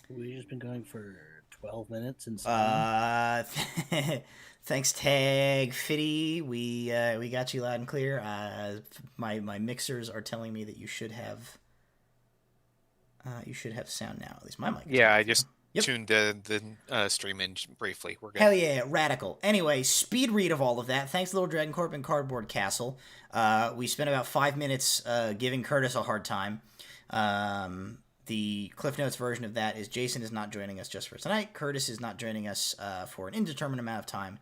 We've just been going for 12 minutes and Thanks, Tag Fitty. We got you loud and clear. My mixers are telling me that you should have sound now. At least my mic is Yeah, coming I through. just Yep. tuned the stream in briefly. We're good. Hell yeah, radical. Anyway, speed read of all of that. Thanks, Little Dragon Corp and Cardboard Castle. We spent about 5 minutes giving Curtis a hard time. The Cliff Notes version of that is Jason is not joining us just for tonight. Curtis is not joining us for an indeterminate amount of time.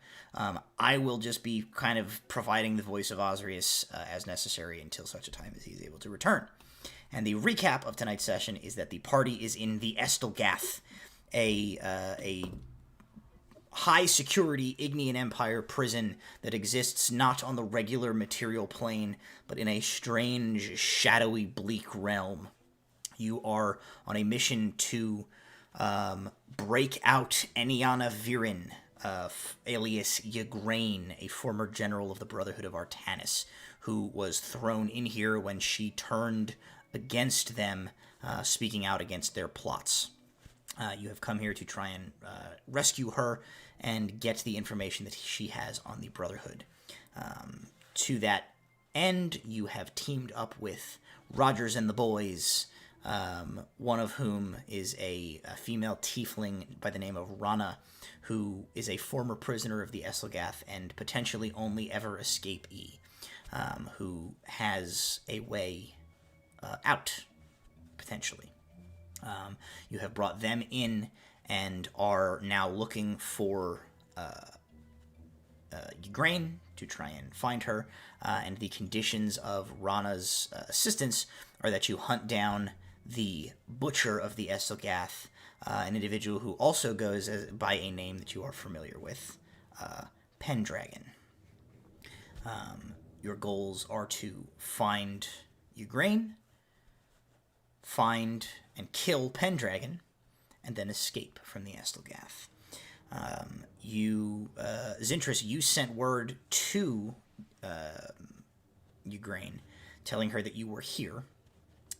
I will just be kind of providing the voice of Osrius as necessary until such a time as he's able to return. And the recap of tonight's session is that the party is in the Estelgath, a high security Ignean Empire prison that exists not on the regular material plane, but in a strange, shadowy, bleak realm. You are on a mission to break out Eniana Virin, alias Ygraine, a former general of the Brotherhood of Artanis, who was thrown in here when she turned against them, speaking out against their plots. You have come here to try and rescue her and get the information that she has on the Brotherhood. To that end, you have teamed up with Rogers and the boys, one of whom is a female tiefling by the name of Rana, who is a former prisoner of the Estelgath and potentially only ever escapee, who has a way out, potentially. You have brought them in and are now looking for Ygraine to try and find her, and the conditions of Rana's assistance are that you hunt down the Butcher of the Estelgath, an individual who also goes by a name that you are familiar with, Pendragon. Your goals are to find Ygraine, find and kill Pendragon, and then escape from the Estelgath. Zintris, you sent word to Ygraine, telling her that you were here.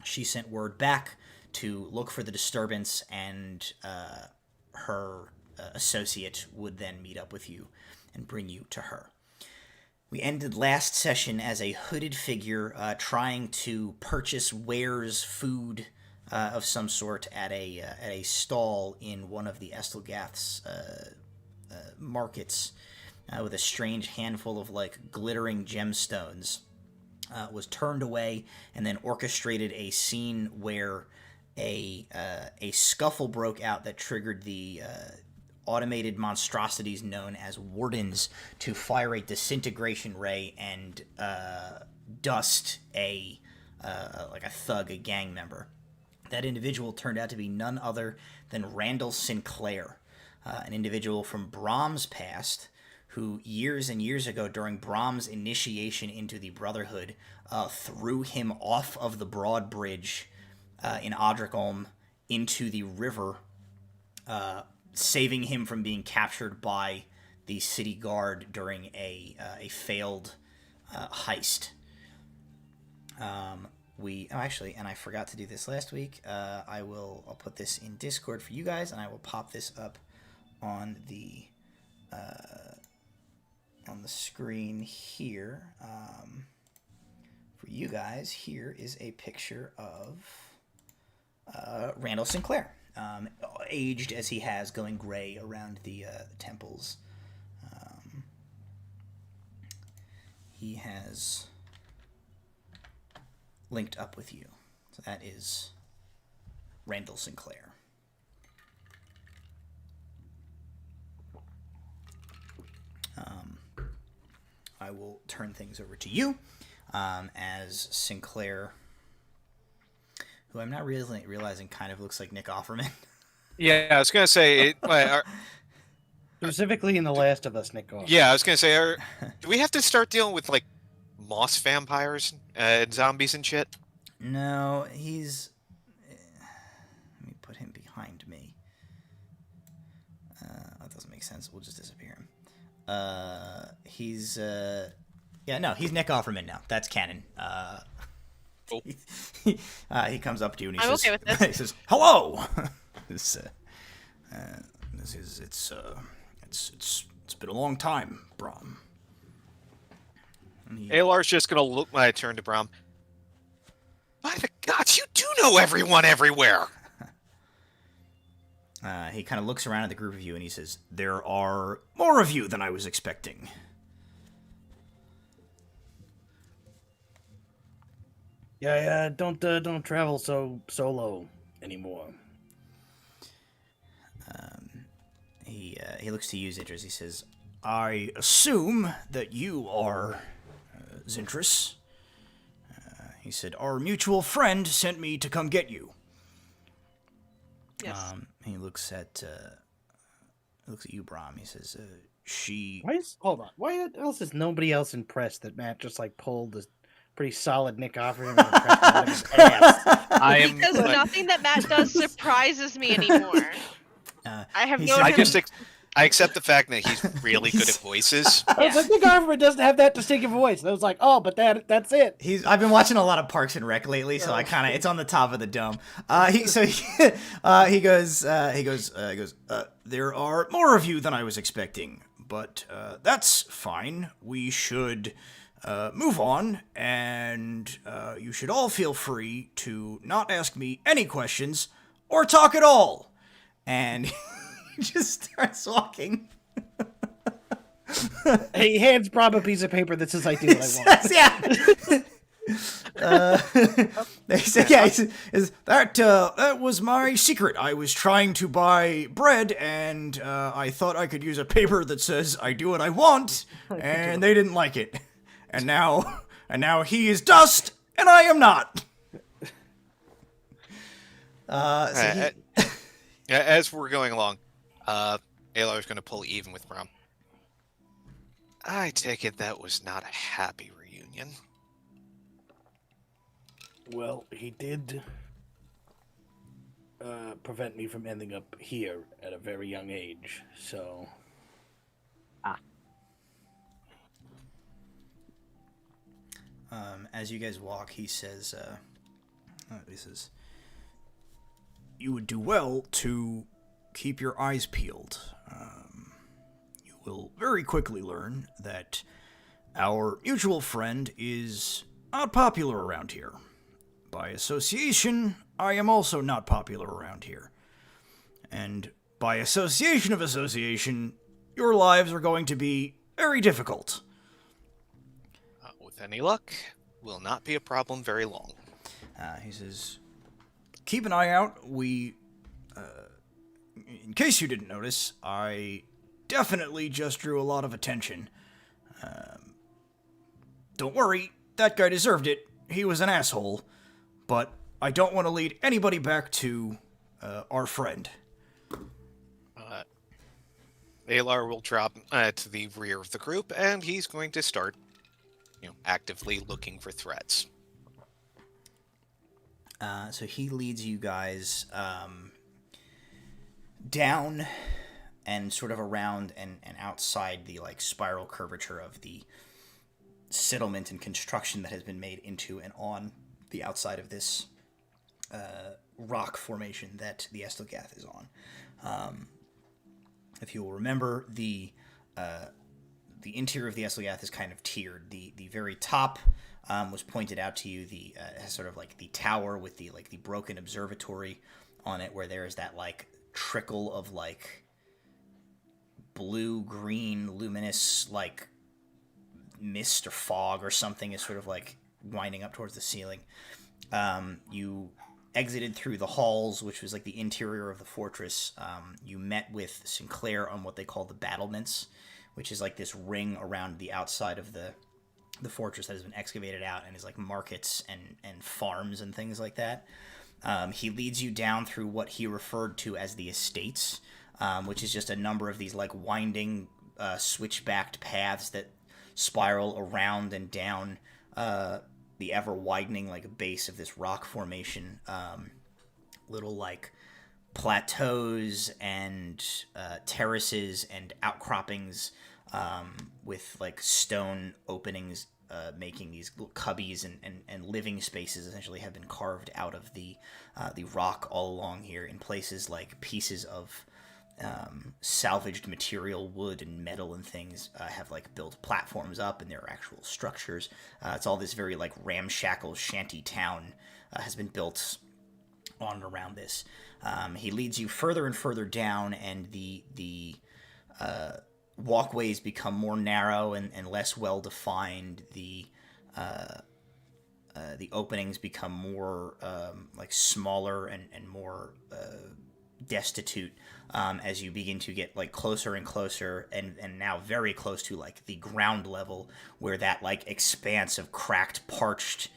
She sent word back to look for the disturbance, and her associate would then meet up with you and bring you to her. We ended last session as a hooded figure trying to purchase wares, food of some sort at a stall in one of the Estelgath's markets with a strange handful of glittering gemstones. Was turned away and then orchestrated a scene where a scuffle broke out that triggered the automated monstrosities known as wardens to fire a disintegration ray and dust a thug, a gang member. That individual turned out to be none other than Randall Sinclair, an individual from Bram's past, who years and years ago, during Bram's initiation into the Brotherhood, threw him off of the broad bridge in Adragolm into the river, saving him from being captured by the city guard during a failed heist. And I forgot to do this last week. I'll put this in Discord for you guys, and I will pop this up on the screen here for you guys. Here is a picture of Randall Sinclair, aged as he has, going gray around the temples. He has linked up with you. So that is Randall Sinclair. I will turn things over to you as Sinclair, who I'm not really realizing kind of looks like Nick Offerman. Yeah, I was going to say... specifically in The Last of Us, Nick Offerman. Yeah, I was going to say, do we have to start dealing with, moss vampires and zombies and shit? No, he's... Let me put him behind me. That doesn't make sense. We'll just disappear him. He's Nick Offerman now. That's canon. Cool. He comes up to you and he I'm says, okay with this. he says, "Hello." It's been a long time, Bram. Alar's just gonna look when I turn to Bram. By the gods, you do know everyone everywhere! He kind of looks around at the group of you and he says, "There are more of you than I was expecting." Yeah, don't travel so solo anymore. He looks to you, Zintris. He says, "I assume that you are Zintris." He said, "Our mutual friend sent me to come get you." Yes. He looks at you, Bram. He says, Hold on. Why else is nobody else impressed that Matt just like pulled this pretty solid nick off of him and impressed him out of his ass? I am. Because nothing that Matt does surprises me anymore. I have known him. I accept the fact that he's really good at voices. I was like, Nick Offerman doesn't have that distinctive voice. And I was like, oh, but that's it. I've been watching a lot of Parks and Rec lately, so I kind of it's on the top of the dome. He goes, "There are more of you than I was expecting, but that's fine. We should move on, and you should all feel free to not ask me any questions or talk at all." And he just starts walking. He hands Bram a piece of paper that says, "I do what I want." They say, "Yeah, that was my secret. I was trying to buy bread, and I thought I could use a paper that says I do what I want, and they didn't like it. And now he is dust, and I am not." As we're going along, Alar's going to pull even with Bram. I take it that was not a happy reunion. Well, he did prevent me from ending up here at a very young age, so... As you guys walk, he says, "You would do well to keep your eyes peeled. You will very quickly learn that our mutual friend is not popular around here. By association, I am also not popular around here. And by association of association, your lives are going to be very difficult." With any luck, will not be a problem very long. He says, "Keep an eye out. In case you didn't notice, I definitely just drew a lot of attention. Don't worry, that guy deserved it. He was an asshole. But I don't want to lead anybody back to our friend." Alar will drop to the rear of the group, and he's going to start, actively looking for threats. So he leads you guys down and sort of around and outside the spiral curvature of the settlement and construction that has been made into and on the outside of this rock formation that the Estelgath is on. If you will remember, the interior of the Estelgath is kind of tiered. The very top was pointed out to you. Has sort of the tower with the broken observatory on it, where there is that trickle of blue-green luminous mist or fog or something is sort of winding up towards the ceiling. You exited through the halls, which was the interior of the fortress. You met with Sinclair on what they call the battlements, which is this ring around the outside of the fortress that has been excavated out and is markets and farms and things like that. He leads you down through what he referred to as the estates, which is just a number of these winding switchbacked paths that spiral around and down the ever-widening base of this rock formation. Little plateaus and terraces and outcroppings with stone openings making these little cubbies and living spaces essentially have been carved out of the rock all along here in places like pieces of salvaged material, wood and metal and things have like built platforms up, and there are actual structures. It's all this very like ramshackle shanty town has been built on and around this. He leads you further and further down, and the walkways become more narrow and less well defined. The openings become more like smaller and more destitute as you begin to get like closer and closer, and now very close to like the ground level, where that like expanse of cracked, parched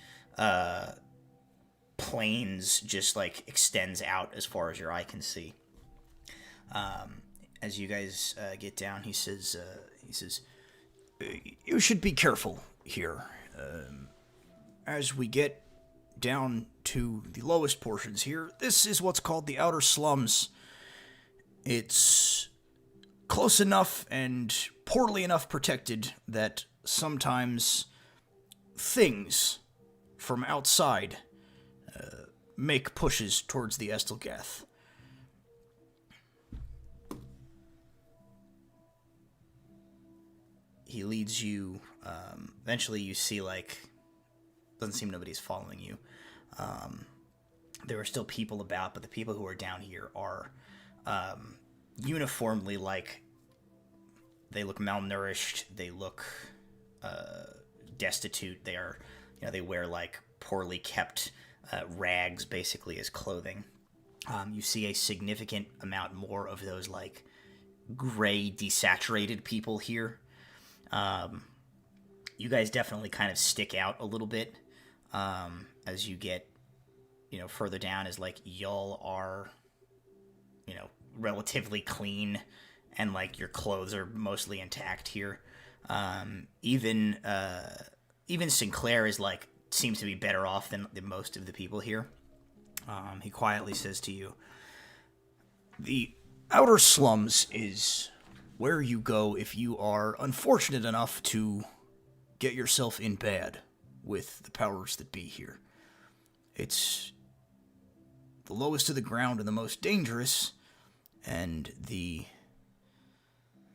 plains just like extends out as far as your eye can see. As you guys get down, he says, "You should be careful here. As we get down to the lowest portions here, this is what's called the outer slums. It's close enough and poorly enough protected that sometimes things from outside make pushes towards the Estelgath. He leads you, eventually you see, like, doesn't seem nobody's following you. There are still people about, but the people who are down here are uniformly, like, they look malnourished, they look destitute, they are, they wear, like, poorly kept rags, basically, as clothing. You see a significant amount more of those, like, gray, desaturated people here. You guys definitely kind of stick out a little bit as you get, further down, as, like, y'all are, relatively clean, and, like, your clothes are mostly intact here. Even Sinclair is, like, seems to be better off than most of the people here. He quietly says to you, "The outer slums is where you go if you are unfortunate enough to get yourself in bad with the powers that be here. It's the lowest of the ground and the most dangerous, and he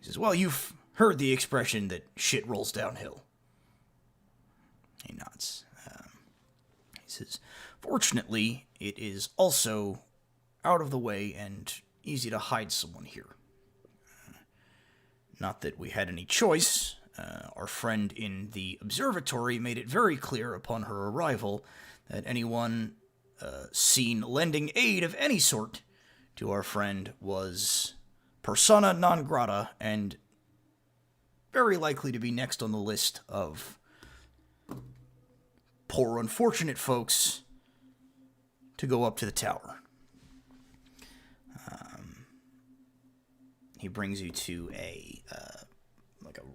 says, well, you've heard the expression that shit rolls downhill." He nods. He says, "Fortunately, it is also out of the way and easy to hide someone here. Not that we had any choice. Our friend in the observatory made it very clear upon her arrival that anyone seen lending aid of any sort to our friend was persona non grata and very likely to be next on the list of poor unfortunate folks to go up to the tower." He brings you to a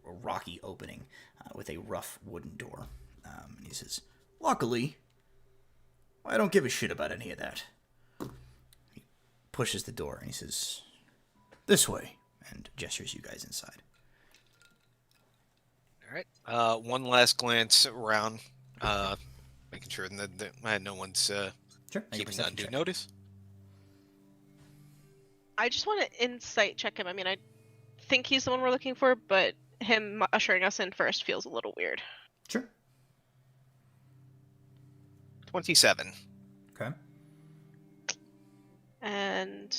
rocky opening with a rough wooden door. And he says, "Luckily, I don't give a shit about any of that." He pushes the door and he says, "This way," and gestures you guys inside. All right. One last glance around, making sure that no one's Sure. keeping undue notice. I just want to insight check him. I mean, I think he's the one we're looking for, but him ushering us in first feels a little weird. Sure. 27. Okay. And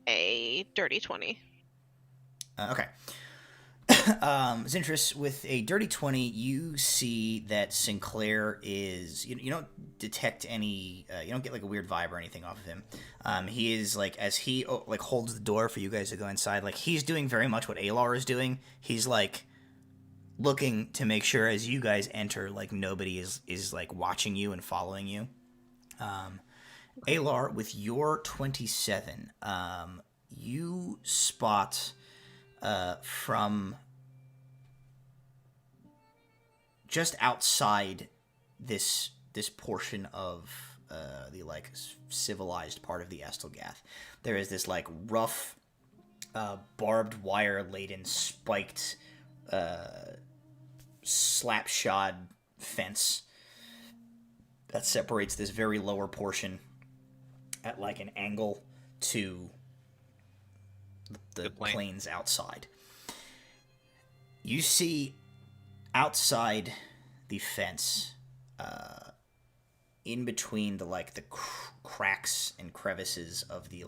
a dirty 20. Okay. Zintrus, with a dirty 20, you see that Sinclair is... You don't detect any... you don't get, like, a weird vibe or anything off of him. He is, like, as he, like, holds the door for you guys to go inside, like, he's doing very much what Alar is doing. He's, like, looking to make sure as you guys enter, like, nobody is like, watching you and following you. Alar, with your 27, you spot... from just outside this portion of the like civilized part of the Estelgath, there is this like rough, barbed wire laden, spiked slapshod fence that separates this very lower portion at like an angle to the plains outside. You see outside the fence, in between the cracks and crevices of the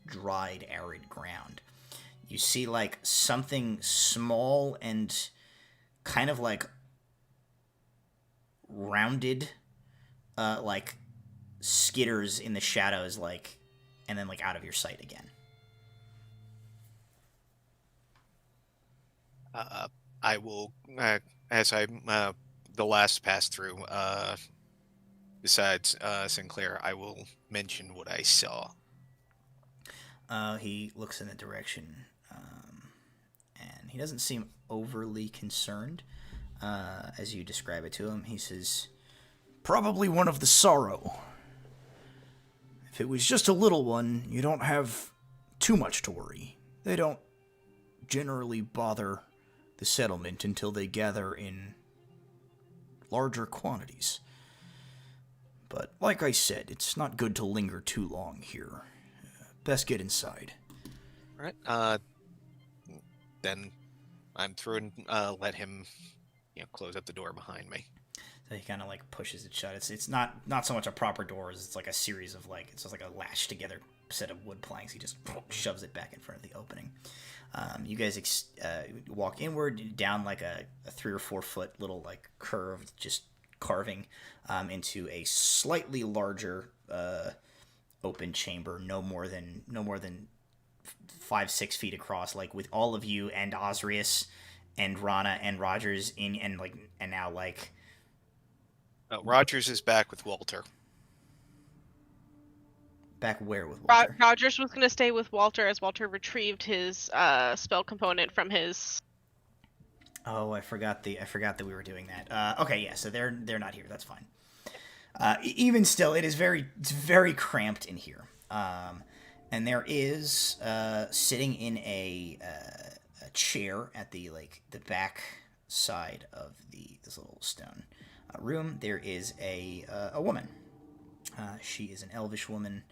dried arid ground, you see like something small and kind of like rounded, like skitters in the shadows, like, and then like out of your sight again. I will, as I the last pass through. Besides Sinclair, I will mention what I saw. He looks in the direction, and he doesn't seem overly concerned as you describe it to him. He says, "Probably one of the sorrow. If it was just a little one, you don't have too much to worry. They don't generally bother the settlement until they gather in larger quantities. But like I said, it's not good to linger too long here. Best get inside." All right. Then I'm through and let him, close up the door behind me. So he kind of like pushes it shut. It's not so much a proper door as it's like a series of it's just like a lashed together set of wood planks. He just shoves it back in front of the opening. You guys walk inward down like a 3 or 4 foot little like curved just carving into a slightly larger open chamber, no more than 5-6 feet across, like with all of you and Osrius and Rana and Rogers in, and now like Rogers is back with Walter. Back where with Walter? Rogers was going to stay with Walter as Walter retrieved his spell component from his. Oh, I forgot that we were doing that. Okay, yeah, so they're not here. That's fine. Even still, it's very cramped in here. And there is sitting in a chair at the back side of this little stone room. There is a woman. She is an elvish woman.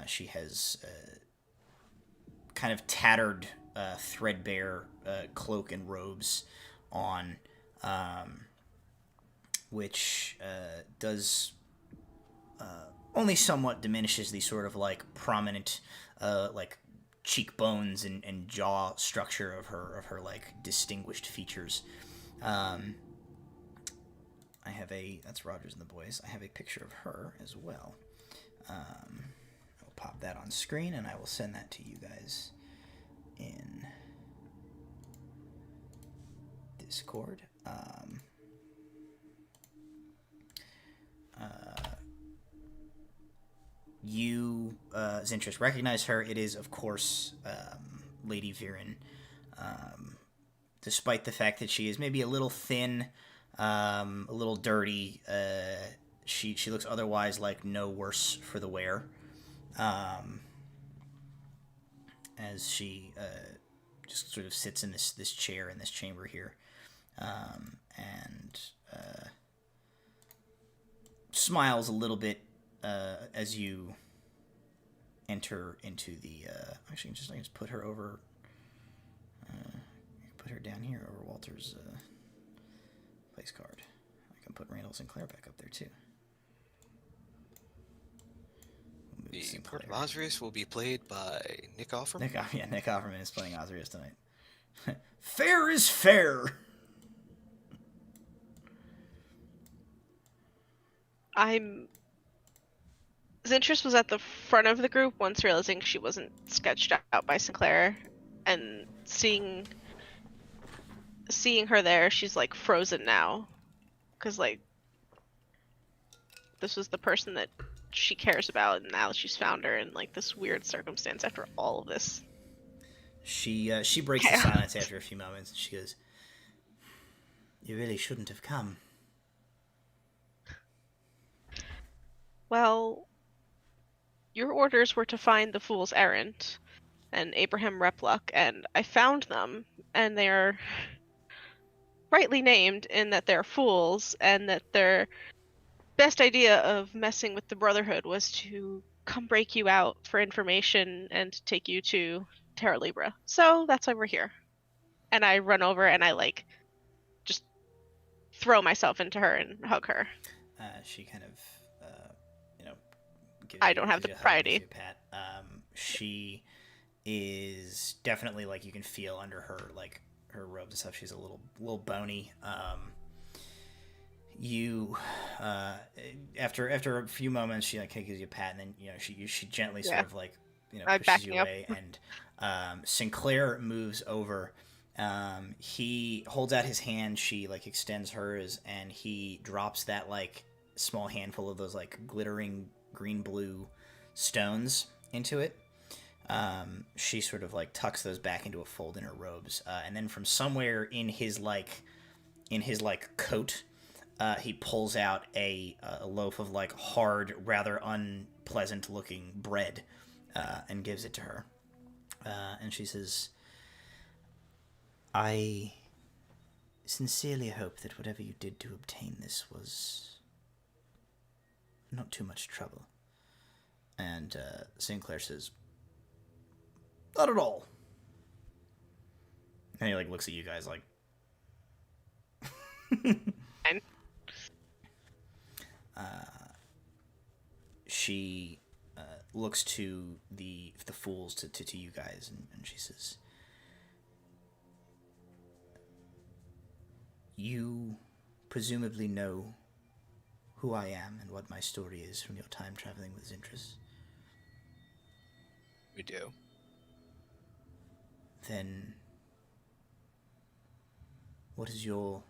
She has kind of tattered, threadbare cloak and robes on, which does only somewhat diminishes the sort of prominent cheekbones and jaw structure of her distinguished features. That's Rogers and the boys. I have a picture of her as well. I'll pop that on screen and I will send that to you guys in Discord. You, Zintrus, recognize her. It is, of course, Lady Viren. Despite the fact that she is maybe a little thin, a little dirty, she looks otherwise like no worse for the wear. As she just sort of sits in this chair in this chamber here, and smiles a little bit as you enter into the. Actually, I can just put her over. Put her down here over Walter's place card. I can put Randall Sinclair back up there too. The Court of Osrius will be played by Nick Offerman. Nick Offerman is playing Osrius tonight. Fair is fair. Zintrus was at the front of the group once realizing she wasn't sketched out by Sinclair, and seeing her there, she's frozen now, because this was the person that she cares about, and now she's found her in this weird circumstance after all of this. She breaks the silence after a few moments, and she goes, "You really shouldn't have come." Well, your orders were to find the fool's Errant and Abraham Repluck, and I found them, and they're rightly named in that they're fools, and that their best idea of messing with the Brotherhood was to come break you out for information and take you to Terra Libra. So that's why we're here. And I run over and I like just throw myself into her and hug her. She kind of, you know, I don't have the gives propriety. you a pat. She is definitely, like, you can feel under her, like, her robes and stuff. She's a little bony. You, after a few moments, she like gives you a pat, and then she gently sort of like I pushes back you me up. away, and Sinclair moves over. He holds out his hand. She like extends hers, and he drops that like small handful of those like glittering green blue stones into it. She sort of like tucks those back into a fold in her robes, and then from somewhere in his coat, he pulls out a loaf of like hard, rather unpleasant looking bread, and gives it to her. And she says, "I sincerely hope that whatever you did to obtain this was not too much trouble." And Sinclair says, "Not at all." And he like looks at you guys like. Fine. She looks to the fools to you guys, and she says, "You presumably know who I am and what my story is from your time traveling with Zintris. We do. Then what is your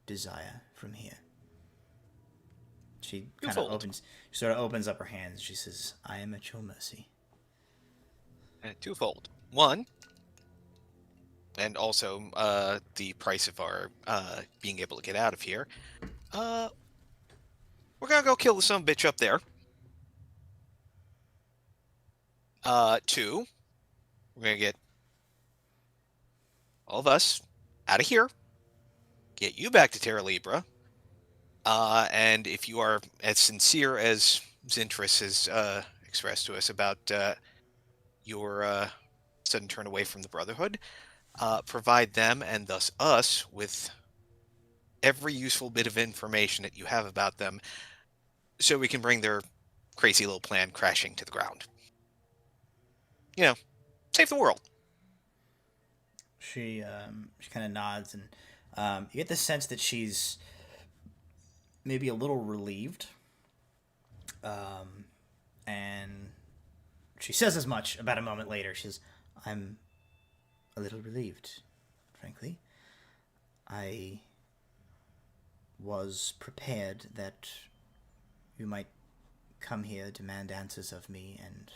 desire from here?" She kind of opens up her hands, and she says, "I am at your mercy." Twofold. One, and also the price of our being able to get out of here. We're gonna go kill the son of a bitch up there. Two, we're gonna get all of us out of here, get you back to Terra Libra, and if you are as sincere as Zintris has expressed to us about your sudden turn away from the Brotherhood, provide them and thus us with every useful bit of information that you have about them so we can bring their crazy little plan crashing to the ground. Save the world. She kind of nods, and you get the sense that she's maybe a little relieved. And she says as much about a moment later. She says, "I'm a little relieved, frankly. I was prepared that you might come here, demand answers of me, and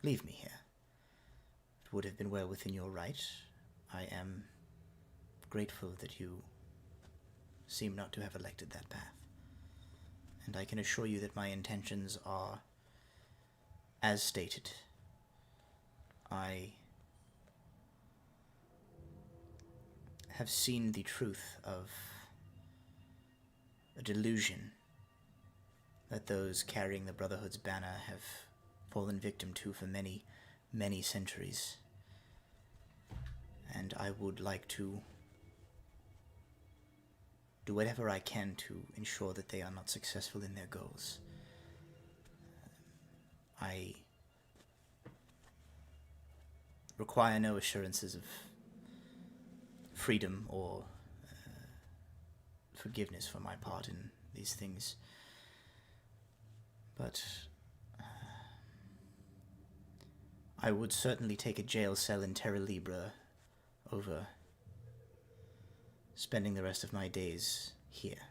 leave me here. It would have been well within your right. I am grateful that you seem not to have elected that path. And I can assure you that my intentions are as stated. I have seen the truth of a delusion that those carrying the Brotherhood's banner have fallen victim to for many, many centuries. And I would like to do whatever I can to ensure that they are not successful in their goals. I require no assurances of freedom or forgiveness for my part in these things. But I would certainly take a jail cell in Terra Libra over spending the rest of my days here."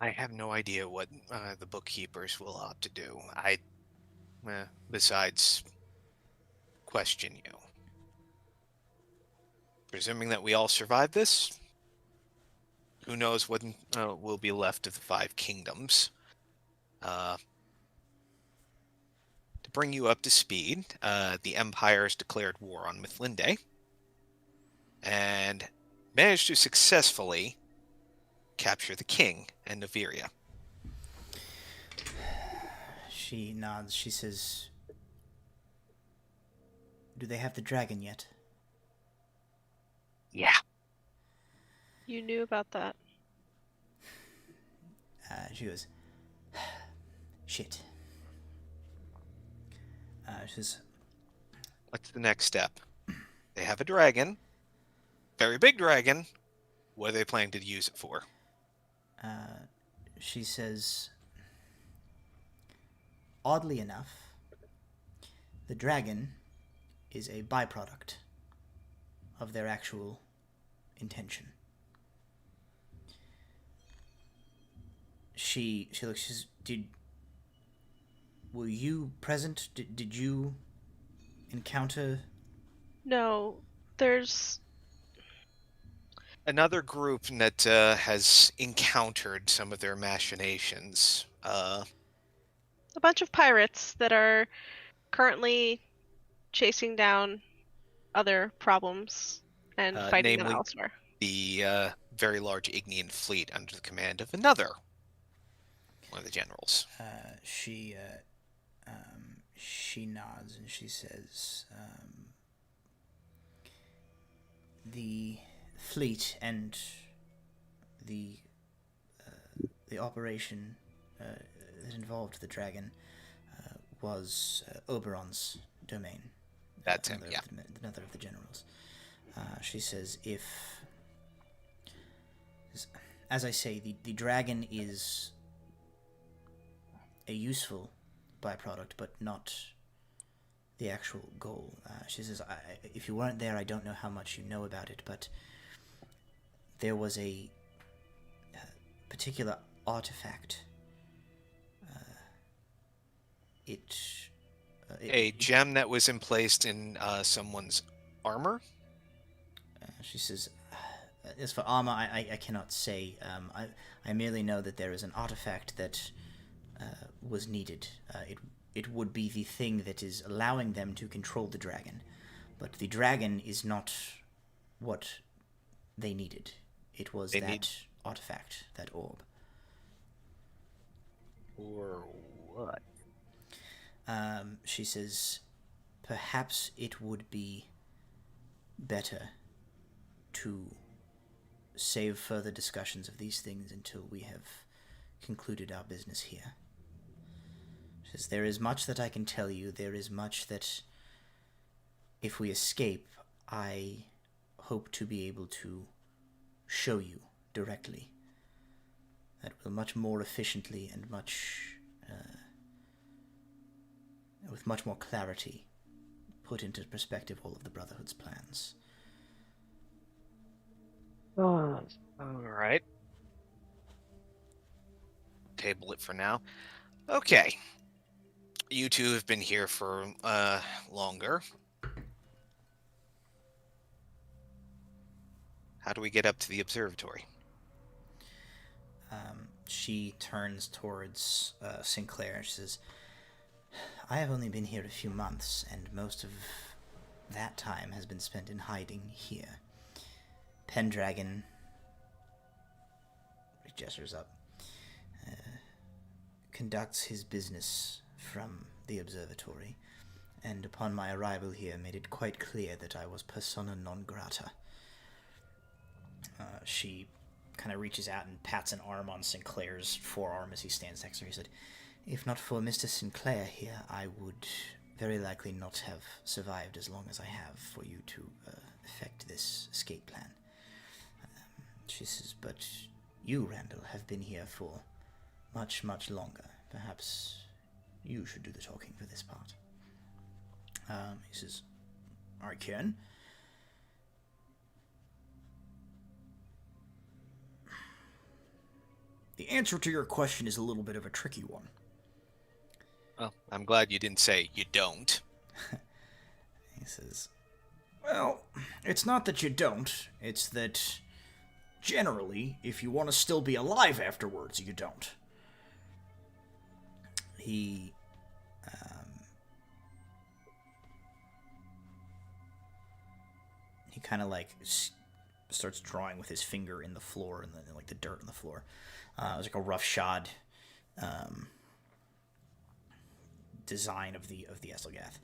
I have no idea what the bookkeepers will opt to do. Besides question you. Presuming that we all survive this, who knows what will be left of the Five Kingdoms. To bring you up to speed, the Empire has declared war on Mithlinde. and managed to successfully capture the king and Naviria. She nods. She says, "Do they have the dragon yet?" Yeah. You knew about that. She goes, "Shit." She says, What's the next step? They have a dragon. Very big dragon. What are they planning to use it for? she says, "Oddly enough, the dragon is a byproduct of their actual intention." She looks. She says, were you present? Did you encounter? No, there's Another group that has encountered some of their machinations. a bunch of pirates that are currently chasing down other problems and fighting them Namely elsewhere. the very large Ignean fleet under the command of another one of the generals. She nods and she says, "The fleet and the operation that involved the dragon was Oberon's domain." That's him, yeah. Another of the generals. She says, as I say, the dragon is a useful byproduct, but not the actual goal. She says, if you weren't there, I don't know how much you know about it, but there was a particular artifact. A gem that was emplaced in someone's armor? She says, as for armor, I cannot say. I merely know that there is an artifact that was needed. It would be the thing that is allowing them to control the dragon. But the dragon is not what they needed. It was artifact, that orb. Or what? She says, perhaps it would be better to save further discussions of these things until we have concluded our business here. She says, there is much that I can tell you. There is much that, if we escape, I hope to be able to show you directly. That will much more efficiently and with much more clarity put into perspective all of the Brotherhood's plans. All right. Table it for now. Okay. You two have been here for longer. How do we get up to the observatory? She turns towards Sinclair. She says, I have only been here a few months, and most of that time has been spent in hiding here. Pendragon, he gestures up, conducts his business from the observatory, and upon my arrival here made it quite clear that I was persona non grata. She kind of reaches out and pats an arm on Sinclair's forearm as he stands next to her. He said, if not for Mr. Sinclair here, I would very likely not have survived as long as I have for you to effect this escape plan. She says, but you, Randall, have been here for much, much longer. Perhaps you should do the talking for this part. He says, I can. The answer to your question is a little bit of a tricky one. Well, I'm glad you didn't say you don't. He says, well, it's not that you don't. It's that, generally, if you want to still be alive afterwards, you don't. He kind of like starts drawing with his finger in the floor and then like the dirt on the floor. It was like a roughshod design of the Estelgath.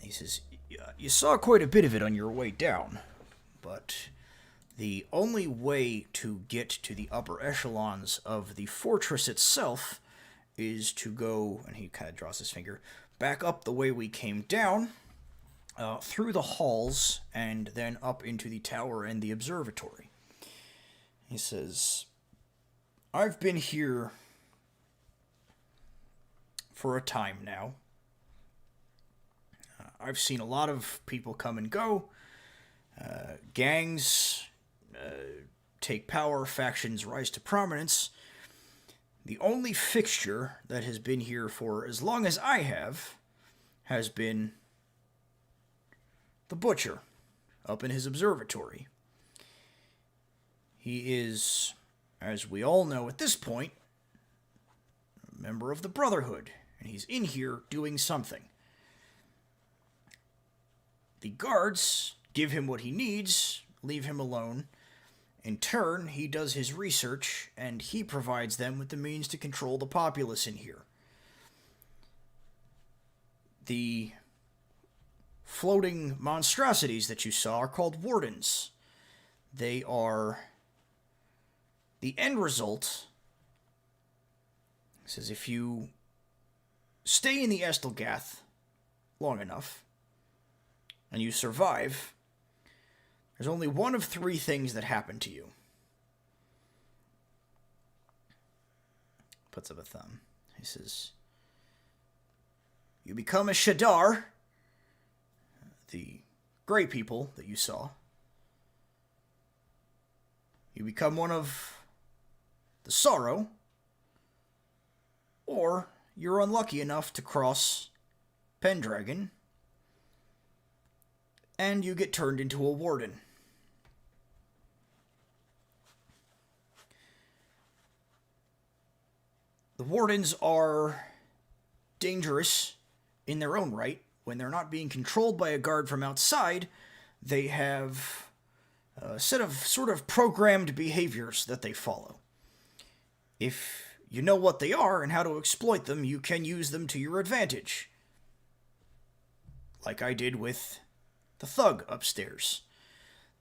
He says, "You saw quite a bit of it on your way down, but the only way to get to the upper echelons of the fortress itself is to go," and he kind of draws his finger, "back up the way we came down, through the halls, and then up into the tower and the observatory." He says, "I've been here for a time now. I've seen a lot of people come and go. Gangs take power, factions rise to prominence. The only fixture that has been here for as long as I have has been the Butcher up in his observatory. He is, as we all know at this point, a member of the Brotherhood, and he's in here doing something. The guards give him what he needs, leave him alone. In turn, he does his research, and he provides them with the means to control the populace in here. The floating monstrosities that you saw are called wardens. They are the end result. It says if you stay in the Estelgath long enough, and you survive, there's only one of three things that happen to you." Puts up a thumb. He says, "You become a Shadar, the gray people that you saw. You become one of the Sorrow, or you're unlucky enough to cross Pendragon, and you get turned into a warden." The wardens are dangerous in their own right. When they're not being controlled by a guard from outside, they have a set of sort of programmed behaviors that they follow. If you know what they are and how to exploit them, you can use them to your advantage. Like I did with the thug upstairs.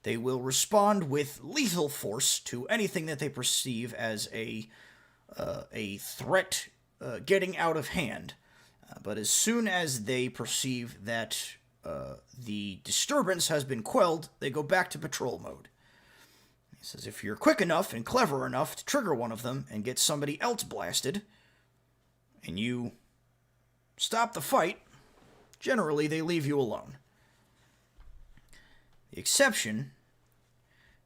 They will respond with lethal force to anything that they perceive as a threat getting out of hand. But as soon as they perceive that the disturbance has been quelled, they go back to patrol mode. He says if you're quick enough and clever enough to trigger one of them and get somebody else blasted, and you stop the fight, generally they leave you alone. The exception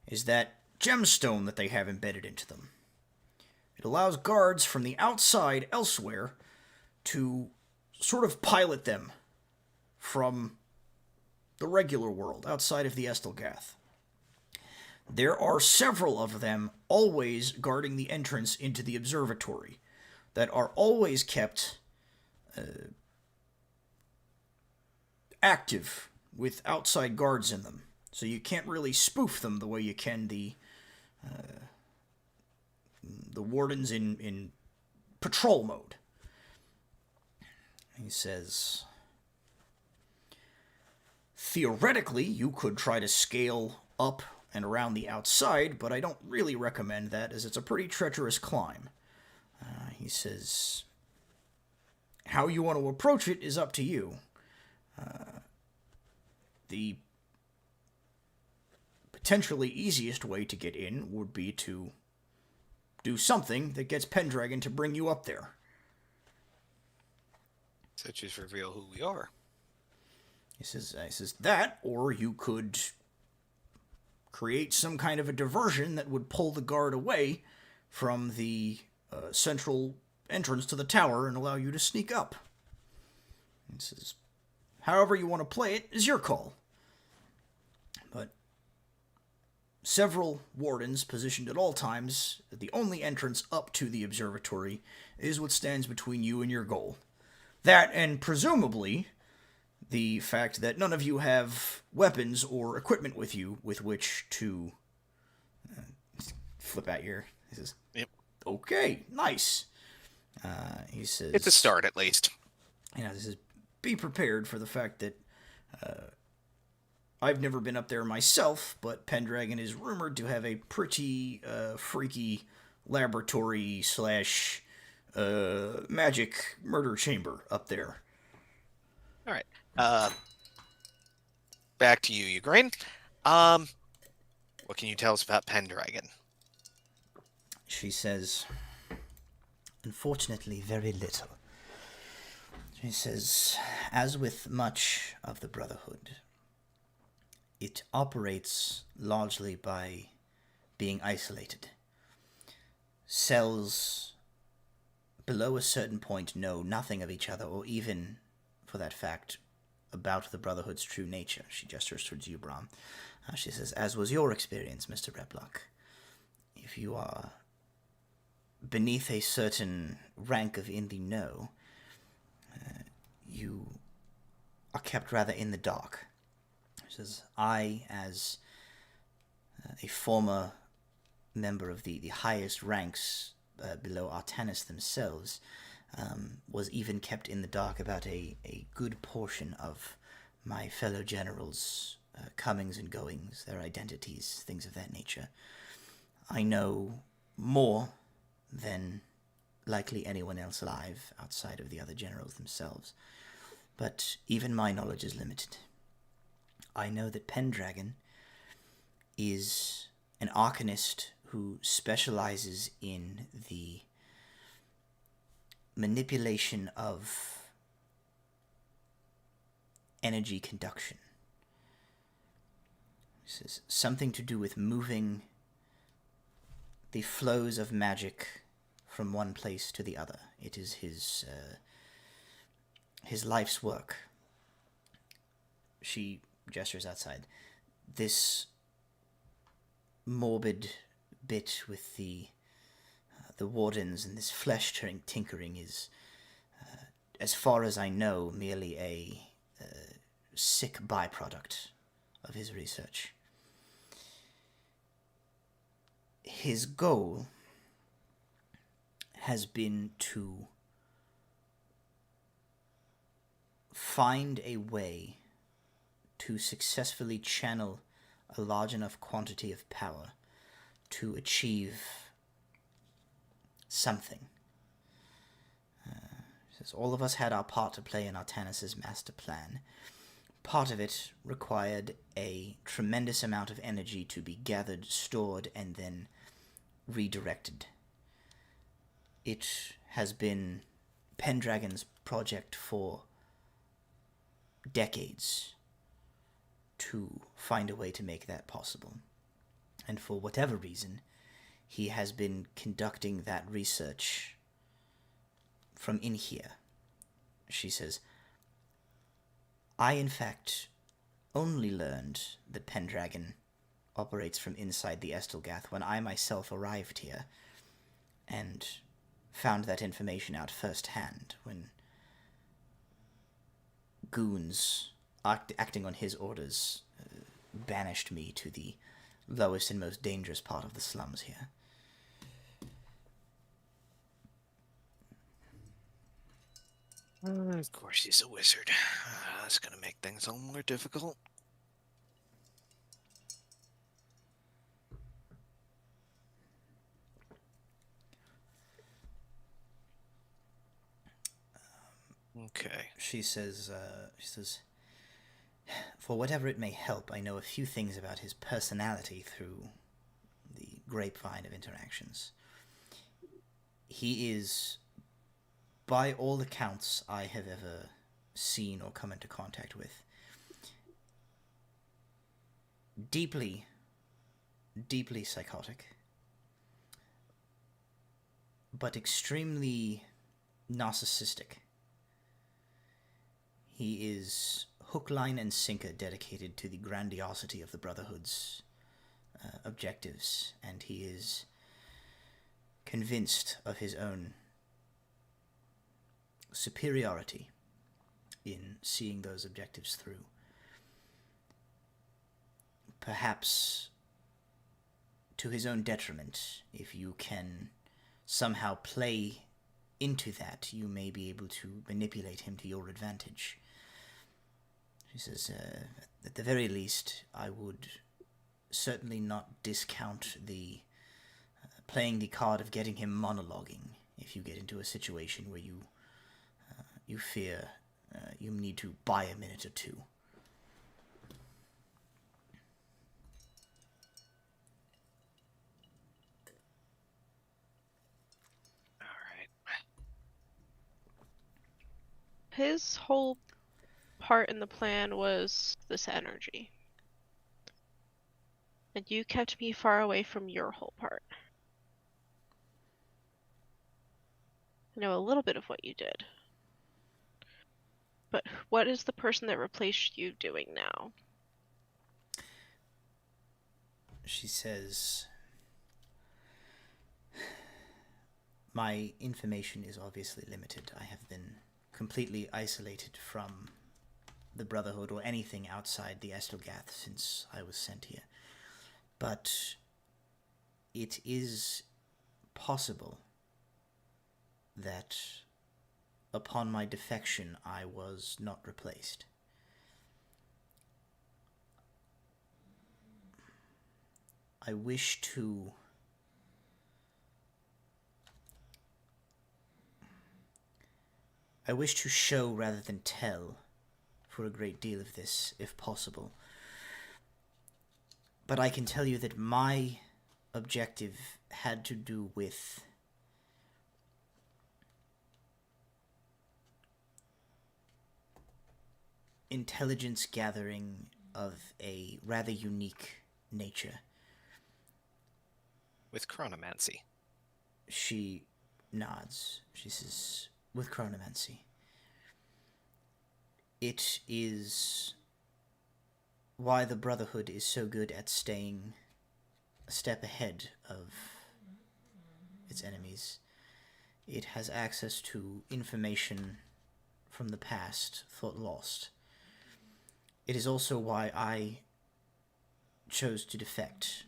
is that gemstone that they have embedded into them. It allows guards from the outside elsewhere to sort of pilot them from the regular world outside of the Estelgath. There are several of them always guarding the entrance into the observatory that are always kept active with outside guards in them. So you can't really spoof them the way you can the wardens in patrol mode. He says, theoretically, you could try to scale up and around the outside, but I don't really recommend that, as it's a pretty treacherous climb. He says, how you want to approach it is up to you. The potentially easiest way to get in would be to do something that gets Pendragon to bring you up there. Such as reveal who we are. He says that, or you could create some kind of a diversion that would pull the guard away from the central entrance to the tower and allow you to sneak up. He says, however you want to play it is your call. But several wardens positioned at all times at the only entrance up to the observatory is what stands between you and your goal. That, and presumably, the fact that none of you have weapons or equipment with you with which to flip out your. He says, Yep. Okay, nice. He says, It's a start, at least. This is, be prepared for the fact that I've never been up there myself, but Pendragon is rumored to have a pretty freaky laboratory slash magic murder chamber up there. All right. Back to you, Ukraine. What can you tell us about Pendragon? She says, unfortunately, very little. She says, as with much of the Brotherhood, it operates largely by being isolated. Cells below a certain point know nothing of each other, or even, for that fact, about the Brotherhood's true nature. She gestures towards you, Bram. She says, as was your experience, Mr. Replock, if you are beneath a certain rank of in the know, you are kept rather in the dark. She says, I, as a former member of the highest ranks below Artanis themselves, was even kept in the dark about a good portion of my fellow generals' comings and goings, their identities, things of that nature. I know more than likely anyone else alive outside of the other generals themselves, but even my knowledge is limited. I know that Pendragon is an arcanist who specializes in the manipulation of energy conduction. This is something to do with moving the flows of magic from one place to the other. It is his life's work. She gestures outside. This morbid bit with the wardens and this flesh tinkering is, as far as I know, merely a sick byproduct of his research. His goal has been to find a way to successfully channel a large enough quantity of power to achieve something. Says all of us had our part to play in Artanis' master plan. Part of it required a tremendous amount of energy to be gathered, stored, and then redirected. It has been Pendragon's project for decades to find a way to make that possible. And for whatever reason, he has been conducting that research from in here. She says, I, in fact, only learned that Pendragon operates from inside the Estelgath when I myself arrived here and found that information out firsthand when goons acting on his orders banished me to the lowest and most dangerous part of the slums here. Of course, he's a wizard. That's going to make things a little more difficult. Okay. She says, for whatever it may help, I know a few things about his personality through the grapevine of interactions. He is, by all accounts I have ever seen or come into contact with, deeply, deeply psychotic, but extremely narcissistic. He is hook, line, and sinker dedicated to the grandiosity of the Brotherhood's objectives, and he is convinced of his own superiority in seeing those objectives through. Perhaps to his own detriment, if you can somehow play into that, you may be able to manipulate him to your advantage. She says, at the very least, I would certainly not discount the playing the card of getting him monologuing if you get into a situation where you fear you need to buy a minute or two. His whole part in the plan was this energy. And you kept me far away from your whole part. I know a little bit of what you did. But what is the person that replaced you doing now? She says, my information is obviously limited. I have been completely isolated from the Brotherhood or anything outside the Estelgath since I was sent here. But it is possible that upon my defection I was not replaced. I wish to show rather than tell for a great deal of this, if possible. But I can tell you that my objective had to do with intelligence gathering of a rather unique nature. With chronomancy. She nods. She says, with chronomancy. It is why the Brotherhood is so good at staying a step ahead of its enemies. It has access to information from the past thought lost. It is also why I chose to defect.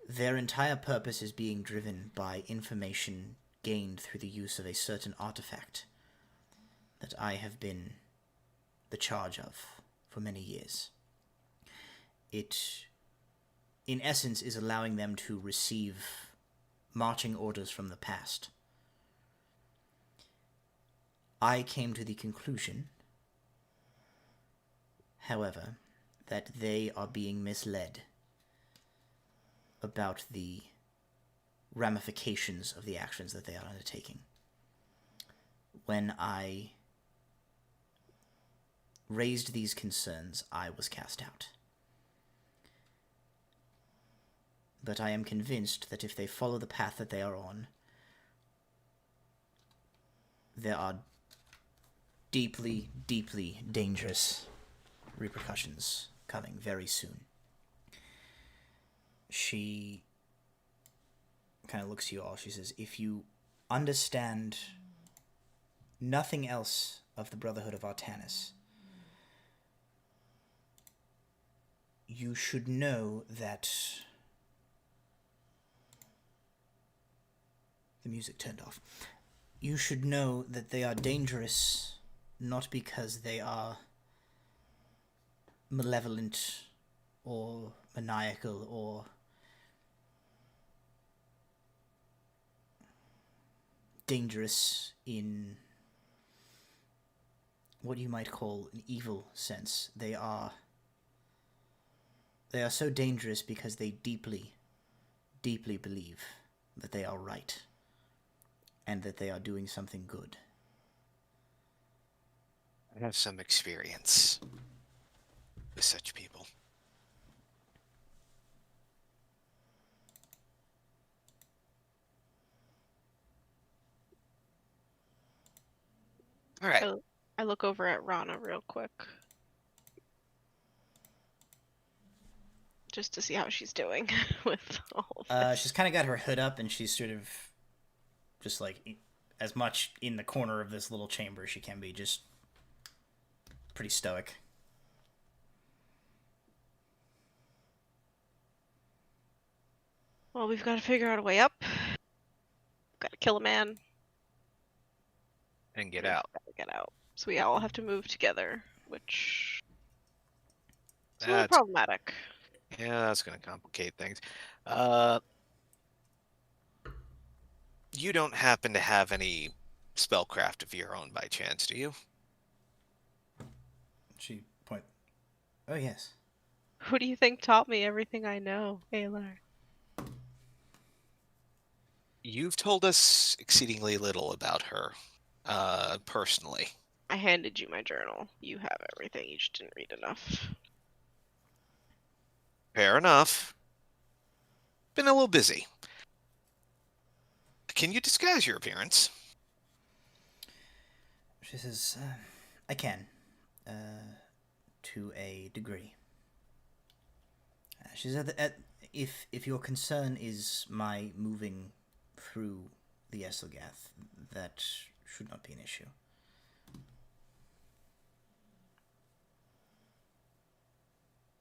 Their entire purpose is being driven by information gained through the use of a certain artifact that I have been the charge of for many years. It, in essence, is allowing them to receive marching orders from the past. I came to the conclusion, however, that they are being misled about the ramifications of the actions that they are undertaking. When I raised these concerns, I was cast out. But I am convinced that if they follow the path that they are on, there are deeply, deeply dangerous repercussions coming very soon. She kind of looks at you all. She says, if you understand nothing else of the Brotherhood of Artanis, you should know that the music turned off. You should know that they are dangerous not because they are malevolent or maniacal or dangerous in what you might call an evil sense. They are so dangerous because they deeply, deeply believe that they are right and that they are doing something good. I have some experience with such people. All right. I look over at Rana real quick. Just to see how she's doing with all of this. She's kind of got her hood up and she's sort of just like as much in the corner of this little chamber as she can be, just pretty stoic. Well, we've got to figure out a way up. Got to kill a man. And get out. Gotta get out. So we all have to move together, which is a little That's problematic. Yeah, that's going to complicate things. You don't happen to have any spellcraft of your own by chance, do you? She point. Oh yes. Who do you think taught me everything I know, Aylar? You've told us exceedingly little about her, personally. I handed you my journal. You have everything. You just didn't read enough. Fair enough. Been a little busy. Can you disguise your appearance? She says, I can. To a degree. She said that if your concern is my moving through the Estelgath, that should not be an issue.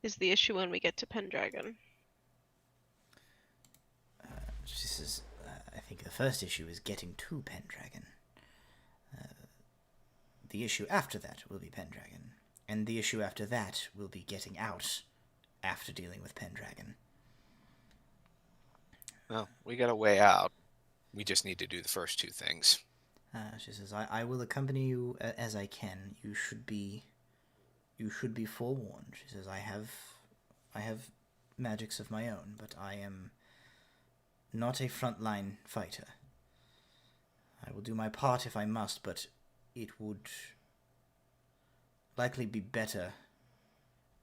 Is the issue when we get to Pendragon? She says, I think the first issue is getting to Pendragon. The issue after that will be Pendragon. And the issue after that will be getting out after dealing with Pendragon. Well, we got a way out. We just need to do the first two things. She says, I will accompany you as I can. You should be forewarned. She says, I have magics of my own, but I am not a frontline fighter. I will do my part if I must, but it would likely be better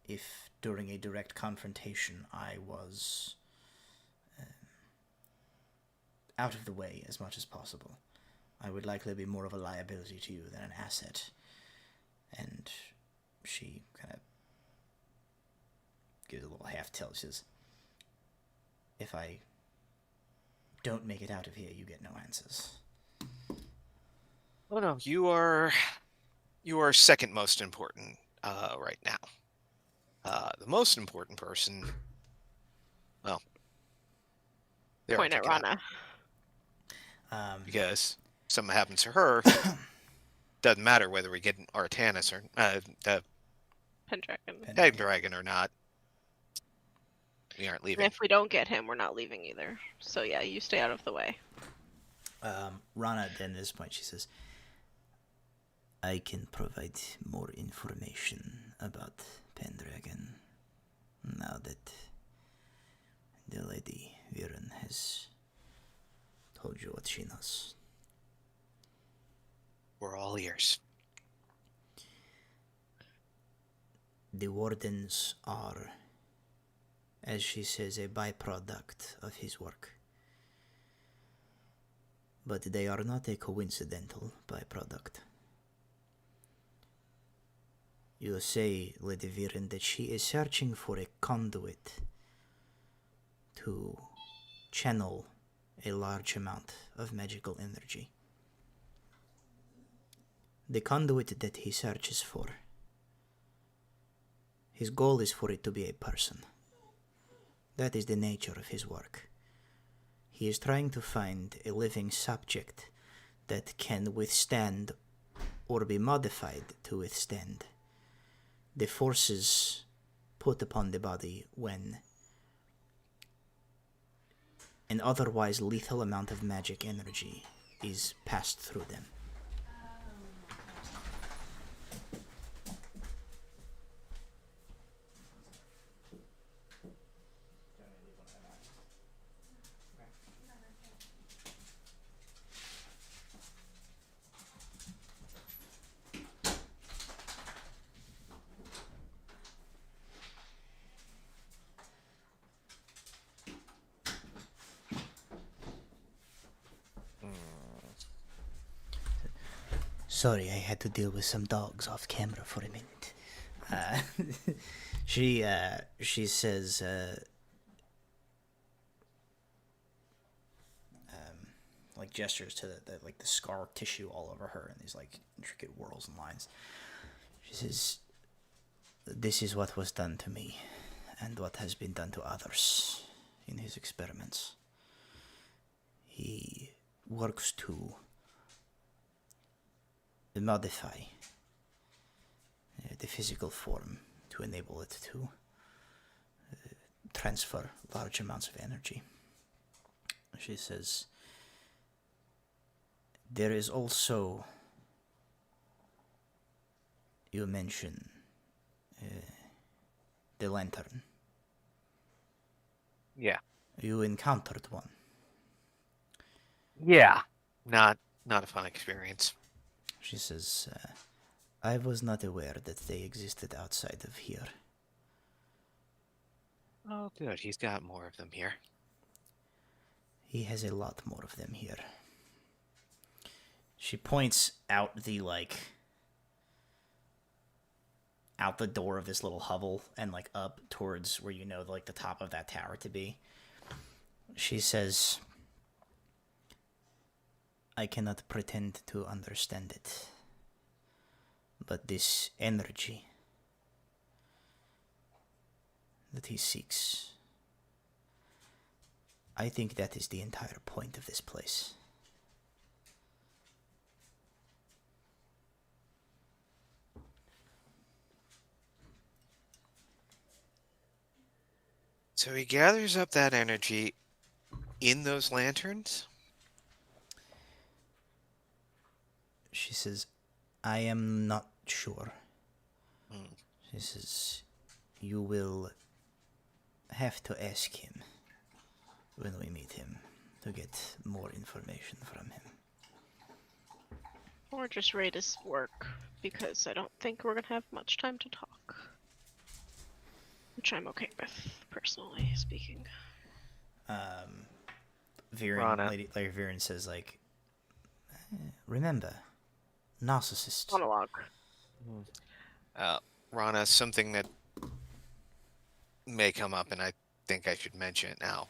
if during a direct confrontation I was out of the way as much as possible. I would likely be more of a liability to you than an asset. And she kind of gives a little half tilt. She says, if I don't make it out of here, you get no answers. Oh no, you are second most important right now. The most important person, well, they Point at Rana. because something happens to her, doesn't matter whether we get an Artanis or Pendragon or not. We aren't leaving. And if we don't get him, we're not leaving either. So yeah, you stay out of the way. Rana, then at this point, she says, I can provide more information about Pendragon now that the Lady Viren has told you what she knows. We're all ears. The wardens are, as she says, a byproduct of his work. But they are not a coincidental byproduct. You say, Lady Viren, that she is searching for a conduit to channel a large amount of magical energy. The conduit that he searches for, his goal is for it to be a person. That is the nature of his work. He is trying to find a living subject that can withstand or be modified to withstand the forces put upon the body when an otherwise lethal amount of magic energy is passed through them. Sorry, I had to deal with some dogs off camera for a minute. She says, like gestures to the scar tissue all over her and these like intricate whorls and lines. She says, "This is what was done to me, and what has been done to others in his experiments. He works to modify the physical form to enable it to transfer large amounts of energy." She says, "There is also, you mention the lantern. Yeah. You encountered one." Yeah. Not a fun experience. She says, "I was not aware that they existed outside of here." Oh, good. He's got more of them here. "He has a lot more of them here." She points out out the door of this little hovel and like up towards where you know like the top of that tower to be. She says, "I cannot pretend to understand it, but this energy that he seeks, I think that is the entire point of this place." So he gathers up that energy in those lanterns? She says, "I am not sure." Hmm. She says, "You will have to ask him when we meet him to get more information from him." Or just rate his work, because I don't think we're gonna have much time to talk. Which I'm okay with, personally speaking. Rana. Lady Viren says, like, "Remember, narcissist." Monologue. Rana, something that may come up, and I think I should mention it now.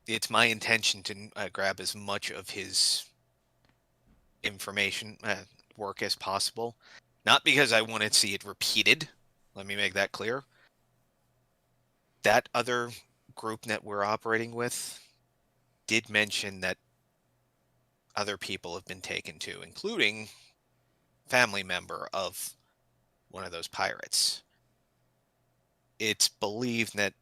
It's my intention to grab as much of his information, work as possible. Not because I want to see it repeated. Let me make that clear. That other group that we're operating with did mention that other people have been taken to, including family member of one of those pirates. It's believed that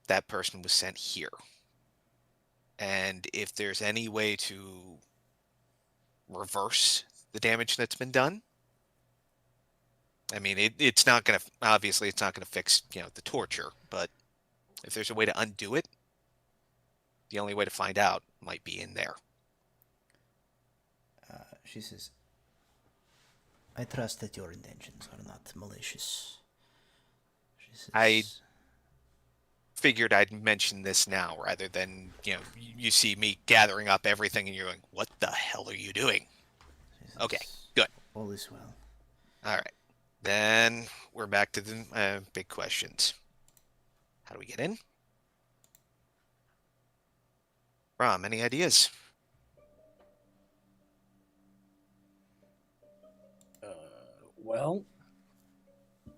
that person was sent here. And if there's any way to reverse the damage that's been done, I mean, it's not going to, obviously, it's not going to fix, the torture, but if there's a way to undo it, the only way to find out might be in there. She says, "I trust that your intentions are not malicious." She says, I figured I'd mention this now rather than, you see me gathering up everything and you're like, what the hell are you doing? she says, Okay, good. "All is well." All right. Then we're back to the big questions. How do we get in? Bram, any ideas? Well,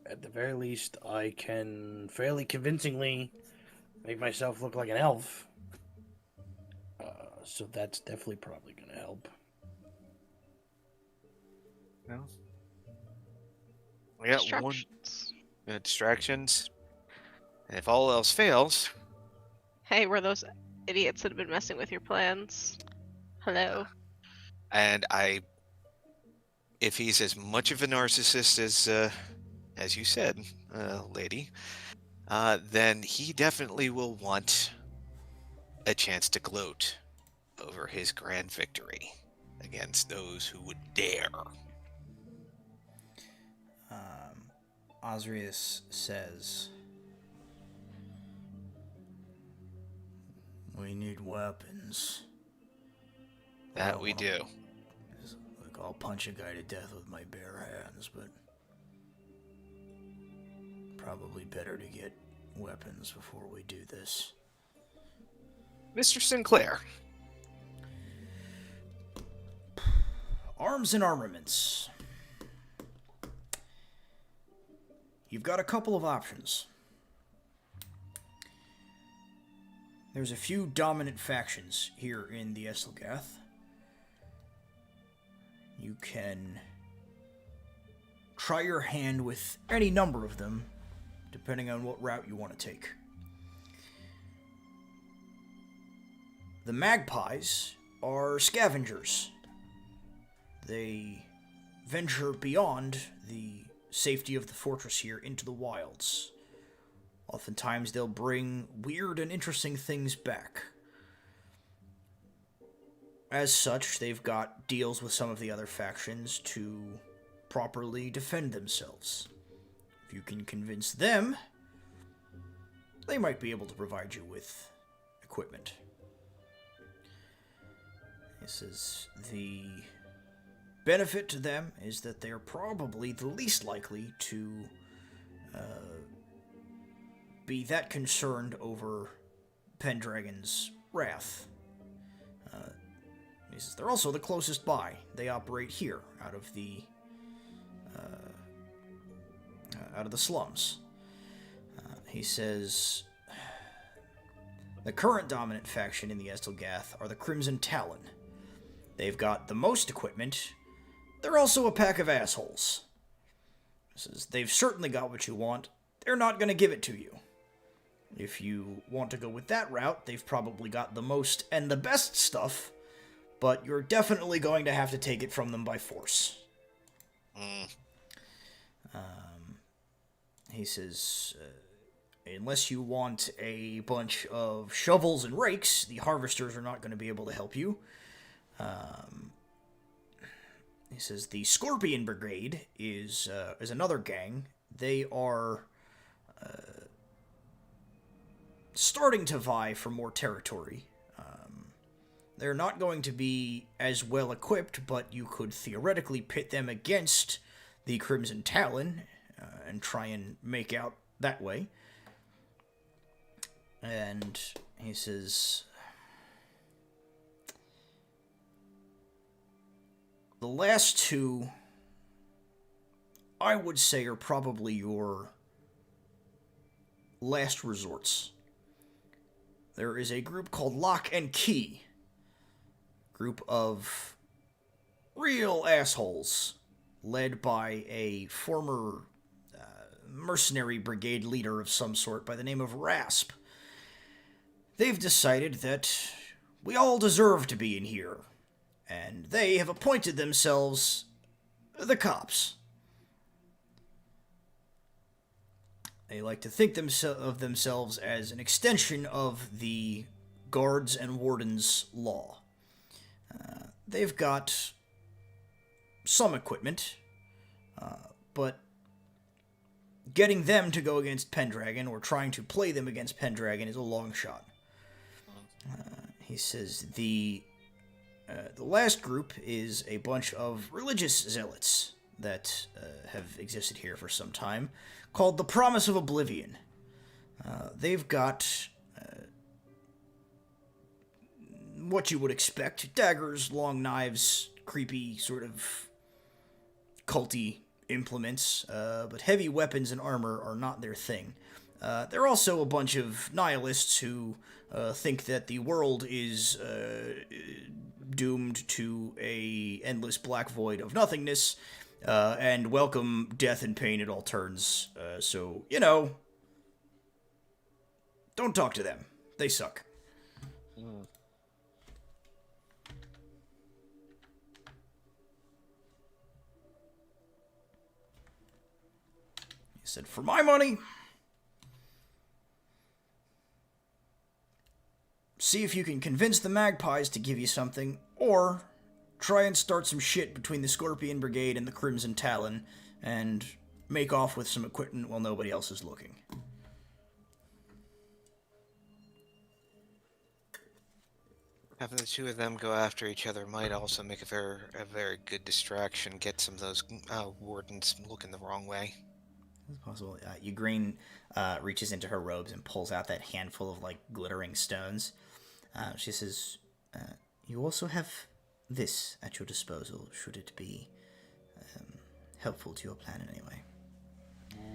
at the very least, I can fairly convincingly make myself look like an elf. So that's definitely probably going to help. No. We got one Distractions. distractions. And if all else fails, Hey, we're those idiots that have been messing with your plans. Hello. and if he's as much of a narcissist as you said, lady, then he definitely will want a chance to gloat over his grand victory against those who would dare. Osrius says, "We need weapons." That we do. Like, I'll punch a guy to death with my bare hands, but probably better to get weapons before we do this. Mr. Sinclair. Arms and armaments. You've got a couple of options. There's a few dominant factions here in the Estelgath. You can try your hand with any number of them, depending on what route you want to take. The magpies are scavengers. They venture beyond the safety of the fortress here into the wilds. Oftentimes they'll bring weird and interesting things back. As such, they've got deals with some of the other factions to properly defend themselves. If you can convince them, they might be able to provide you with equipment. This is the benefit to them is that they're probably the least likely to be that concerned over Pendragon's wrath. They're also the closest by. They operate here, out of the slums. He says, the current dominant faction in the Estelgath are the Crimson Talon. They've got the most equipment. They're also a pack of assholes. He says, they've certainly got what you want. They're not going to give it to you. If you want to go with that route, they've probably got the most and the best stuff, but you're definitely going to have to take it from them by force. He says, unless you want a bunch of shovels and rakes, the harvesters are not going to be able to help you. He says the Scorpion Brigade is another gang. They are starting to vie for more territory. They're not going to be as well equipped, but you could theoretically pit them against the Crimson Talon and try and make out that way. And he says, the last two, I would say, are probably your last resorts. There is a group called Lock and Key. Group of real assholes led by a former mercenary brigade leader of some sort by the name of Rasp. They've decided that we all deserve to be in here, and they have appointed themselves the cops. They like to think of themselves as an extension of the guards and wardens' law. They've got some equipment, but getting them to go against Pendragon or trying to play them against Pendragon is a long shot. He says the last group is a bunch of religious zealots that have existed here for some time, called the Promise of Oblivion. They've got what you would expect: daggers, long knives, creepy sort of culty implements, but heavy weapons and armor are not their thing. They're also a bunch of nihilists who think that the world is doomed to a endless black void of nothingness, and welcome death and pain at all turns. So, don't talk to them. They suck. He said, for my money, see if you can convince the magpies to give you something, or try and start some shit between the Scorpion Brigade and the Crimson Talon, and make off with some equipment while nobody else is looking. Having the two of them go after each other might also make a very good distraction, get some of those wardens looking the wrong way. It's possible. Ugraine reaches into her robes and pulls out that handful of, like, glittering stones. She says, you also have this at your disposal, should it be helpful to your plan in any way.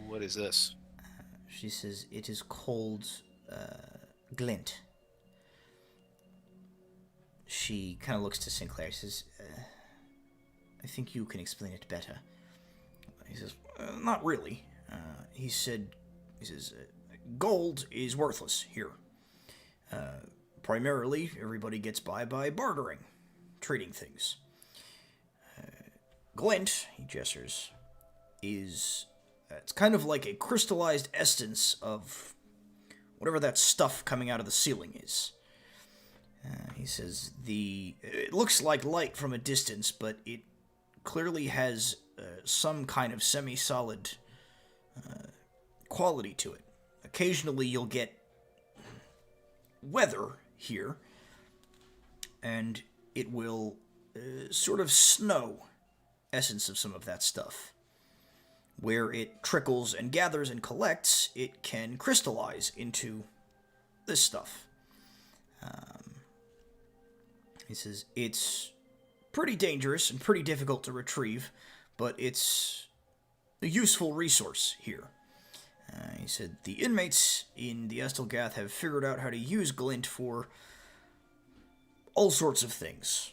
What is this? She says, it is called glint. She kind of looks to Sinclair. She says, I think you can explain it better. He says, not really. He says, gold is worthless here. Primarily, everybody gets by bartering, trading things. Glint, he gestures, is... it's kind of like a crystallized essence of whatever that stuff coming out of the ceiling is. He says, it looks like light from a distance, but it clearly has some kind of semi-solid quality to it. Occasionally you'll get weather here, and it will sort of snow essence of some of that stuff. Where it trickles and gathers and collects, it can crystallize into this stuff. He says, it's pretty dangerous and pretty difficult to retrieve, but it's a useful resource here. He said, the inmates in the Estelgath have figured out how to use glint for all sorts of things.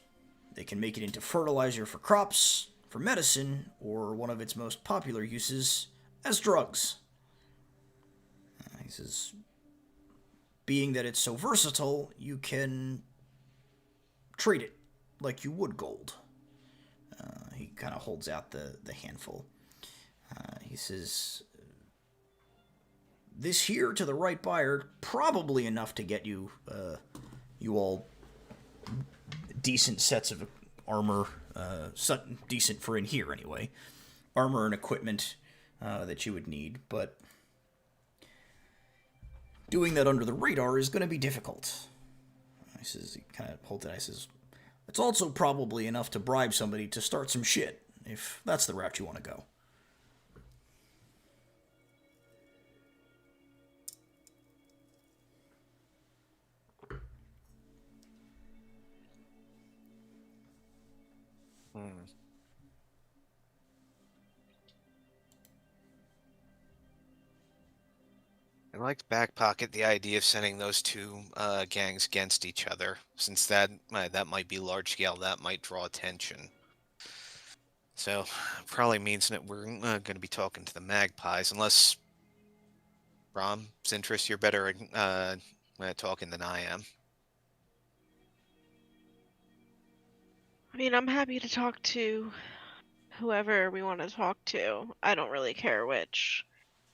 They can make it into fertilizer for crops, for medicine, or one of its most popular uses, as drugs. He says, being that it's so versatile, you can treat it like you would gold. He kind of holds out the handful. He says, this here to the right buyer, probably enough to get you, you all decent sets of armor, decent for in here anyway, armor and equipment that you would need, but doing that under the radar is going to be difficult. He says, he kind of holds it. I says, it's also probably enough to bribe somebody to start some shit, if that's the route you want to go. I like to back pocket the idea of sending those two gangs against each other, since that might be large scale, that might draw attention. So, probably means that we're going to be talking to the magpies, unless, Bram, Sintress, you're better at talking than I am. I mean, I'm happy to talk to whoever we want to talk to. I don't really care which.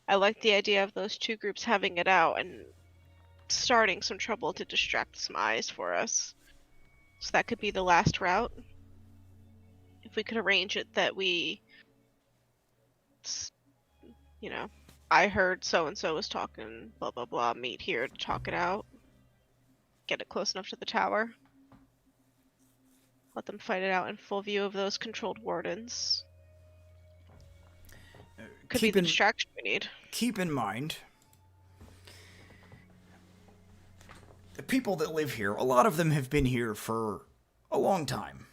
I like the idea of those two groups having it out and starting some trouble to distract some eyes for us. So that could be the last route. If we could arrange it that we, you know, I heard so-and-so was talking, blah, blah, blah, meet here to talk it out. Get it close enough to the tower. Let them fight it out in full view of those controlled wardens. Could be the distraction we need. Keep in mind, the people that live here, a lot of them have been here for a long time.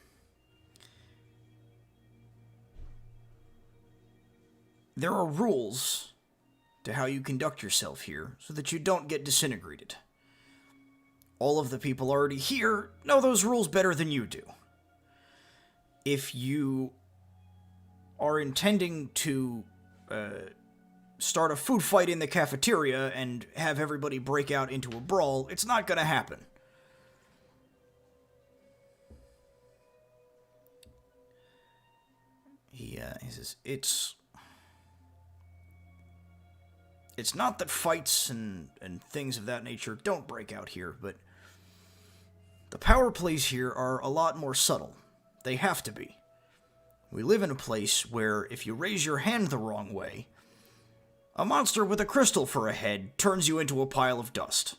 There are rules to how you conduct yourself here so that you don't get disintegrated. All of the people already here know those rules better than you do. If you are intending to start a food fight in the cafeteria and have everybody break out into a brawl, it's not going to happen. He says, it's not that fights and things of that nature don't break out here, but the power plays here are a lot more subtle. They have to be. We live in a place where if you raise your hand the wrong way, a monster with a crystal for a head turns you into a pile of dust.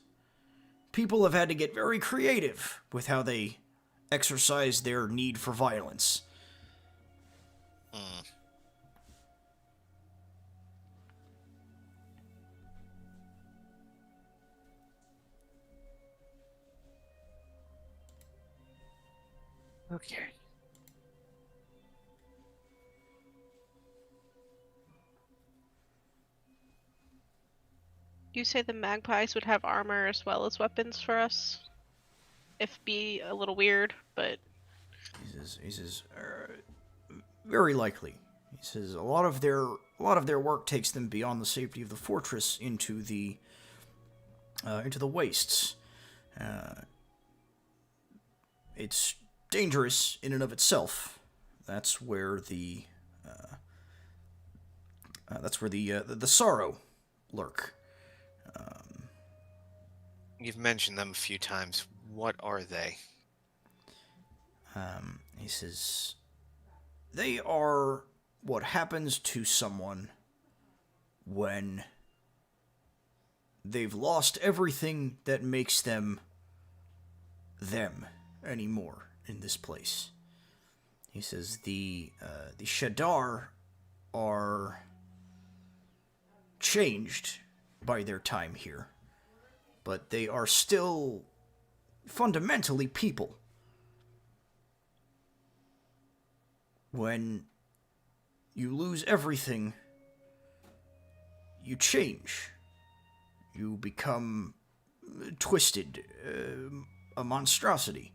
People have had to get very creative with how they exercise their need for violence. Okay. You say the magpies would have armor as well as weapons for us? If be a little weird, but He says, very likely. He says a lot of their work takes them beyond the safety of the fortress into the wastes. It's dangerous in and of itself. That's where the sorrow lurk. You've mentioned them a few times. What are they? He says they are what happens to someone when they've lost everything that makes them anymore in this place. He says the Shadar are changed by their time here, but they are still fundamentally people. When you lose everything, you change. You become twisted, a monstrosity.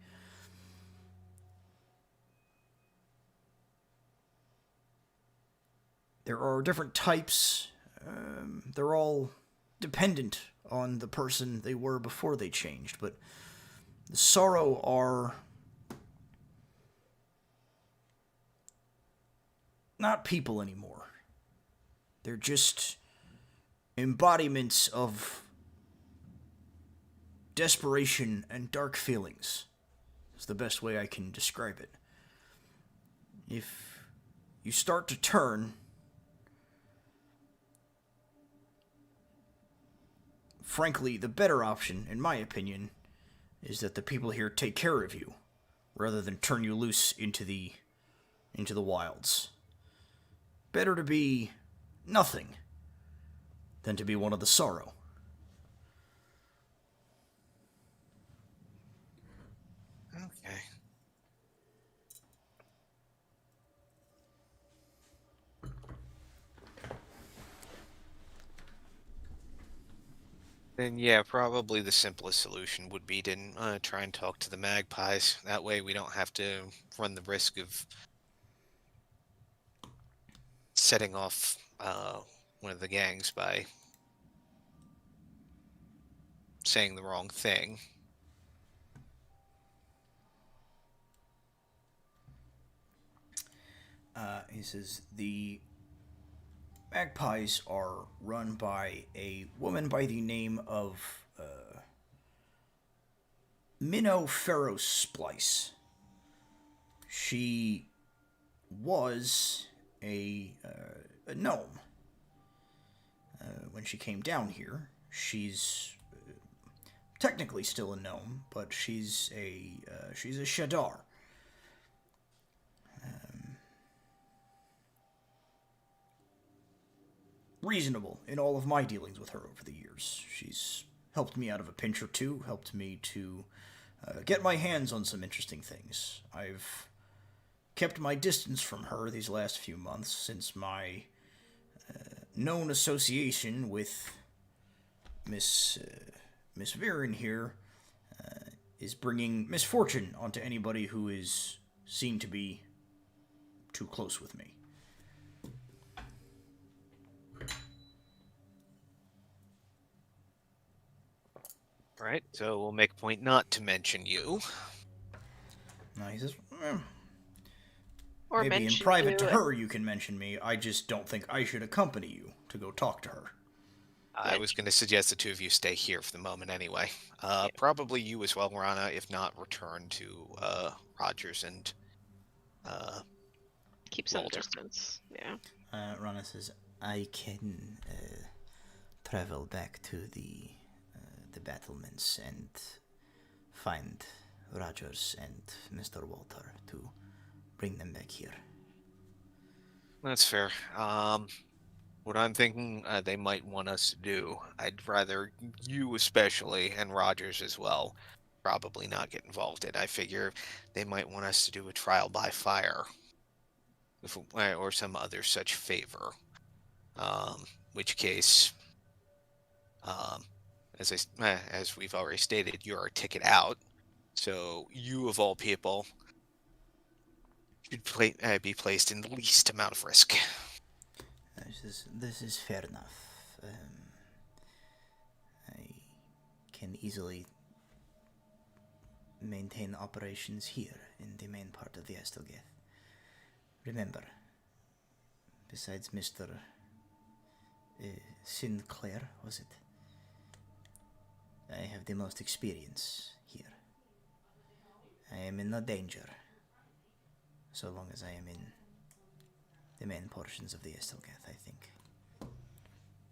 There are different types. They're all dependent on the person they were before they changed, but the sorrow are not people anymore. They're just embodiments of desperation and dark feelings. Is the best way I can describe it. If you start to turn, frankly, the better option, in my opinion, is that the people here take care of you, rather than turn you loose into the wilds. Better to be nothing than to be one of the sorrow. Okay. Then yeah, probably the simplest solution would be to try and talk to the magpies. That way we don't have to run the risk of setting off one of the gangs by saying the wrong thing. He says the magpies are run by a woman by the name of Minnow Pharaoh Splice. She was a gnome when she came down here. She's technically still a gnome, but she's a Shadar. Reasonable in all of my dealings with her over the years. She's helped me out of a pinch or two, helped me to get my hands on some interesting things. I've kept my distance from her these last few months since my known association with Miss Viren here is bringing misfortune onto anybody who is seen to be too close with me. Right, so we'll make a point not to mention you. Now he says, or maybe in mention private you to and- her you can mention me. I just don't think I should accompany you to go talk to her. I was going to suggest the two of you stay here for the moment anyway. Yeah. Probably you as well, Rana, if not return to Rogers and keep some Walter. distance. Yeah. Rana says, I can travel back to the battlements and find Rogers and Mr. Walter to bring them back here. That's fair. What I'm thinking they might want us to do, I'd rather you especially, and Rogers as well, probably not get involved in. I figure they might want us to do a trial by fire, or some other such favor. Which case, um, as we've already stated, you're our ticket out. So you, of all people, should be placed in the least amount of risk. This is fair enough. I can easily maintain operations here in the main part of the Estelgath. Remember, besides Mr. Sinclair, was it? I have the most experience here. I am in no danger, so long as I am in the main portions of the Estelgath, I think.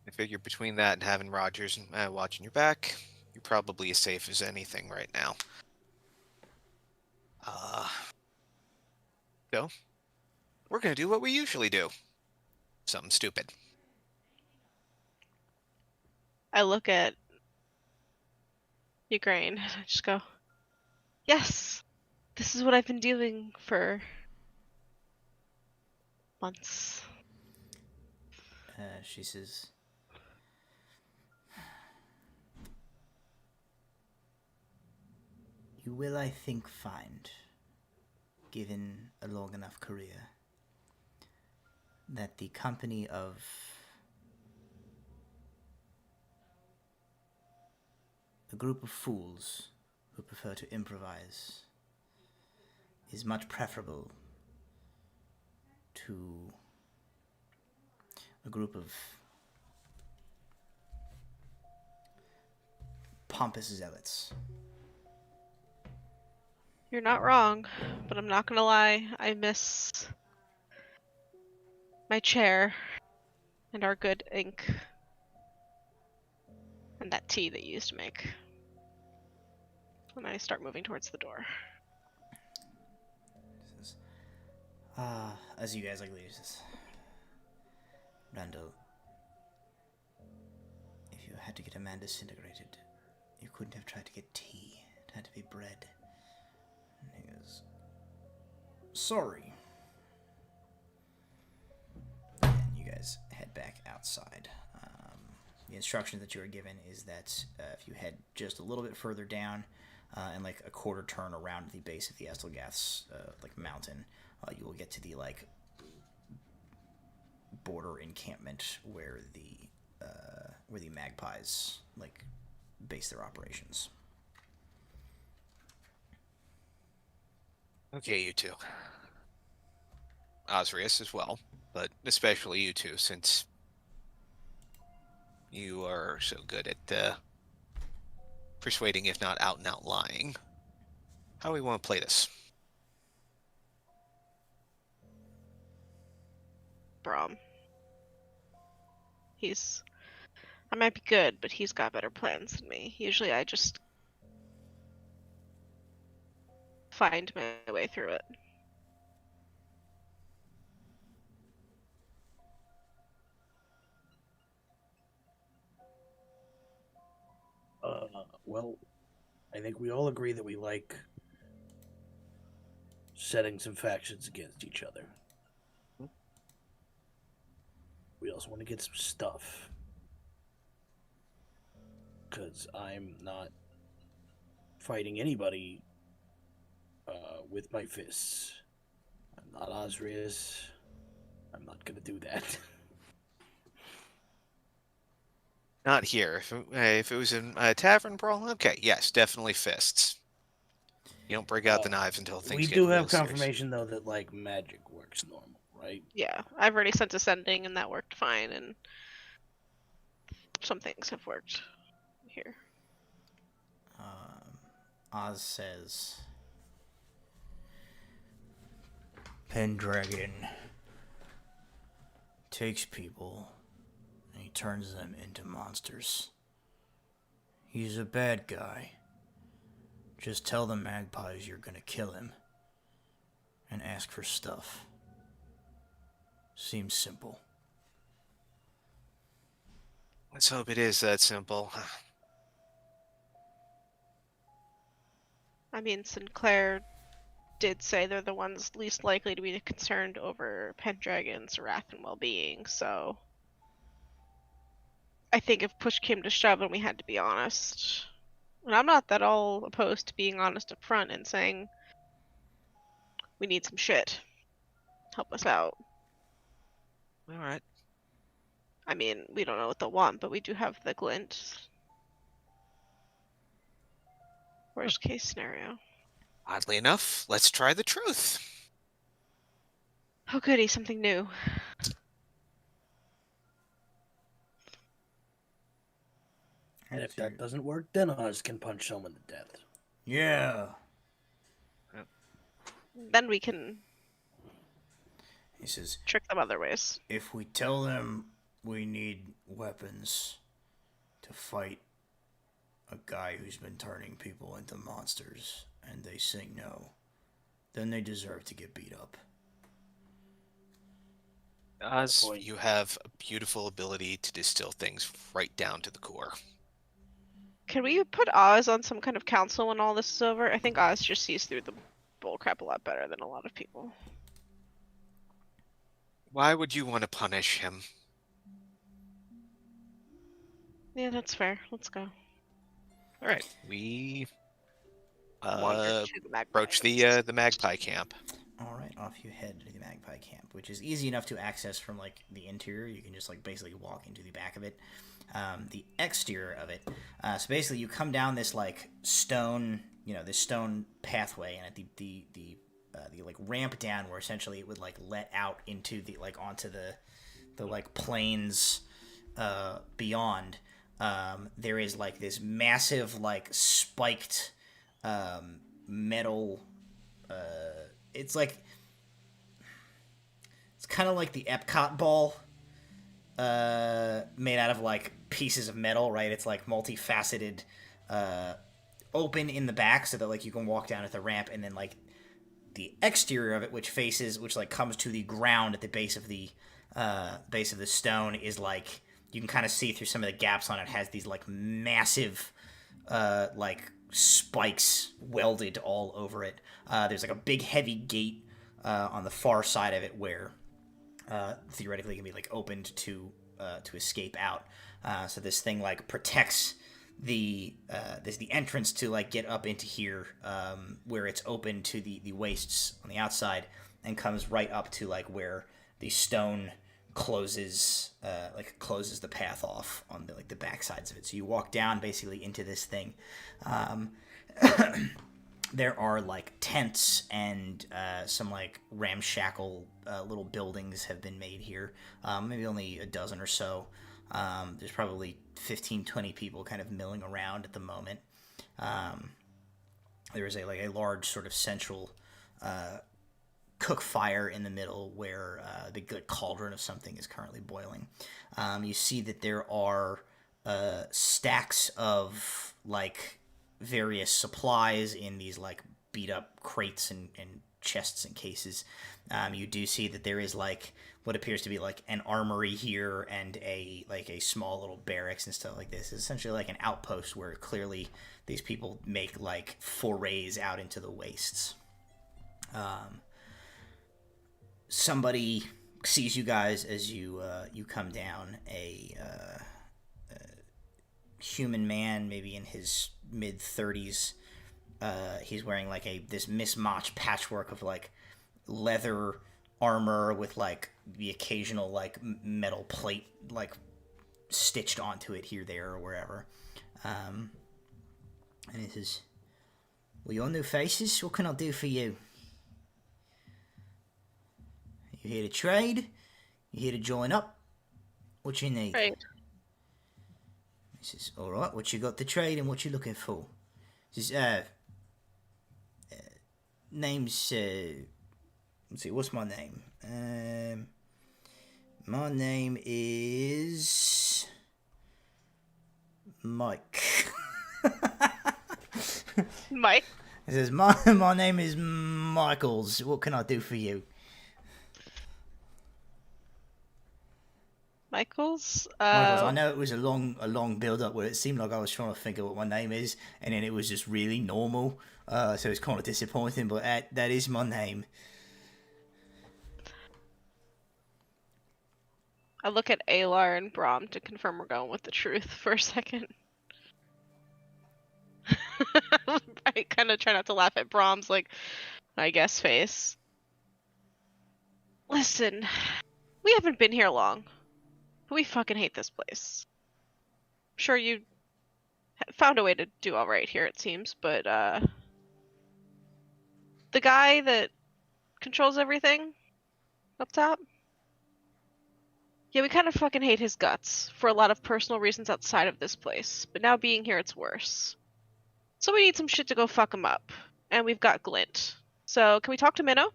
I figure between that and having Rogers watching your back, you're probably as safe as anything right now. So, we're gonna do what we usually do. Something stupid. I look at Ukraine and I just go, yes, this is what I've been doing for months. She says, you will, I think, find, given a long enough career, that the company of a group of fools who prefer to improvise is much preferable to a group of pompous zealots. You're not wrong, but I'm not gonna lie, I miss my chair and our good ink and that tea that you used to make. And I start moving towards the door. As you guys leave, says, Randall, if you had to get a man disintegrated, you couldn't have tried to get tea. It had to be bread. And he goes, sorry. And you guys head back outside. The instruction that you are given is that if you head just a little bit further down and like a quarter turn around the base of the Estelgath's mountain, you will get to the border encampment where the magpies base their operations. Okay, you two. Osrius as well, but especially you two, since you are so good at persuading, if not out and out lying. How do we want to play this? Bram. I might be good, but he's got better plans than me. Usually I just find my way through it. Well, I think we all agree that we like setting some factions against each other. We also want to get some stuff. Because I'm not fighting anybody with my fists. I'm not Osrius. I'm not going to do that. Not here. If it was in a tavern brawl, okay, yes, definitely fists. You don't break out the knives until things we get do real have serious. confirmation, though, that, magic works normal, right? Yeah, I've already sent a sending and that worked fine, and some things have worked here. Oz says, Pendragon takes people and he turns them into monsters. He's a bad guy. Just tell the magpies you're gonna kill him and ask for stuff. Seems simple. Let's hope it is that simple. I mean, Sinclair did say they're the ones least likely to be concerned over Pendragon's wrath and well-being, so I think if push came to shove and we had to be honest, and I'm not that all opposed to being honest up front and saying we need some shit, help us out. All right. I mean, we don't know what they'll want, but we do have the glint. Worst case scenario. Oddly enough, let's try the truth. Oh goody, something new. And if that doesn't work, then Oz can punch someone to death. Yeah. Then we can He says, trick them other ways. if we tell them we need weapons to fight a guy who's been turning people into monsters, and they say no, then they deserve to get beat up. Oz, you have a beautiful ability to distill things right down to the core. Can we put Oz on some kind of council when all this is over? I think Oz just sees through the bullcrap a lot better than a lot of people. Why would you want to punish him? Yeah, that's fair. Let's go. All right, we Wander to the magpie. approach the Magpie camp. All right, off you head to the Magpie camp, which is easy enough to access from like the interior. You can just like basically walk into the back of it. The exterior of it. So basically, you come down this like stone, this stone pathway, and at the like ramp down where essentially it would like let out into the like onto the like plains beyond. There is like this massive like spiked metal. It's kind of like the Epcot ball. Made out of like pieces of metal, right? It's like multifaceted, open in the back so that like you can walk down at the ramp, and then like the exterior of it, which like comes to the ground at the base of the stone, is like you can kind of see through some of the gaps on it. Has these like massive like spikes welded all over it. There's like a big heavy gate on the far side of it where theoretically can be like opened to escape out. So this thing like protects the entrance to like get up into here, where it's open to the wastes on the outside, and comes right up to like where the stone closes the path off on the back sides of it. So you walk down basically into this thing. There are like tents and some like ramshackle little buildings have been made here. Maybe only a dozen or so. There's probably 15, 20 people kind of milling around at the moment. There is a large sort of central cook fire in the middle where the good cauldron of something is currently boiling. You see that there are stacks of like various supplies in these like beat up crates and chests and cases. You do see that there is like what appears to be like an armory here and a small little barracks and stuff like this. It's essentially like an outpost where clearly these people make like forays out into the wastes. Somebody sees you guys as you come down. A human man, maybe in his mid-30s. He's wearing like this mismatched patchwork of like leather armor with like the occasional like metal plate like stitched onto it here, there, or wherever. And he says, "Well, your new faces, what can I do for you? You here to trade? You here to join up? What you need?" Right. He says, "All right, what you got to trade and what you looking for?" He says, "Name's, let's see, what's my name? My name is Mike." Mike? He says, my name is Michaels. What can I do for you?" Michaels. Michaels, I know it was a long build up where it seemed like I was trying to think of what my name is, and then it was just really normal. So it's kind of disappointing, but that is my name. I look at Alar and Bram to confirm we're going with the truth for a second. I kind of try not to laugh at Bram's, like, I guess face. Listen, we haven't been here long, but we fucking hate this place. I'm sure you found a way to do alright here, it seems, but, the guy that controls everything up top? Yeah, we kind of fucking hate his guts for a lot of personal reasons outside of this place, but now being here, it's worse. So we need some shit to go fuck him up, and we've got Glint. So, can we talk to Minnow?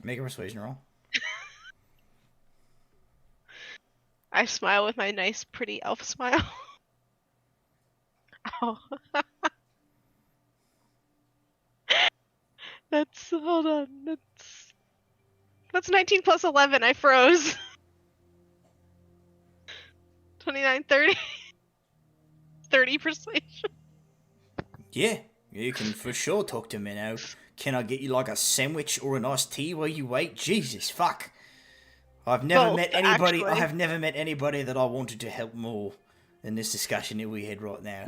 Make a persuasion roll. I smile with my nice, pretty elf smile. Oh. Hold on, that's 19 plus 11, I froze. 29, 30. 30 persuasion. Yeah, you can for sure talk to Minnow. Can I get you like a sandwich or an iced tea while you wait? Jesus, fuck. I've never Both, met anybody. actually. I have never met anybody that I wanted to help more than this discussion that we had right now.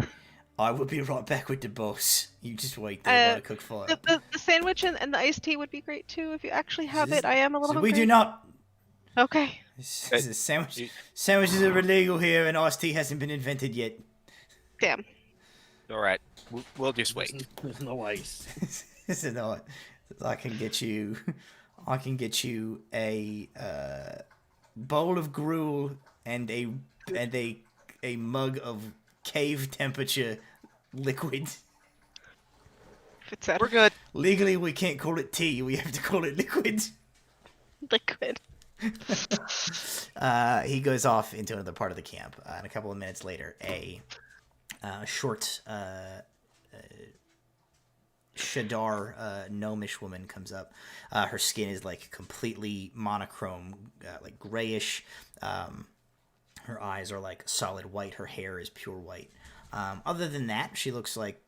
I will be right back with the boss. You just wait there while I cook fire. The sandwich and the iced tea would be great too if you actually have it. I am a little So hungry. we do not. Okay. Sandwiches are illegal here, and iced tea hasn't been invented yet. Damn. All right, we'll just wait. There's no ice. So no, I can get you a bowl of gruel and a mug of cave temperature liquid. If We're good. Legally, we can't call it tea. We have to call it liquid. liquid. He goes off into another part of the camp, and a couple of minutes later, a short Shadar gnomish woman comes up. Her skin is like completely monochrome, like grayish. Her eyes are like solid white. Her hair is pure white. Other than that, she looks like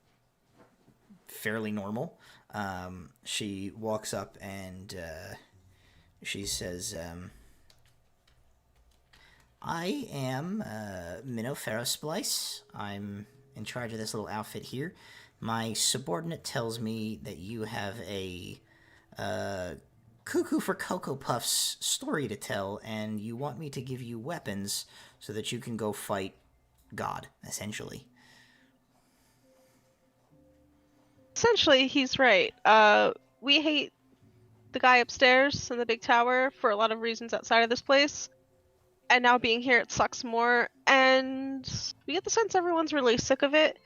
fairly normal. She walks up and she says, I am Minnow Ferrosplice. I'm in charge of this little outfit here. My subordinate tells me that you have a Cuckoo for Cocoa Puffs story to tell, and you want me to give you weapons so that you can go fight God, essentially. Essentially, he's right. We hate the guy upstairs in the big tower for a lot of reasons outside of this place. And now being here, it sucks more. And we get the sense everyone's really sick of it.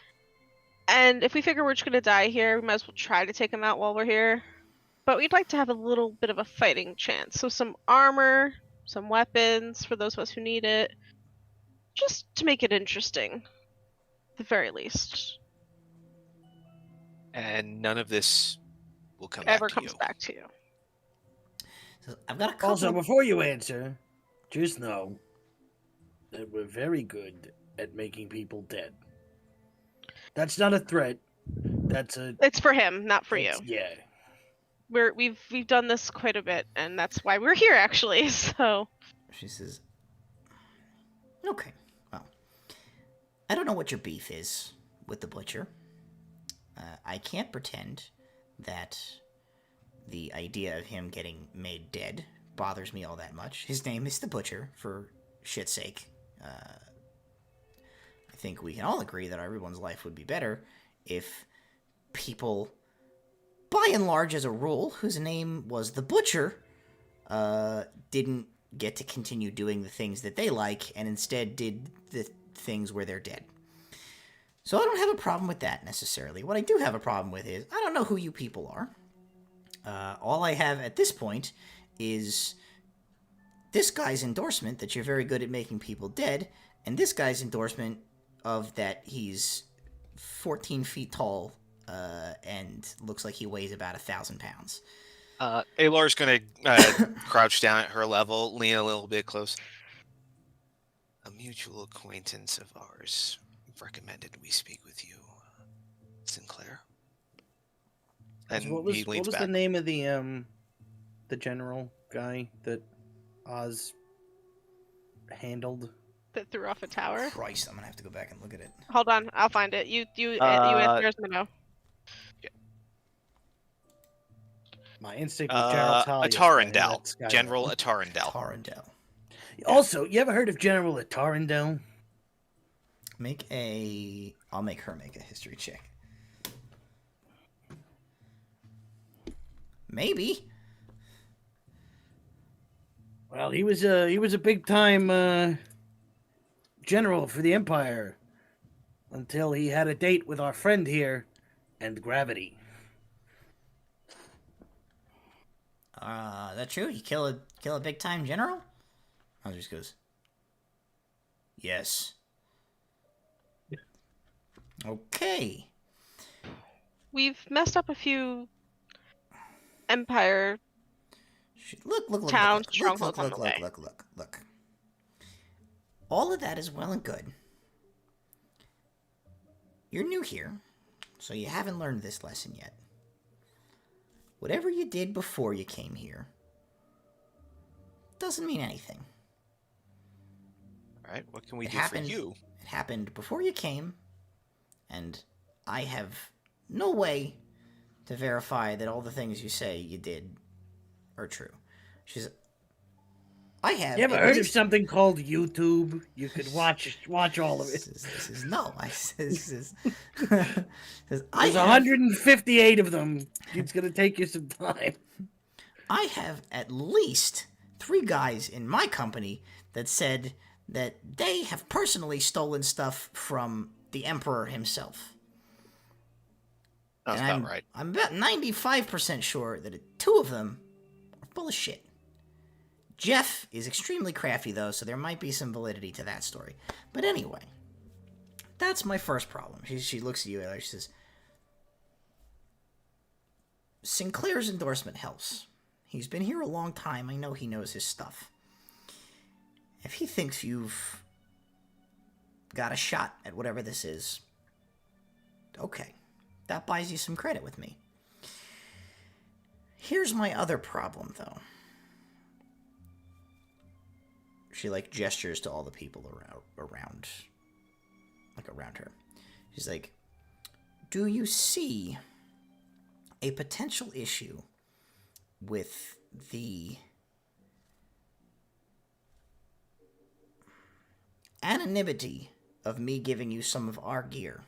And if we figure we're just going to die here, we might as well try to take him out while we're here. But we'd like to have a little bit of a fighting chance. So some armor, some weapons for those of us who need it. Just to make it interesting. At the very least. And none of this will come Ever back to comes you. back to you. So I've got a couple. Also, before you answer, just know that we're very good at making people dead. That's not a threat. It's for him, not for you. Yeah. We've done this quite a bit, and that's why we're here actually. So She says, okay, well, I don't know what your beef is with the butcher. I can't pretend that the idea of him getting made dead bothers me all that much. His name is the Butcher, for shit's sake. I think we can all agree that everyone's life would be better if people, by and large as a rule, whose name was the Butcher, didn't get to continue doing the things that they like, and instead did the things where they're dead. So I don't have a problem with that, necessarily. What I do have a problem with is, I don't know who you people are. All I have at this point is this guy's endorsement that you're very good at making people dead, and this guy's endorsement of that he's 14 feet tall, and looks like he weighs about 1,000 pounds. Alar's gonna crouch down at her level, lean a little bit close. A mutual acquaintance of ours recommended we speak with you, Sinclair. And So he leans what was back. the name of the general guy that Oz handled? That threw off a tower. Christ, I'm gonna have to go back and look at it. Hold on, I'll find it. You answer as no. My instinct was General Talia. Atarandel. General Atarandel. Tarandel. Also, you ever heard of General Atarandel? I'll make her make a history check. Maybe. Well, he was a big time general for the Empire until he had a date with our friend here and Gravity. That true? You kill a big time general? I'll just goes. Yes. Okay. We've messed up a few Empire Look, towns, strongholds on the way. Look. All of that is well and good. You're new here, so you haven't learned this lesson yet. Whatever you did before you came here doesn't mean anything. All right, what can we do for you? It happened before you came, and I have no way to verify that all the things you say you did are true. I have. You ever heard of something called YouTube? You could watch all of it. There's 158 of them. It's gonna take you some time. I have at least 3 guys in my company that said that they have personally stolen stuff from the Emperor himself. That's about right. I'm about 95% sure that 2 of them are full of shit. Jeff is extremely crafty, though, so there might be some validity to that story. But anyway, that's my first problem. She looks at you and she says, Sinclair's endorsement helps. He's been here a long time. I know he knows his stuff. If he thinks you've got a shot at whatever this is, okay. That buys you some credit with me. Here's my other problem, though. She, gestures to all the people around her. She's like, do you see a potential issue with the anonymity of me giving you some of our gear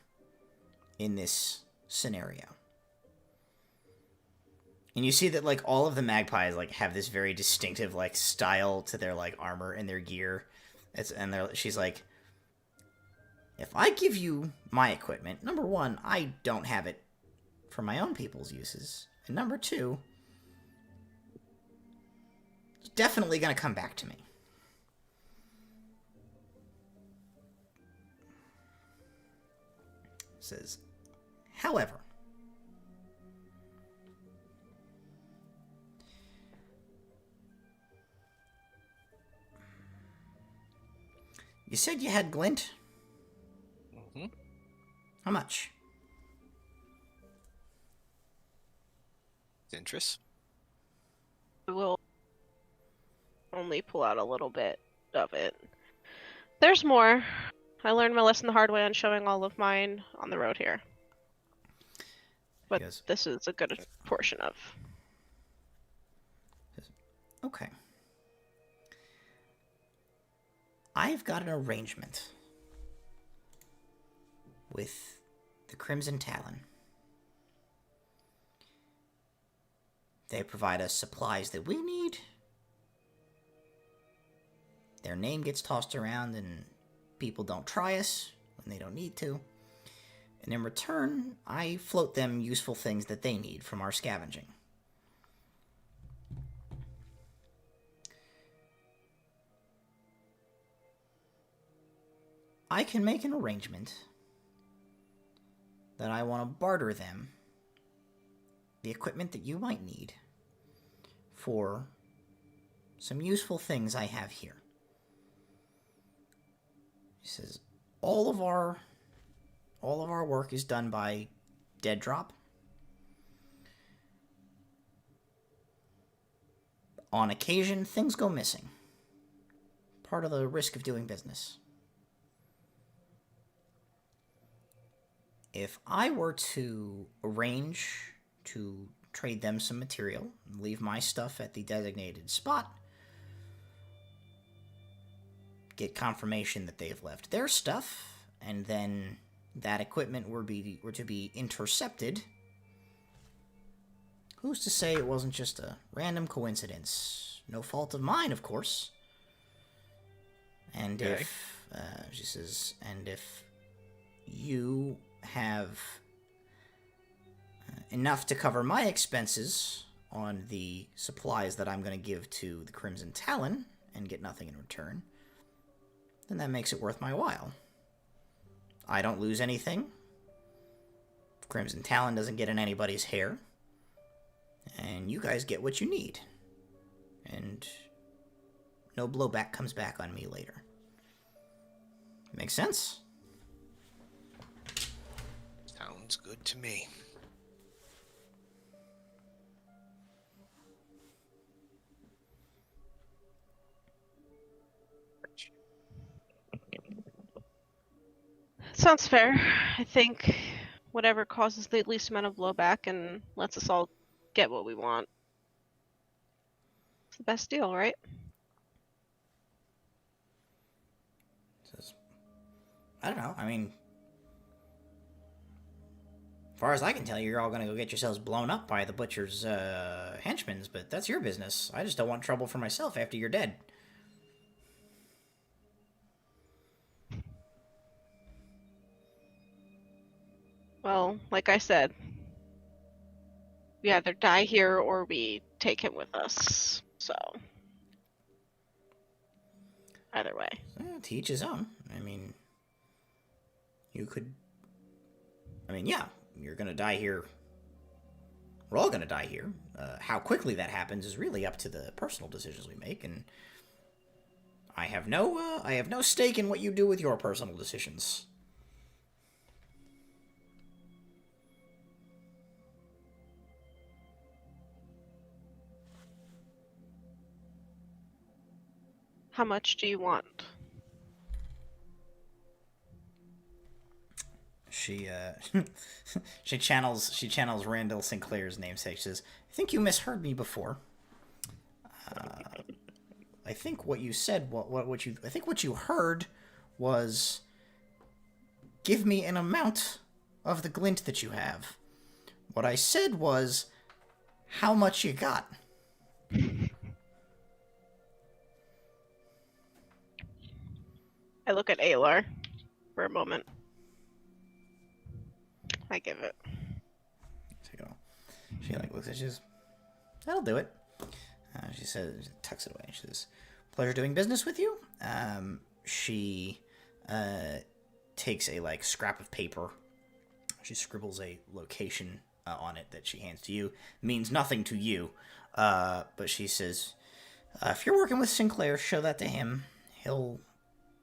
in this scenario? And you see that, all of the magpies, have this very distinctive, style to their, armor and their gear. She's like, if I give you my equipment, number 1, I don't have it for my own people's uses. And number 2, it's definitely going to come back to me. Says, however, you said you had glint? Mm-hmm. How much? Interest. We'll only pull out a little bit of it. There's more. I learned my lesson the hard way on showing all of mine on the road here. But Yes. This is a good portion of. Okay. I've got an arrangement with the Crimson Talon. They provide us supplies that we need. Their name gets tossed around and people don't try us when they don't need to. And in return, I float them useful things that they need from our scavenging. I can make an arrangement that I want to barter them the equipment that you might need for some useful things I have here. He says, all of our work is done by dead drop. On occasion, things go missing. Part of the risk of doing business. If I were to arrange to trade them some material, and leave my stuff at the designated spot, get confirmation that they've left their stuff, and then that equipment were to be intercepted, who's to say it wasn't just a random coincidence? No fault of mine, of course. And Okay. she says, and if you have enough to cover my expenses on the supplies that I'm going to give to the Crimson Talon and get nothing in return, then that makes it worth my while. I don't lose anything. Crimson Talon doesn't get in anybody's hair. And you guys get what you need. And no blowback comes back on me later. Makes sense? Sounds good to me. Sounds fair. I think whatever causes the least amount of blowback and lets us all get what we want. It's the best deal, right? Says, I don't know. I mean, as far as I can tell, you're all going to go get yourselves blown up by the butcher's henchmen, but that's your business. I just don't want trouble for myself after you're dead. Well, like I said, we either die here or we take him with us. So, either way. To each his own. I mean, you could... I mean, yeah, you're going to die here. We're all going to die here. How quickly that happens is really up to the personal decisions we make, and I have no stake in what you do with your personal decisions. How much do you want? She she channels Randall Sinclair's namesake. She says, "I think you misheard me before. I think what you said, I think what you heard was, give me an amount of the glint that you have. What I said was, how much you got." I look at Alar for a moment. I give it. She looks at you. She says, "That'll do it." She says, tucks it away. She says, "Pleasure doing business with you." She takes a scrap of paper. She scribbles a location on it that she hands to you. Means nothing to you, but she says, "If you're working with Sinclair, show that to him. He'll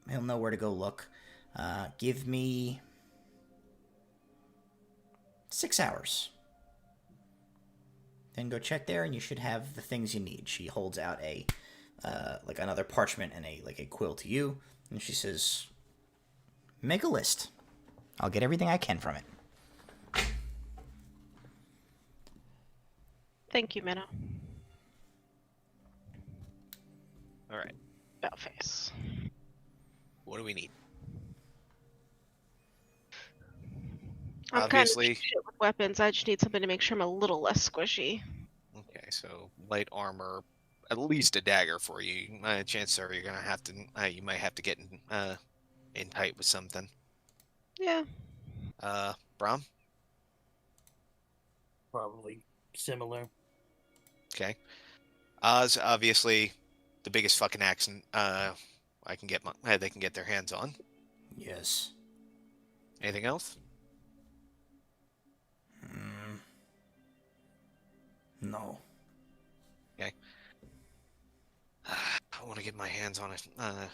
know where to go look. Give me 6 hours. Then go check there, and you should have the things you need." She holds out a another parchment and a quill to you, and she says, "Make a list. I'll get everything I can from it." Thank you, Minnow. All right. About face. What do we need? I'm Obviously. kind of shit with weapons. I just need something to make sure I'm a little less squishy. Okay, so light armor, at least a dagger for you. Chances are you're gonna have to. You might have to get in tight with something. Yeah. Bram. Probably similar. Okay. Oz, obviously, the biggest fucking axe I can get they can get their hands on. Yes. Anything else? No. Okay. want to get my hands on a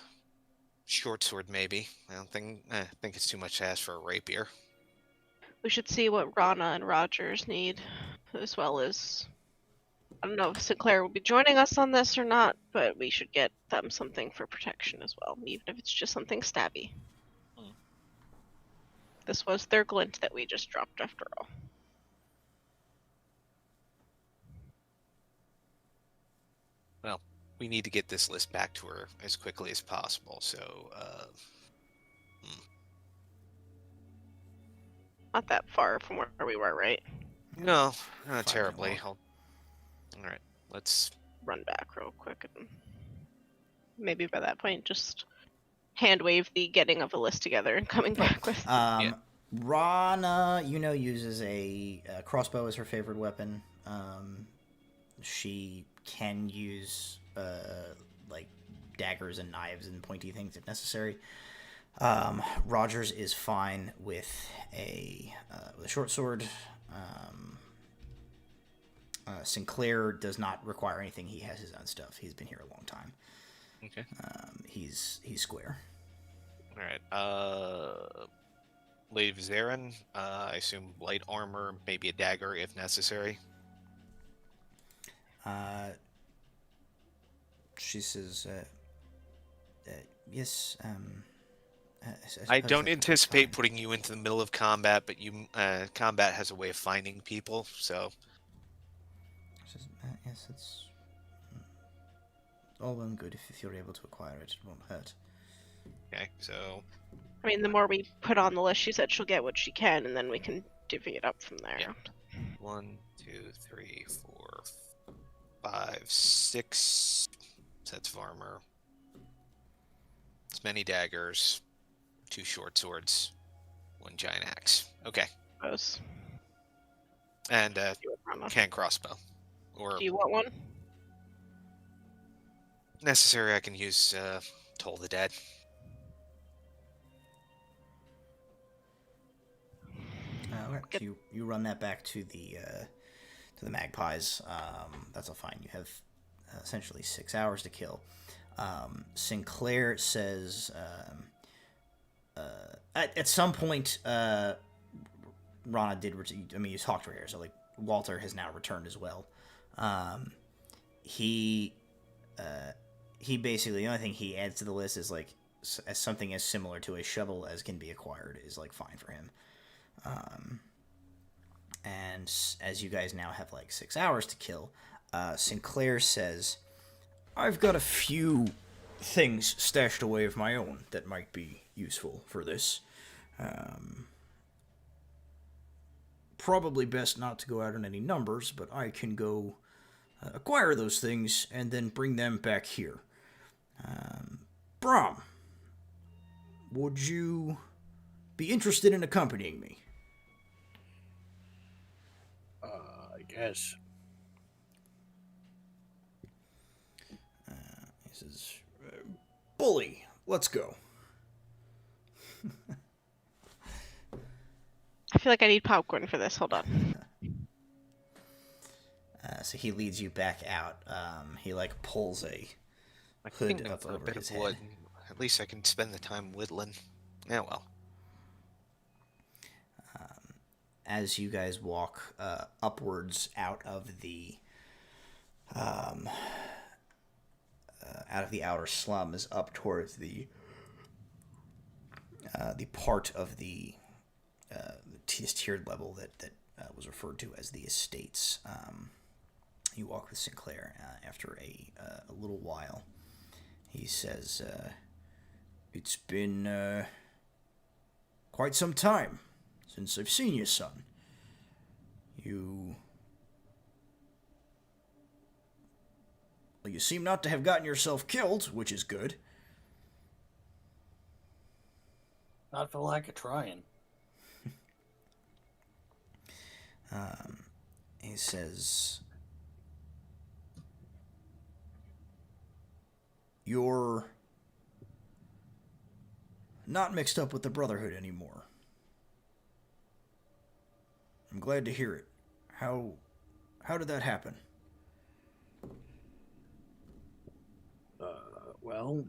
short sword, maybe. I don't think it's too much to ask for a rapier. We should see what Rana and Rogers need, as well as I don't know if Sinclair will be joining us on this or not, but we should get them something for protection as well, even if it's just something stabby. Hmm. This was their glint that we just dropped after all. Well, we need to get this list back to her as quickly as possible, so, Not that far from where we were, right? No, not 5-minute terribly. walk. Alright, let's... Run back real quick and maybe by that point just hand wave the getting of a list together and coming back with. Yeah. Rana, uses a crossbow as her favorite weapon. She can use like daggers and knives and pointy things if necessary. Rogers is fine with a short sword. Sinclair does not require anything. He has his own stuff. He's been here a long time. Okay. He's square. Alright, Lady Vizarin, I assume light armor, maybe a dagger if necessary. She says, yes, I don't anticipate putting you into the middle of combat, but combat has a way of finding people, so... She says, yes, it's all well and good if you're able to acquire it. It won't hurt. Okay, so... I mean, the more we put on the list, she said she'll get what she can, and then we can divvy it up from there. Yeah. 1, 2, 3, 4, 5, 6 sets of armor. As many daggers, 2 short swords, 1 giant axe. Okay. Suppose. And Rana. can crossbow. Or Do you want one? necessary, I can use Toll the Dead. Okay. So you run that back to the magpies. That's all fine. You have essentially 6 hours to kill. Sinclair says at some point Rana did. You talked to her here, so like Walter has now returned as well. He basically, the only thing he adds to the list is like as something as similar to a shovel as can be acquired is like fine for him. And as you guys now have like 6 hours to kill, Sinclair says, I've got a few things stashed away of my own that might be useful for this. Probably best not to go out on any numbers, but I can go acquire those things and then bring them back here. Bram, would you be interested in accompanying me? I guess. He says, Bully, let's go. I feel like I need popcorn for this. Hold on. So he leads you back out. He like pulls a hood up for a over bit his of head. wood. At least I can spend the time whittling. Yeah, well. As you guys walk upwards out of the outer slums up towards the part of the tiered level that was referred to as the estates. You walk with Sinclair after a little while. He says, it's been quite some time since I've seen you, son. You seem not to have gotten yourself killed, which is good. Not for lack of trying. He says, you're not mixed up with the Brotherhood anymore. I'm glad to hear it. How did that happen? Well,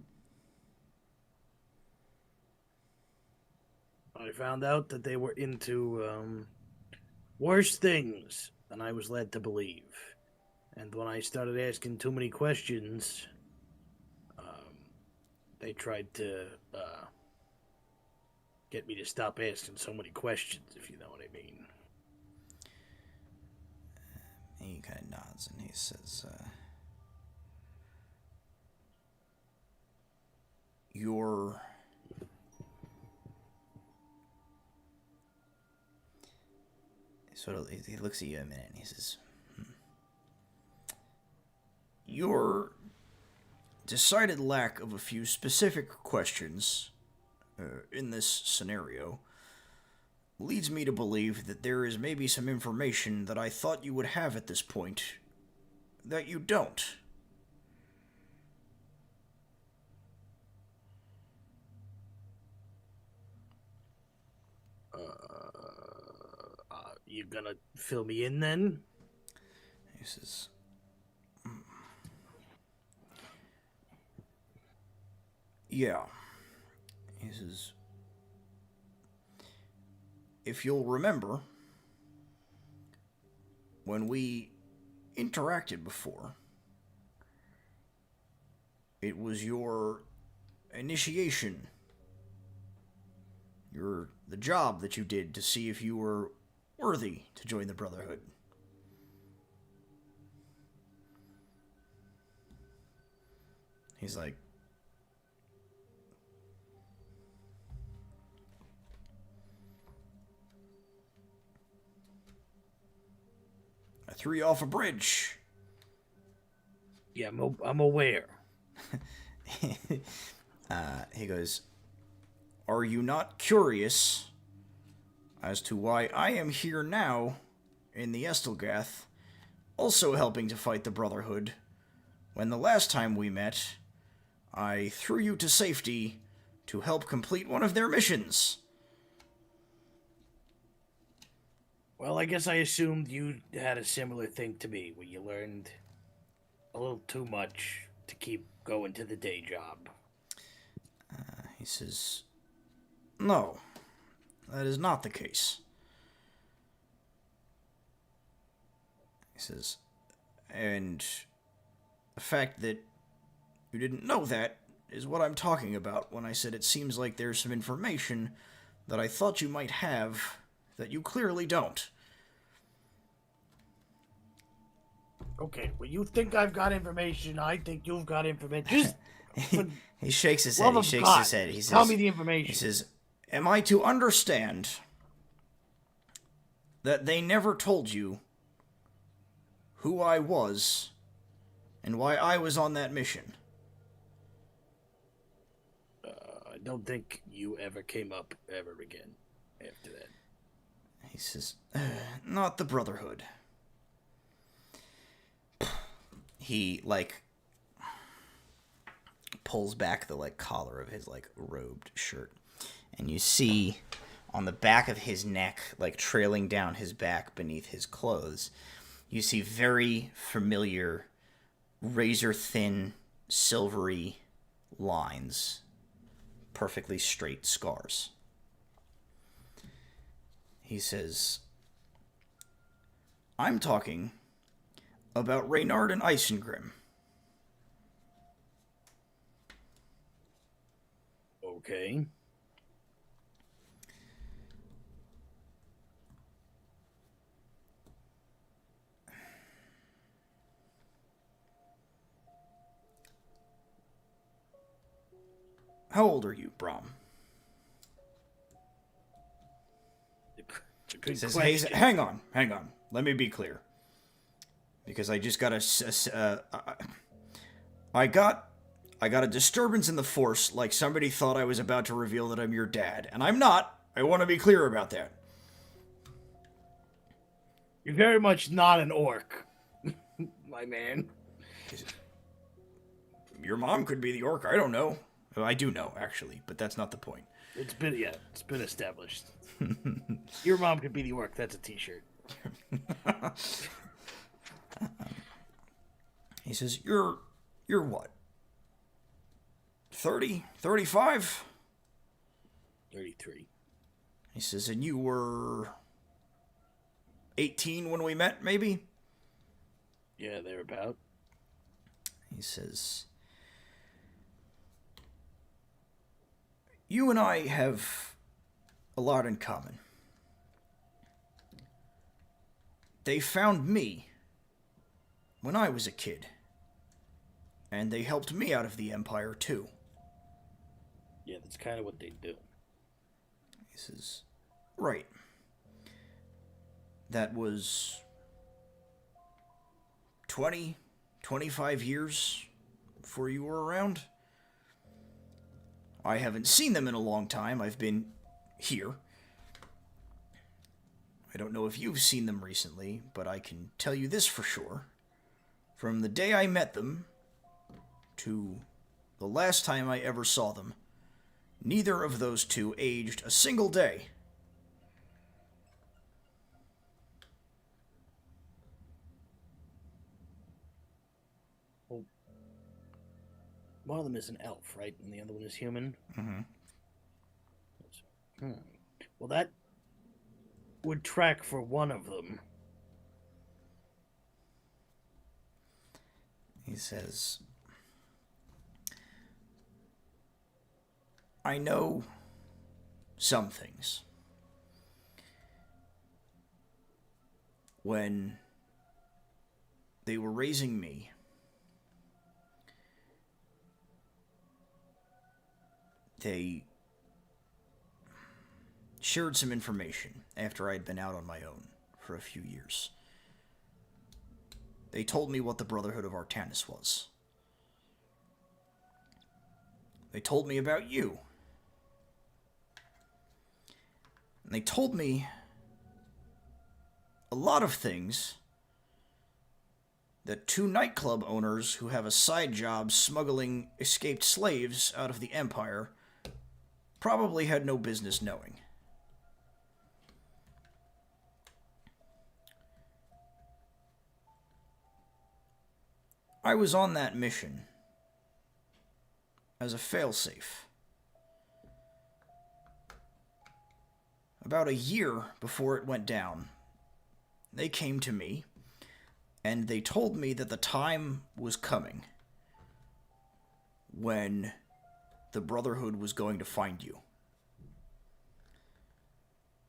I found out that they were into worse things than I was led to believe. And when I started asking too many questions, they tried to get me to stop asking so many questions, if you know what I mean. He kind of nods and he says, "Your he looks at you a minute and he says, Your decided lack of a few specific questions in this scenario leads me to believe that there is maybe some information that I thought you would have at this point that you don't." You gonna fill me in then? He says, "Yeah." He says, "If you'll remember, when we interacted before, it was your initiation, the job that you did to see if you were worthy to join the Brotherhood. He's like, "I threw you off a bridge." Yeah, I'm aware. He goes, "Are you not curious as to why I am here now in the Estelgath, also helping to fight the Brotherhood, when the last time we met, I threw you to safety to help complete one of their missions?" Well, I guess I assumed you had a similar thing to me, where you learned a little too much to keep going to the day job. He says, "No, that is not the case." He says, "And the fact that you didn't know that is what I'm talking about when I said it seems like there's some information that I thought you might have that you clearly don't." Okay, well, you think I've got information, I think you've got information. Just He shakes his head. love He of shakes God, his head. He says, tell me the information. He says, "Am I to understand that they never told you who I was and why I was on that mission?" I don't think you ever came up ever again after that. He says, "Not the Brotherhood." He, pulls back the, collar of his, robed shirt. And you see on the back of his neck, trailing down his back beneath his clothes, you see very familiar, razor-thin, silvery lines. Perfectly straight scars. He says, "I'm talking about Reynard and Isengrim." Okay. How old are you, Bram? It's a good He says, question. hang on. Let me be clear. Because I just got I got a disturbance in the Force, like somebody thought I was about to reveal that I'm your dad. And I'm not. I want to be clear about that. You're very much not an orc, my man. Your mom could be the orc. I don't know. Well, I do know, actually, but that's not the point. It's been established. Your mom could be the orc. That's a t-shirt. He says, You're what? 30, 35. 33. He says, and you were 18 when we met, maybe? Yeah, thereabout. He says, you and I have a lot in common. They found me when I was a kid, and they helped me out of the Empire, too. Yeah, that's kind of what they do. He says, right. That was 20, 25 years before you were around. I haven't seen them in a long time. I've been here. I don't know if you've seen them recently, but I can tell you this for sure. From the day I met them to the last time I ever saw them, neither of those two aged a single day. Well, one of them is an elf, right? And the other one is human? Mm-hmm. Well, that would track for one of them. He says, I know some things. When they were raising me, they shared some information after I had been out on my own for a few years. They told me what the Brotherhood of Artanis was. They told me about you. And they told me a lot of things that two nightclub owners who have a side job smuggling escaped slaves out of the Empire probably had no business knowing. I was on that mission as a failsafe. About a year before it went down, they came to me and they told me that the time was coming when the Brotherhood was going to find you.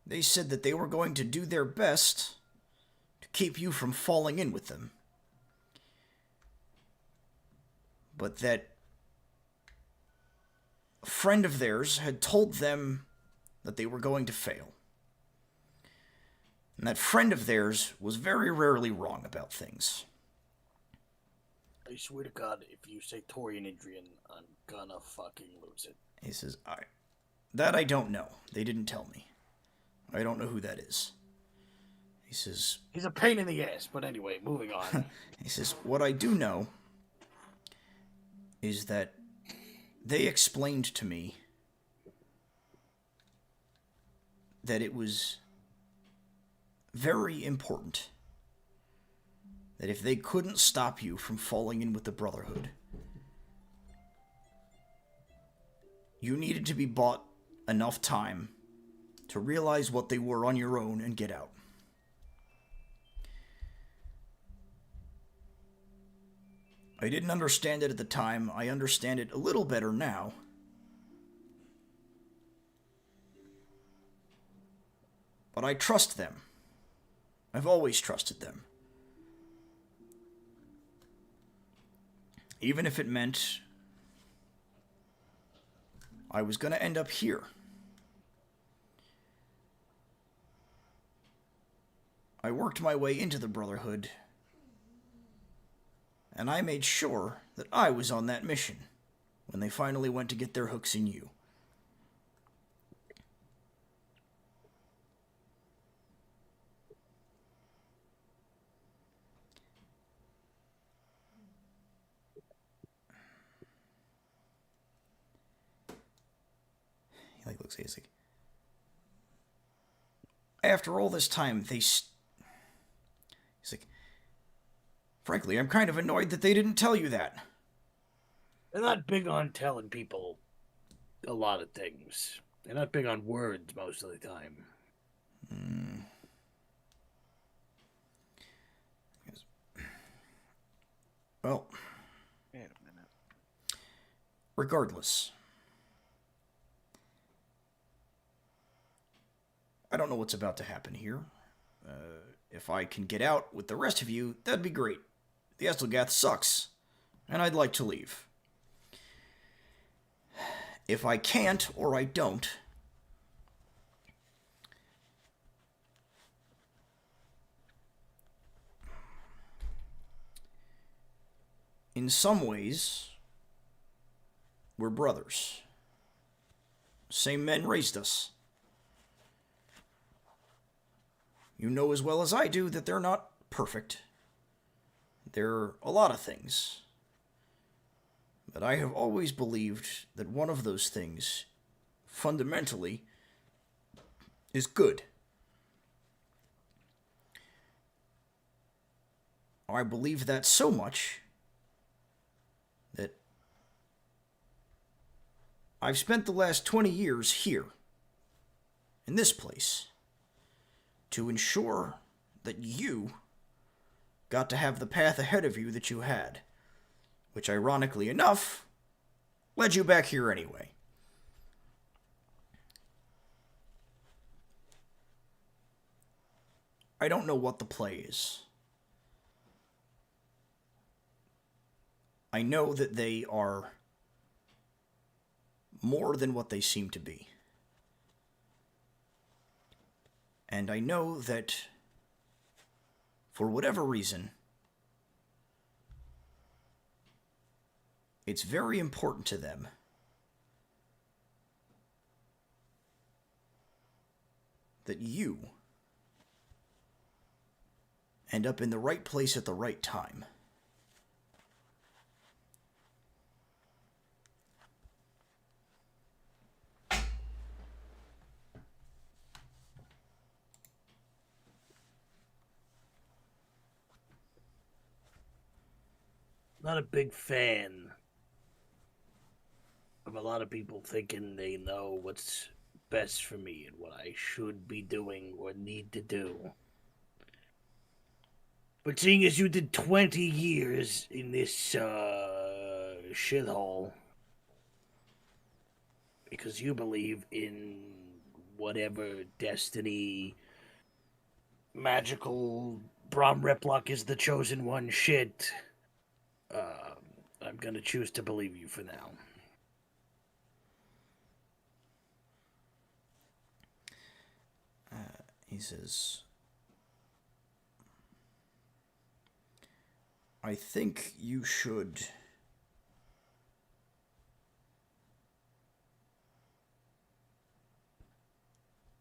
They said that they were going to do their best to keep you from falling in with them, but that a friend of theirs had told them that they were going to fail. And that friend of theirs was very rarely wrong about things. I swear to God, if you say Torian Adrian, I'm gonna fucking lose it. He says, that I don't know. They didn't tell me. I don't know who that is. He says, he's a pain in the ass, but anyway, moving on. He says, what I do know is that they explained to me that it was very important that if they couldn't stop you from falling in with the Brotherhood, you needed to be bought enough time to realize what they were on your own and get out. I didn't understand it at the time. I understand it a little better now. But I trust them. I've always trusted them. Even if it meant I was going to end up here. I worked my way into the Brotherhood, and I made sure that I was on that mission when they finally went to get their hooks in you. He looks at it, after all this time, he's like, frankly, I'm kind of annoyed that they didn't tell you that. They're not big on telling people a lot of things. They're not big on words most of the time. Well, Wait a minute. regardless, I don't know what's about to happen here. If I can get out with the rest of you, that'd be great. The Estelgath sucks, and I'd like to leave. If I can't, or I don't, in some ways, we're brothers. Same men raised us. You know as well as I do that they're not perfect. They're a lot of things. But I have always believed that one of those things, fundamentally, is good. I believe that so much that I've spent the last 20 years here, in this place, to ensure that you got to have the path ahead of you that you had, which ironically enough led you back here anyway. I don't know what the play is. I know that they are more than what they seem to be. And I know that, for whatever reason, it's very important to them that you end up in the right place at the right time. Not a big fan of a lot of people thinking they know what's best for me and what I should be doing or need to do. But seeing as you did 20 years in this shithole, because you believe in whatever destiny, magical, Bram is the chosen one shit, I'm gonna choose to believe you for now. He says, I think you should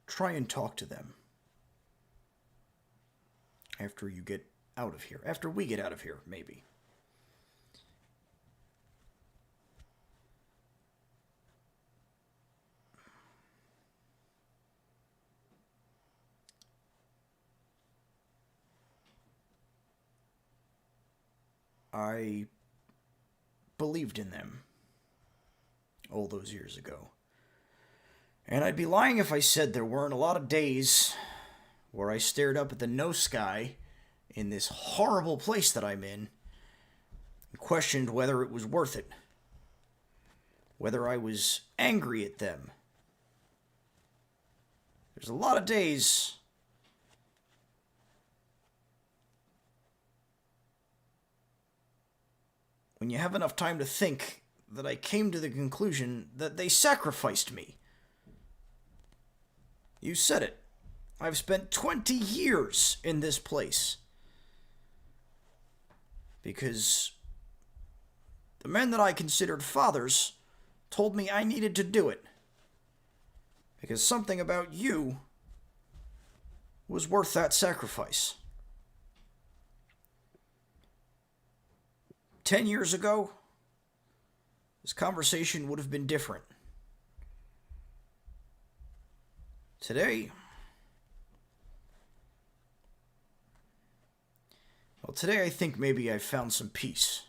try and talk to them after you get out of here. After we get out of here, maybe. I believed in them all those years ago. And I'd be lying if I said there weren't a lot of days where I stared up at the no sky in this horrible place that I'm in and questioned whether it was worth it. Whether I was angry at them. There's a lot of days when you have enough time to think that I came to the conclusion that they sacrificed me. You said it. I've spent 20 years in this place. Because the men that I considered fathers told me I needed to do it. Because something about you was worth that sacrifice. 10 years ago, this conversation would have been different. Today, I think maybe I've found some peace.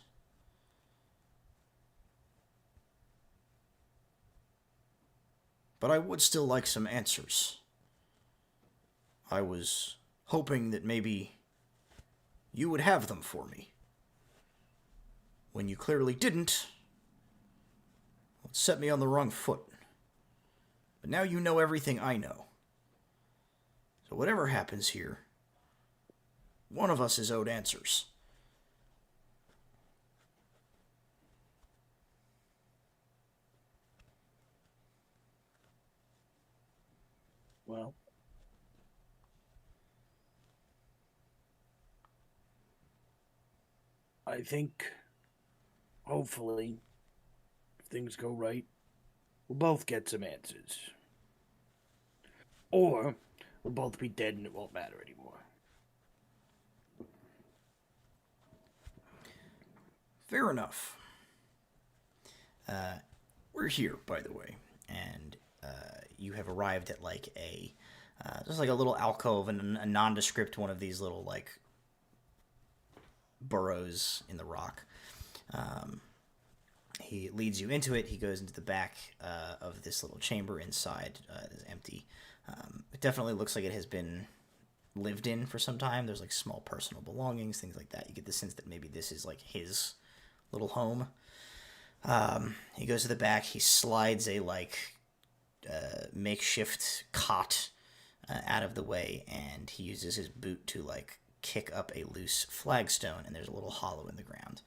but I would still like some answers. I was hoping that maybe you would have them for me. When you clearly didn't, it set me on the wrong foot. But now you know everything I know. So whatever happens here, one of us is owed answers. Well, I think, hopefully, if things go right, we'll both get some answers. Or we'll both be dead and it won't matter anymore. Fair enough. We're here, by the way, and you have arrived at like just like a little alcove and a nondescript one of these little like burrows in the rock. He leads you into it. He goes into the back of this little chamber inside. It is empty. It definitely looks like it has been lived in for some time. There's like small personal belongings, things like that. You get the sense that maybe this is like his little home. He goes to the back. He slides a makeshift cot out of the way, and he uses his boot to like kick up a loose flagstone, and there's a little hollow in the ground.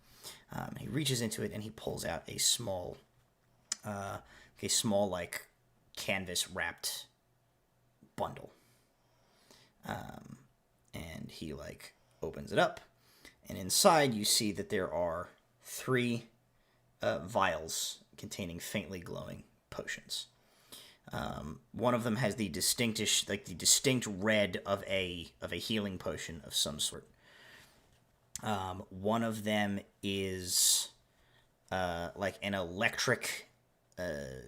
He reaches into it and he pulls out a small like canvas wrapped bundle. And he like opens it up, and inside you see that there are 3 vials containing faintly glowing potions. One of them has the distinct red of a healing potion of some sort. One of them is like an electric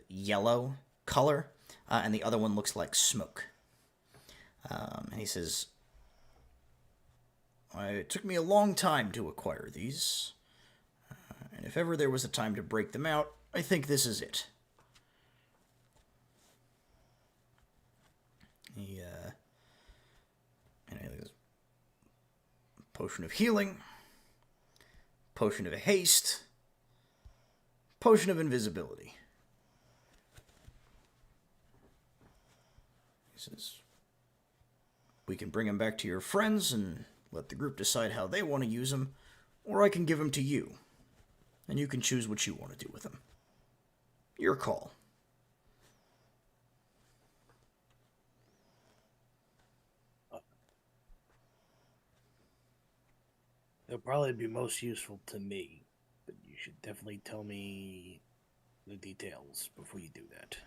yellow color, and the other one looks like smoke. And he says, "It took me a long time to acquire these, and if ever there was a time to break them out, I think this is it." He goes, "Potion of healing, potion of haste, potion of invisibility." He says, "We can bring them back to your friends and let the group decide how they want to use them, or I can give them to you, and you can choose what you want to do with them. Your call." They'll probably be most useful to me, but you should definitely tell me the details before you do that.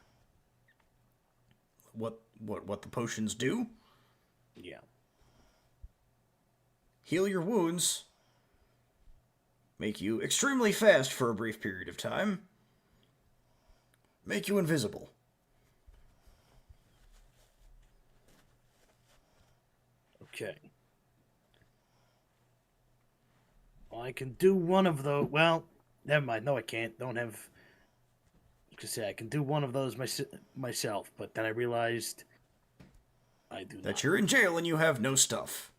What the potions do? Yeah. Heal your wounds, make you extremely fast for a brief period of time, make you invisible. Okay. Well, I can do one of those. Well, never mind. No, I can't. Don't have. I was gonna say I can do one of those myself, but then I realized I do That not. you're in jail and you have no stuff.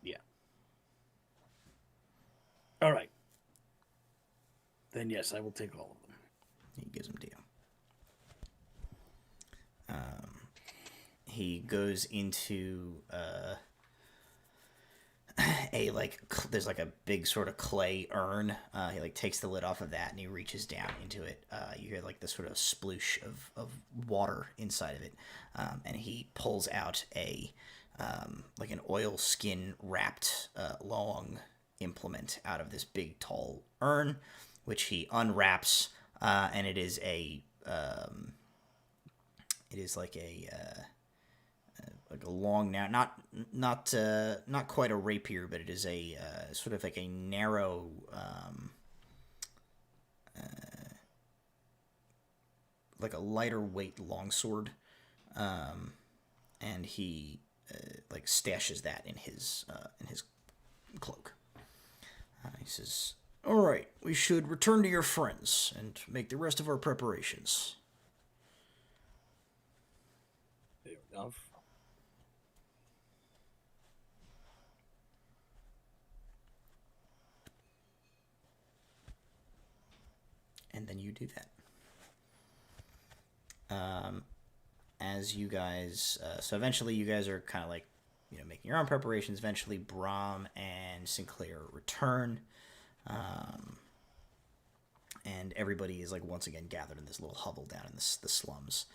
Yeah. All right. Then yes, I will take all of them. He gives them to you. He goes into there's like a big sort of clay urn. He like takes the lid off of that and he reaches down into it. You hear like this sort of sploosh of water inside of it, and he pulls out a like an oil skin wrapped long implement out of this big tall urn, which he unwraps, and it is like a long, now not quite a rapier, but it is a sort of like a narrow like a lighter weight longsword, and he like stashes that in his cloak. He says, "All right, we should return to your friends and make the rest of our preparations." of. And then you do that. As you guys, so eventually you guys are kind of like, making your own preparations. Eventually, Bram and Sinclair return, and everybody is like once again gathered in this little hovel down in the slums,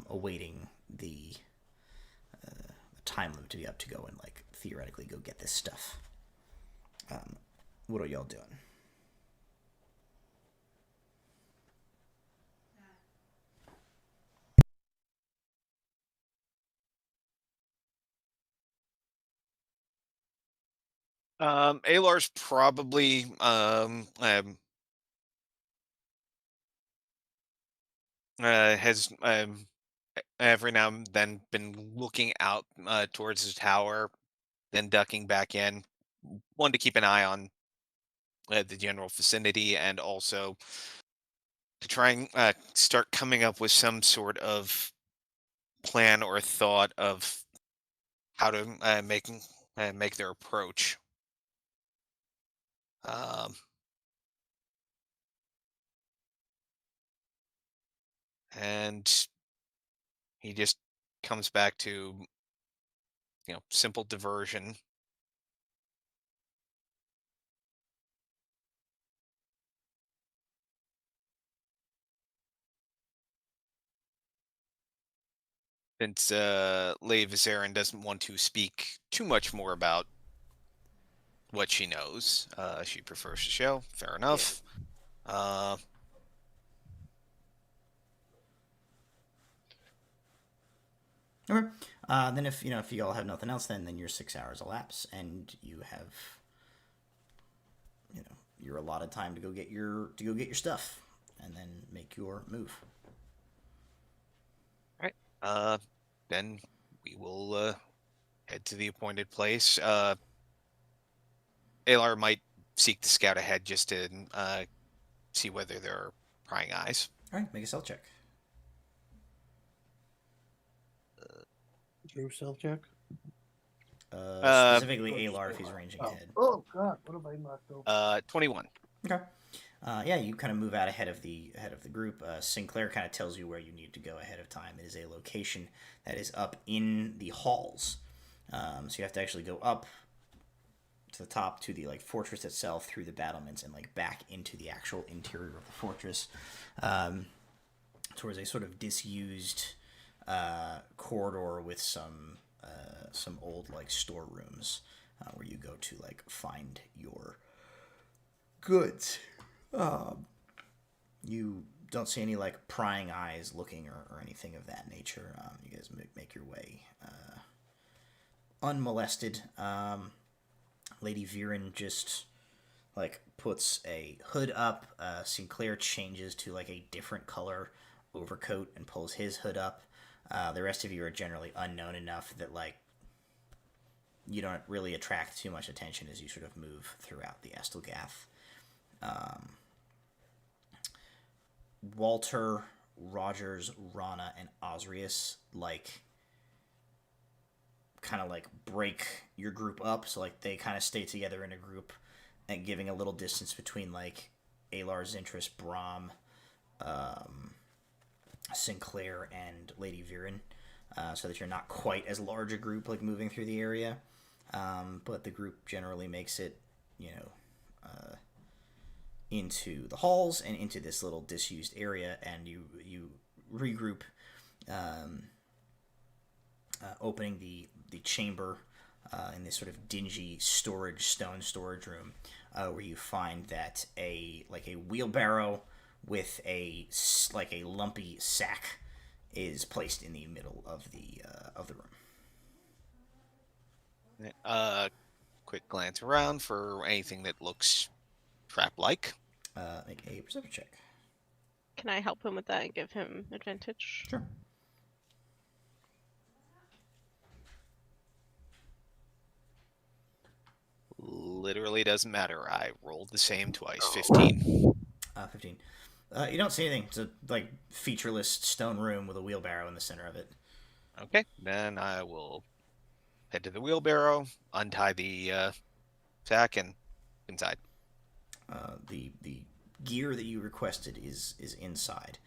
awaiting the time limit to be up to go and like theoretically go get this stuff. What are y'all doing? Alar's probably has every now and then been looking out towards the tower, then ducking back in. One to keep an eye on the general vicinity, and also to try and start coming up with some sort of plan or thought of how to make their approach. Um, and he just comes back to simple diversion. Since Lady Vizarin doesn't want to speak too much more about what she knows, she prefers to show. Fair enough. Okay. Then if you all have nothing else, then your 6 hours elapse, and you have your allotted time to go get your stuff, and then make your move. All right. Then we will head to the appointed place. Alar might seek to scout ahead just to see whether there are prying eyes. All right, make a stealth check. True stealth check. Specifically, Alar if he's ranging ahead. Oh God, what have I knocked over? 21. Okay. Yeah, you kind of move out ahead of the group. Sinclair kind of tells you where you need to go ahead of time. It is a location that is up in the halls, so you have to actually go up to the top to the fortress itself, through the battlements, and back into the actual interior of the fortress, towards a sort of disused corridor with some old storerooms where you go to find your goods. You don't see any prying eyes looking or anything of that nature. You guys make your way unmolested. Lady Viren just puts a hood up. Sinclair changes to a different color overcoat and pulls his hood up. The rest of you are generally unknown enough that you don't really attract too much attention as you sort of move throughout the Estelgath. Walter, Rogers, Rana, and Osrius kind of break your group up, so they kind of stay together in a group, and giving a little distance between Alar's interest, Bram, Sinclair, and Lady Viren, so that you're not quite as large a group moving through the area, but the group generally makes it into the halls and into this little disused area, and you regroup, opening the chamber in this sort of dingy stone storage room, where you find that a wheelbarrow with a lumpy sack is placed in the middle of the room. Quick glance around for anything that looks trap-like. Make a perception check. Can I help him with that and give him advantage? Sure. Literally doesn't matter. I rolled the same twice. 15. 15. You don't see anything. It's a featureless stone room with a wheelbarrow in the center of it. Okay, then I will head to the wheelbarrow, untie the sack, and inside. The gear that you requested is inside.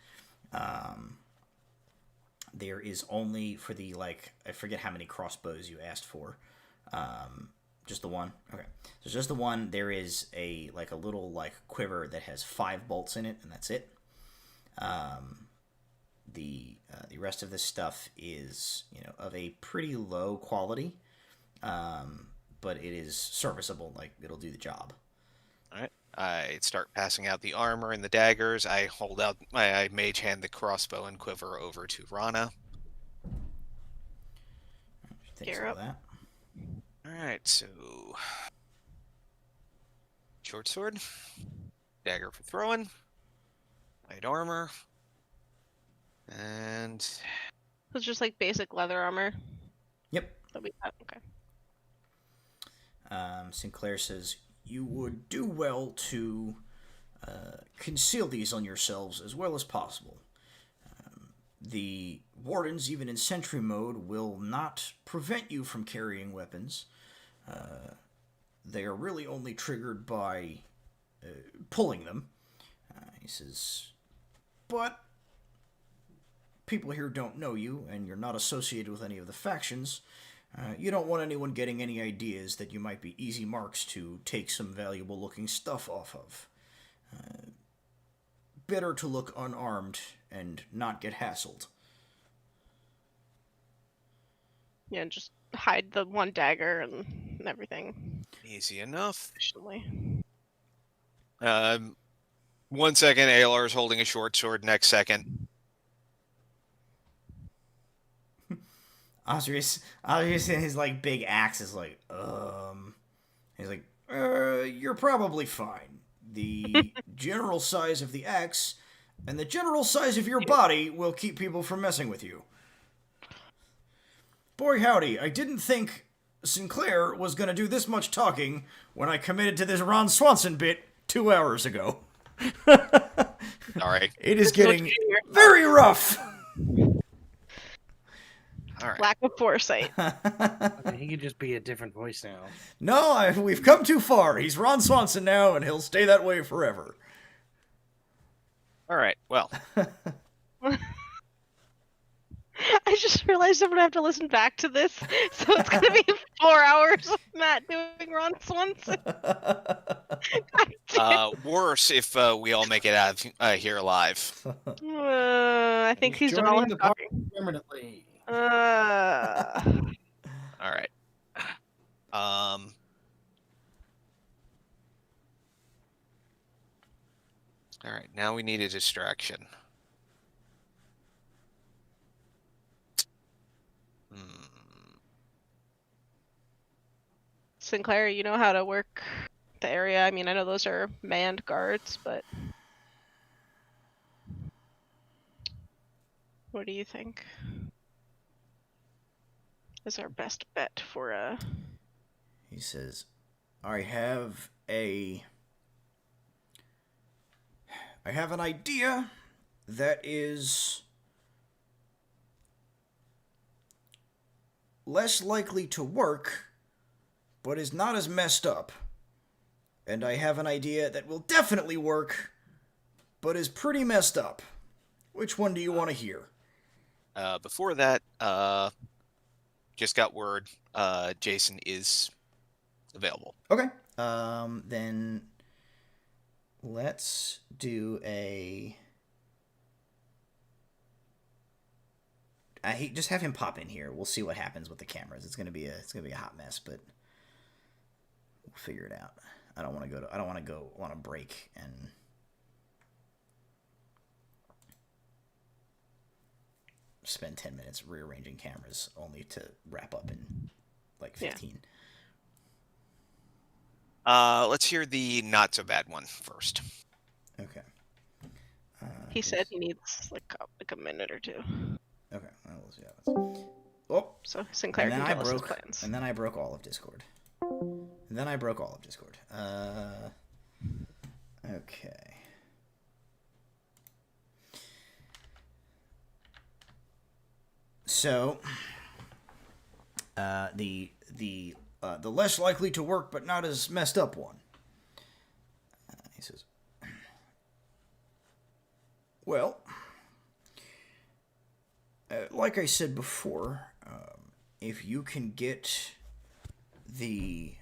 There is only for the I forget how many crossbows you asked for. Just the one. Okay, so just the one. There is a little quiver that has 5 bolts in it, and that's it. The rest of this stuff is of a pretty low quality, but it is serviceable. It'll do the job. All right. I start passing out the armor and the daggers. I hold out. I mage hand the crossbow and quiver over to Rana. Thanks Gear for up. that. All right, so short sword, dagger for throwing, light armor, and It's just like basic leather armor Yep. that we have. Okay. Sinclair says, you would do well to conceal these on yourselves as well as possible. The wardens, even in sentry mode, will not prevent you from carrying weapons. They are really only triggered by pulling them. He says, but people here don't know you, and you're not associated with any of the factions. You don't want anyone getting any ideas that you might be easy marks to take some valuable-looking stuff off of. Better to look unarmed and not get hassled. Yeah, and just hide the one dagger and everything. easy enough. Efficiently. 1 second, ALR is holding a short sword. Next second, Osrius in his big axe is he's like, you're probably fine. The general size of the axe and the general size of your body will keep people from messing with you. Boy howdy, I didn't think Sinclair was gonna do this much talking when I committed to this Ron Swanson bit 2 hours ago. sorry. It is getting very rough. All right. Lack of foresight. I mean, he could just be a different voice now. No, we've come too far. He's Ron Swanson now, and he'll stay that way forever. All right. Well, I just realized I'm gonna have to listen back to this, so it's gonna be 4 hours of Matt doing Ron Swanson. worse if we all make it out of here alive. I think he's done all joining his the party talking. permanently. All right. All right. Now we need a distraction. Sinclair, you know how to work the area. I mean, I know those are manned guards, but what do you think is our best bet for He says, I have an idea that is less likely to work, but is not as messed up. And I have an idea that will definitely work, but is pretty messed up. Which one do you want to hear? Before that, just got word Jason is available. Okay. Then let's do a. Just have him pop in here. We'll see what happens with the cameras. It's gonna be a hot mess, but we'll figure it out. I don't want to go on a break and. Spend 10 minutes rearranging cameras only to wrap up in 15. Let's hear the not so bad one first. Okay. he said he needs like a minute or two. Okay. Well, we'll see how it's. Oh. So Sinclair can tell us his plans. And then I broke all of Discord. Okay. So, the less likely to work but not as messed up one. He says, well, like I said before, if you can get the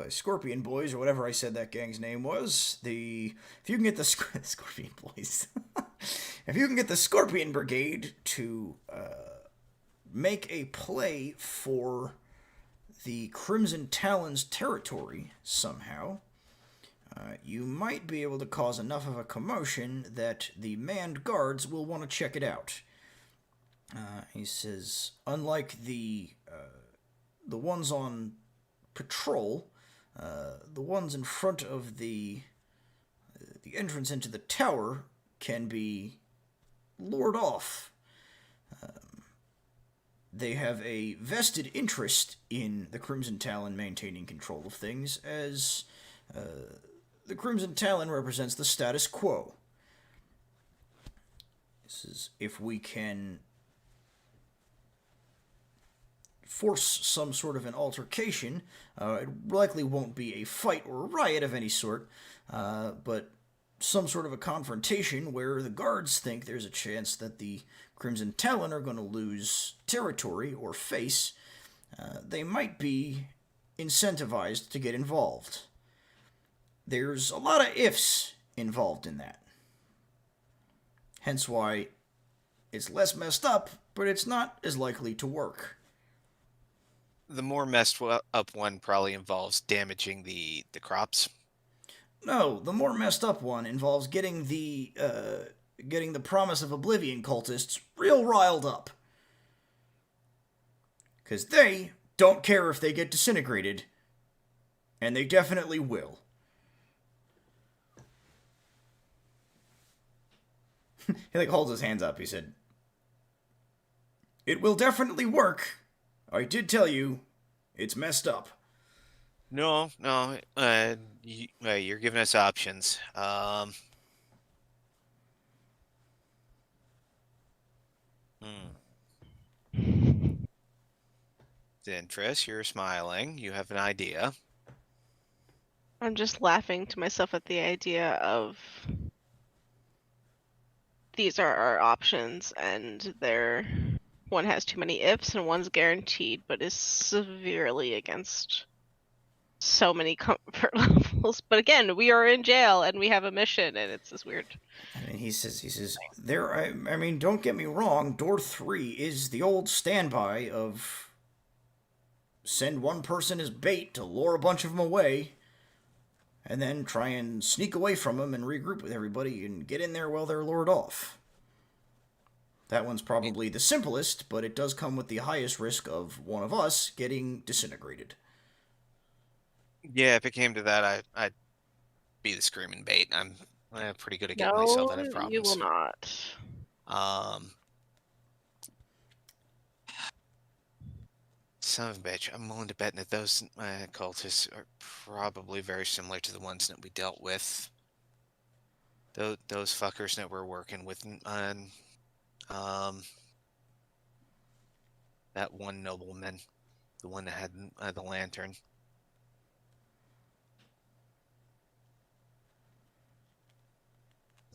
Scorpion Boys, or whatever I said that gang's name was, if you can get the Scorpion Boys, if you can get the Scorpion Brigade to make a play for the Crimson Talon's territory somehow, you might be able to cause enough of a commotion that the manned guards will want to check it out. He says, unlike the ones on patrol, the ones in front of the entrance into the tower can be lured off. They have a vested interest in the Crimson Talon maintaining control of things, as the Crimson Talon represents the status quo. This is, if we can force some sort of an altercation, it likely won't be a fight or a riot of any sort, but some sort of a confrontation where the guards think there's a chance that the Crimson Talon are going to lose territory or face, they might be incentivized to get involved. There's a lot of ifs involved in that. Hence why it's less messed up, but it's not as likely to work. The more messed up one probably involves damaging the crops. No, the more messed up one involves getting the Promise of Oblivion cultists real riled up. Because they don't care if they get disintegrated, and they definitely will. He holds his hands up. He said, "It will definitely work. I did tell you, it's messed up." No, you're giving us options. Interest, you're smiling. You have an idea. I'm just laughing to myself at the idea of these are our options, and one has too many ifs and one's guaranteed, but is severely against so many comfort levels. But again, we are in jail and we have a mission, and it's this weird. I mean, he says, I mean, don't get me wrong, door 3 is the old standby of send one person as bait to lure a bunch of them away, and then try and sneak away from them and regroup with everybody and get in there while they're lured off. That one's probably the simplest, but it does come with the highest risk of one of us getting disintegrated. Yeah, if it came to that, I'd be the screaming bait. I'm pretty good at getting myself out of problems. You will not. Son of a bitch, I'm willing to bet that those cultists are probably very similar to the ones that we dealt with. Those fuckers that we're working with on that one nobleman, the one that had the lantern.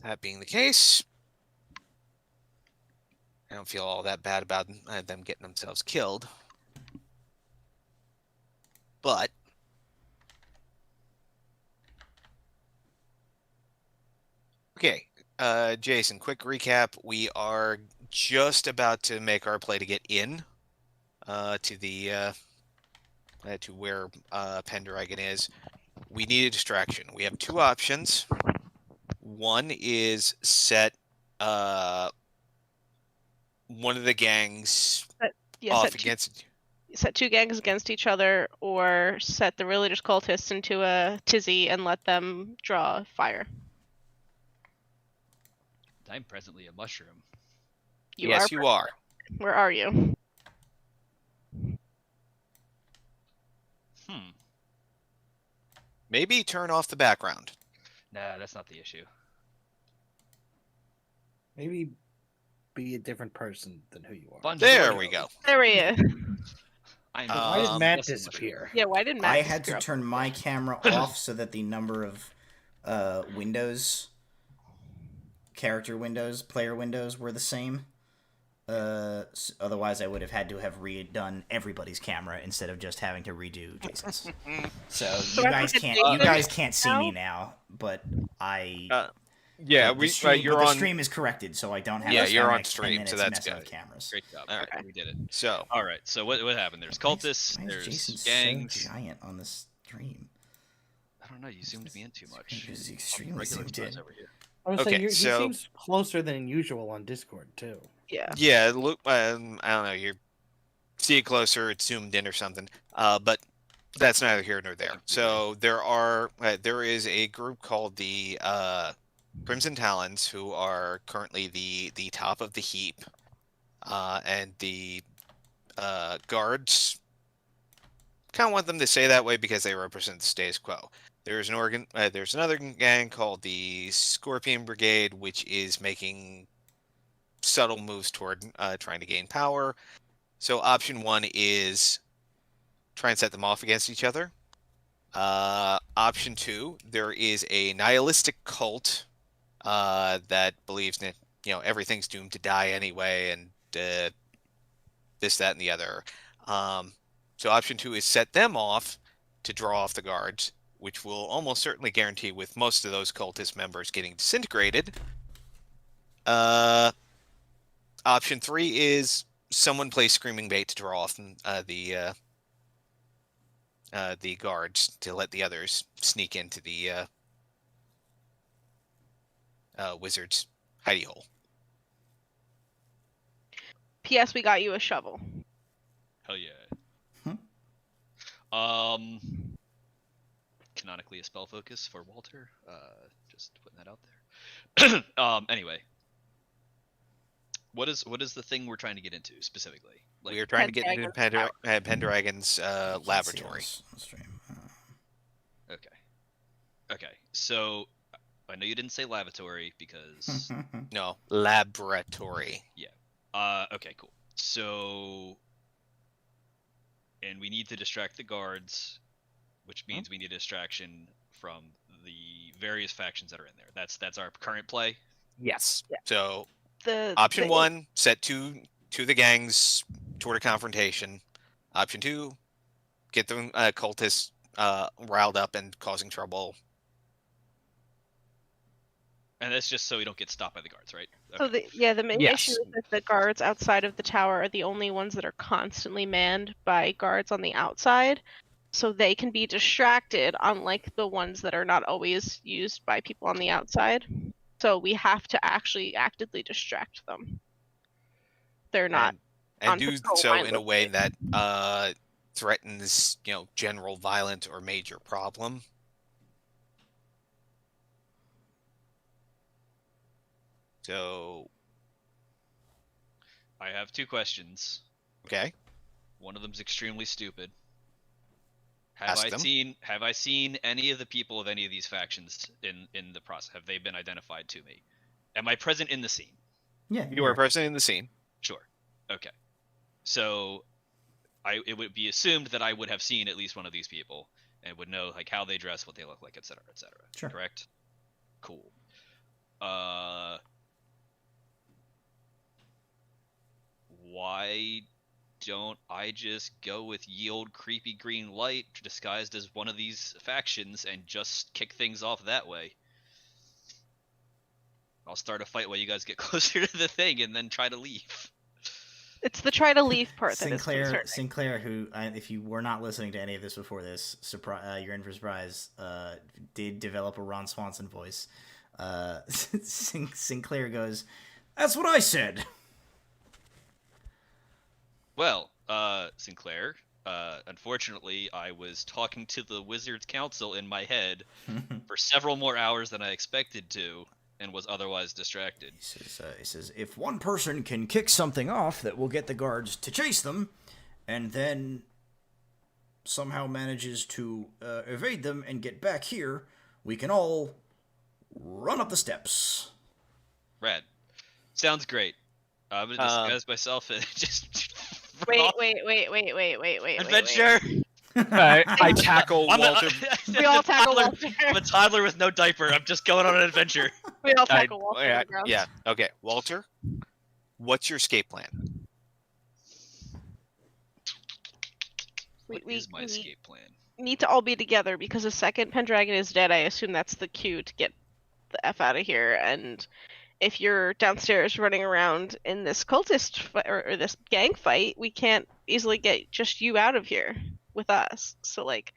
That being the case, I don't feel all that bad about them getting themselves killed. But okay, Jason, quick recap. We are just about to make our play to get in to the to where Pendragon is. We need a distraction. We have two options. One is set one of the gangs off against. Set two gangs against each other, or set the religious cultists into a tizzy and let them draw fire. I'm presently a mushroom. Yes, you are. Where are you? Maybe turn off the background. Nah, that's not the issue. Maybe be a different person than who you are. Fun There Jojo. we go. There he is. I'm Why did Um, Matt just a disappear? Yeah, why didn't Matt I had disappear to off turn the my list? camera off so that the number of windows, character windows, player windows were the same. Otherwise, I would have had to have redone everybody's camera instead of just having to redo Jason's. So So you I guys forget can't Jason you guys can't see now? me now, but I Yeah, the stream, you're but the on. stream is corrected, so I don't have Yeah, to you're spend on like 10 stream, so minutes that's messing good. with cameras. Great job. All right. Okay. We did it. So, All right. So what happened? There's Why is- cultists. Why is There's Jason gangs. so giant on this stream? I don't know. You zoomed me in too much. He's I'm extremely regular zoomed size in. over here. I was Okay, saying, he so- seems closer than usual on Discord too. Yeah. yeah, look, I don't know. You see it closer, it's zoomed in or something. But that's neither here nor there. So there is a group called the Crimson Talons who are currently the top of the heap, and the guards. Kind of want them to say that way because they represent the status quo. There's there's another gang called the Scorpion Brigade, which is making subtle moves toward trying to gain power. So option one is try and set them off against each other. Option two, there is a nihilistic cult that believes that everything's doomed to die anyway, and this, that, and the other. So option two is set them off to draw off the guards, which will almost certainly guarantee with most of those cultist members getting disintegrated. Option three is someone plays screaming bait to draw off the guards to let the others sneak into the wizard's hidey hole. P.S. We got you a shovel. Hell yeah. Hmm? Canonically a spell focus for Walter. Just putting that out there. Anyway, what is the thing we're trying to get into specifically? We are trying to get into Pendragon's I can't see laboratory. on stream. Okay. So I know you didn't say lavatory because No, laboratory. okay, cool. So, and we need to distract the guards, which means we need a distraction from the various factions that are in there. That's our current play. Yes. Yeah. So The option the- one, set two the gangs toward a confrontation. Option two, get the cultists riled up and causing trouble. And that's just so we don't get stopped by the guards, right? So the main Yes. issue is that the guards outside of the tower are the only ones that are constantly manned by guards on the outside, so they can be distracted, unlike the ones that are not always used by people on the outside. So we have to actually actively distract them. They're not. and on do patrol so in a way mindlessly. that threatens general violent or major problem. So I have two questions. okay, One of them's extremely stupid. Ask them. Have I seen any of the people of any of these factions in the process? Have they been identified to me? Am I present in the scene? Yeah, you are present in the scene. Sure. Okay. So it would be assumed that I would have seen at least one of these people and would know like how they dress, what they look like, etc., etc. Sure. Correct? Cool. Why don't I just go with ye old creepy green light disguised as one of these factions and just kick things off that way? I'll start a fight while you guys get closer to the thing and then try to leave. It's the try to leave part that is concerning. Sinclair, who, if you were not listening to any of this before this, you're in for surprise, did develop a Ron Swanson voice. Sinclair goes, "That's what I said." Well, Sinclair, unfortunately, I was talking to the Wizards Council in my head for several more hours than I expected to, and was otherwise distracted. He says, if one person can kick something off that will get the guards to chase them, and then somehow manages to evade them and get back here, we can all run up the steps. Rad. Sounds great. I'm gonna disguise myself and just Wait. adventure. I tackle I'm Walter. We all tackle Walter. I'm a toddler with no diaper. I'm just going on an adventure. We all tackle Walter yeah, to the ground. yeah. Okay, Walter, what's your escape plan? What is my escape plan? Need to all be together because the second Pendragon is dead, I assume that's the cue to get the F out of here. And if you're downstairs running around in this cultist or this gang fight, we can't easily get just you out of here with us. So like,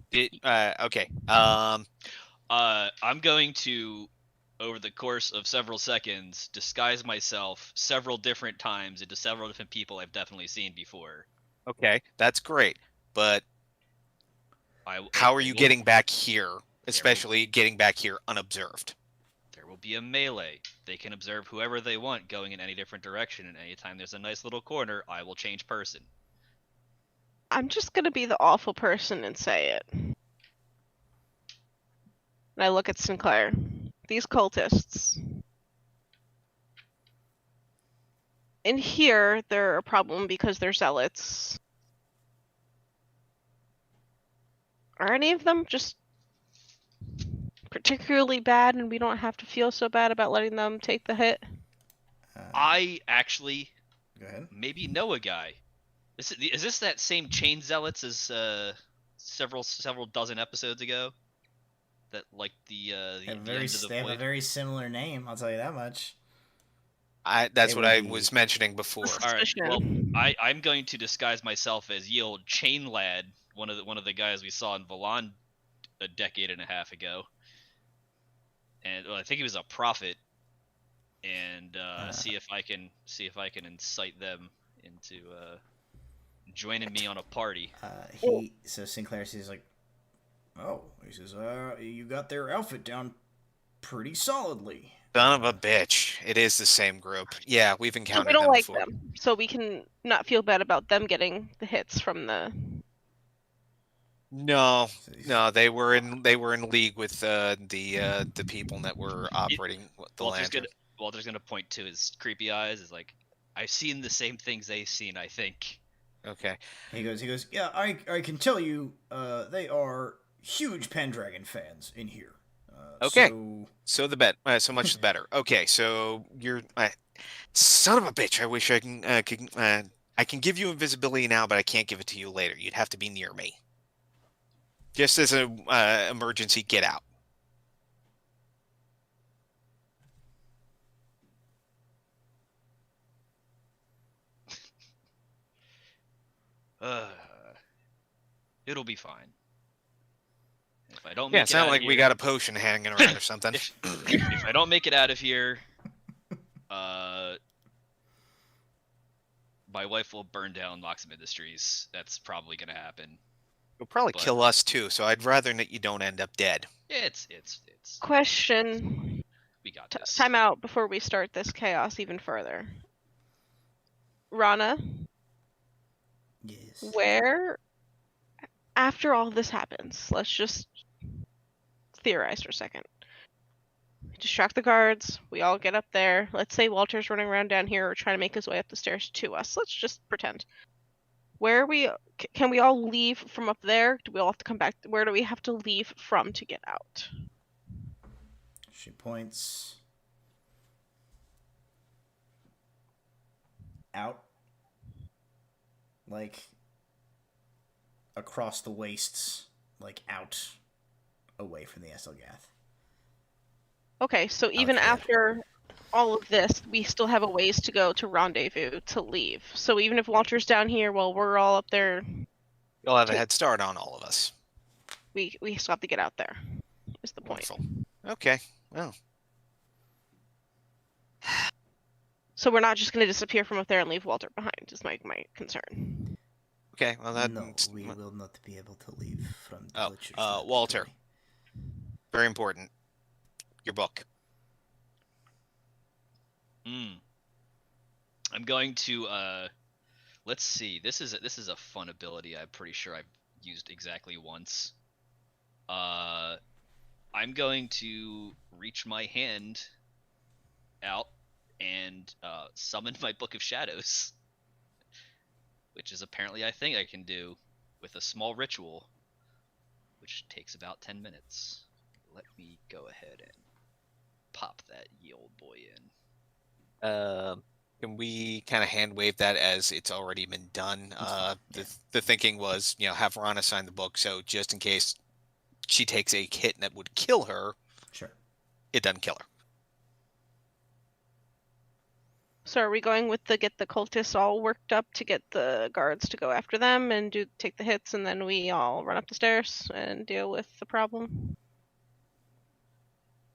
Okay. I'm going to, over the course of several seconds, disguise myself several different times into several different people I've definitely seen before. Okay, that's great. But how are you will- getting back here, especially getting back here unobserved? There will be a melee. They can observe whoever they want going in any different direction, and anytime there's a nice little corner, I will change person. I'm just gonna be the awful person and say it. And I look at Sinclair. These cultists. In here, they're a problem because they're zealots. Are any of them just particularly bad and we don't have to feel so bad about letting them take the hit? I actually Go ahead. maybe know a guy. Is this that same chain zealots as several dozen episodes ago? That like the They have, the end of the they have a void? very similar name, I'll tell you that much. That's It what would I be- was mentioning before. All right. Suspicion. Well, I'm going to disguise myself as ye old Chain Lad, one of the guys we saw in Valon a decade and a half ago, and I think he was a prophet, and see if I can incite them into joining me on a party. So Sinclair says like, oh, he says, you got their outfit down pretty solidly. Son of a bitch. It is the same group. Yeah, we've So encountered we don't them like before. them. So we can not feel bad about them getting the hits from the. No, they were in league with the people that were operating the lantern. Walter's gonna point to his creepy eyes. Is like, I've seen the same things they've seen. I think. Okay. He goes, yeah, I can tell you, they are huge Pendragon fans in here. Okay. So So much the better. Okay, so you're son of a bitch. I wish I can give you invisibility now, but I can't give it to you later. You'd have to be near me. Just as an emergency, get out. It'll be fine. If I don't Yeah, make it's it not out like of we here- got a potion hanging around or something. if I don't make it out of here, my wife will burn down Maxim Industries. That's probably gonna happen. You'll probably but- kill us too, so I'd rather that you don't end up dead. It's Question. we got this. Time out before we start this chaos even further. Rana, yes. where, after all this happens, let's just theorize for a second. We distract the guards, we all get up there. Let's say Walter's running around down here or trying to make his way up the stairs to us. Let's just pretend. Where are we? Can we all leave from up there? Do we all have to come back? Where do we have to leave from to get out? She points out, like across the wastes, like out, away from the Estelgath. Okay, so even Okay. after all of this, we still have a ways to go to rendezvous to leave. So even if Walter's down here while we're all up there, You'll have a head start on all of us. we still have to get out there. Is the point. Wonderful. Okay. Well, So we're not just going to disappear from up there and leave Walter behind. Is my concern. okay. Well, that No, we will not be able to leave from the Oh, butcher's Walter. laboratory. very important. Your book. I'm going to let's see. This is a fun ability. I'm pretty sure I've used exactly once. I'm going to reach my hand out and summon my Book of Shadows, which is apparently a thing I can do with a small ritual, which takes about 10 minutes. Let me go ahead and pop that ye old boy in. Can we kind of hand wave that as it's already been done? fine, yeah. The thinking was, have Rana sign the book, so just in case she takes a hit that would kill her, Sure. it doesn't kill her. So are we going with the get the cultists all worked up to get the guards to go after them and take the hits, and then we all run up the stairs and deal with the problem?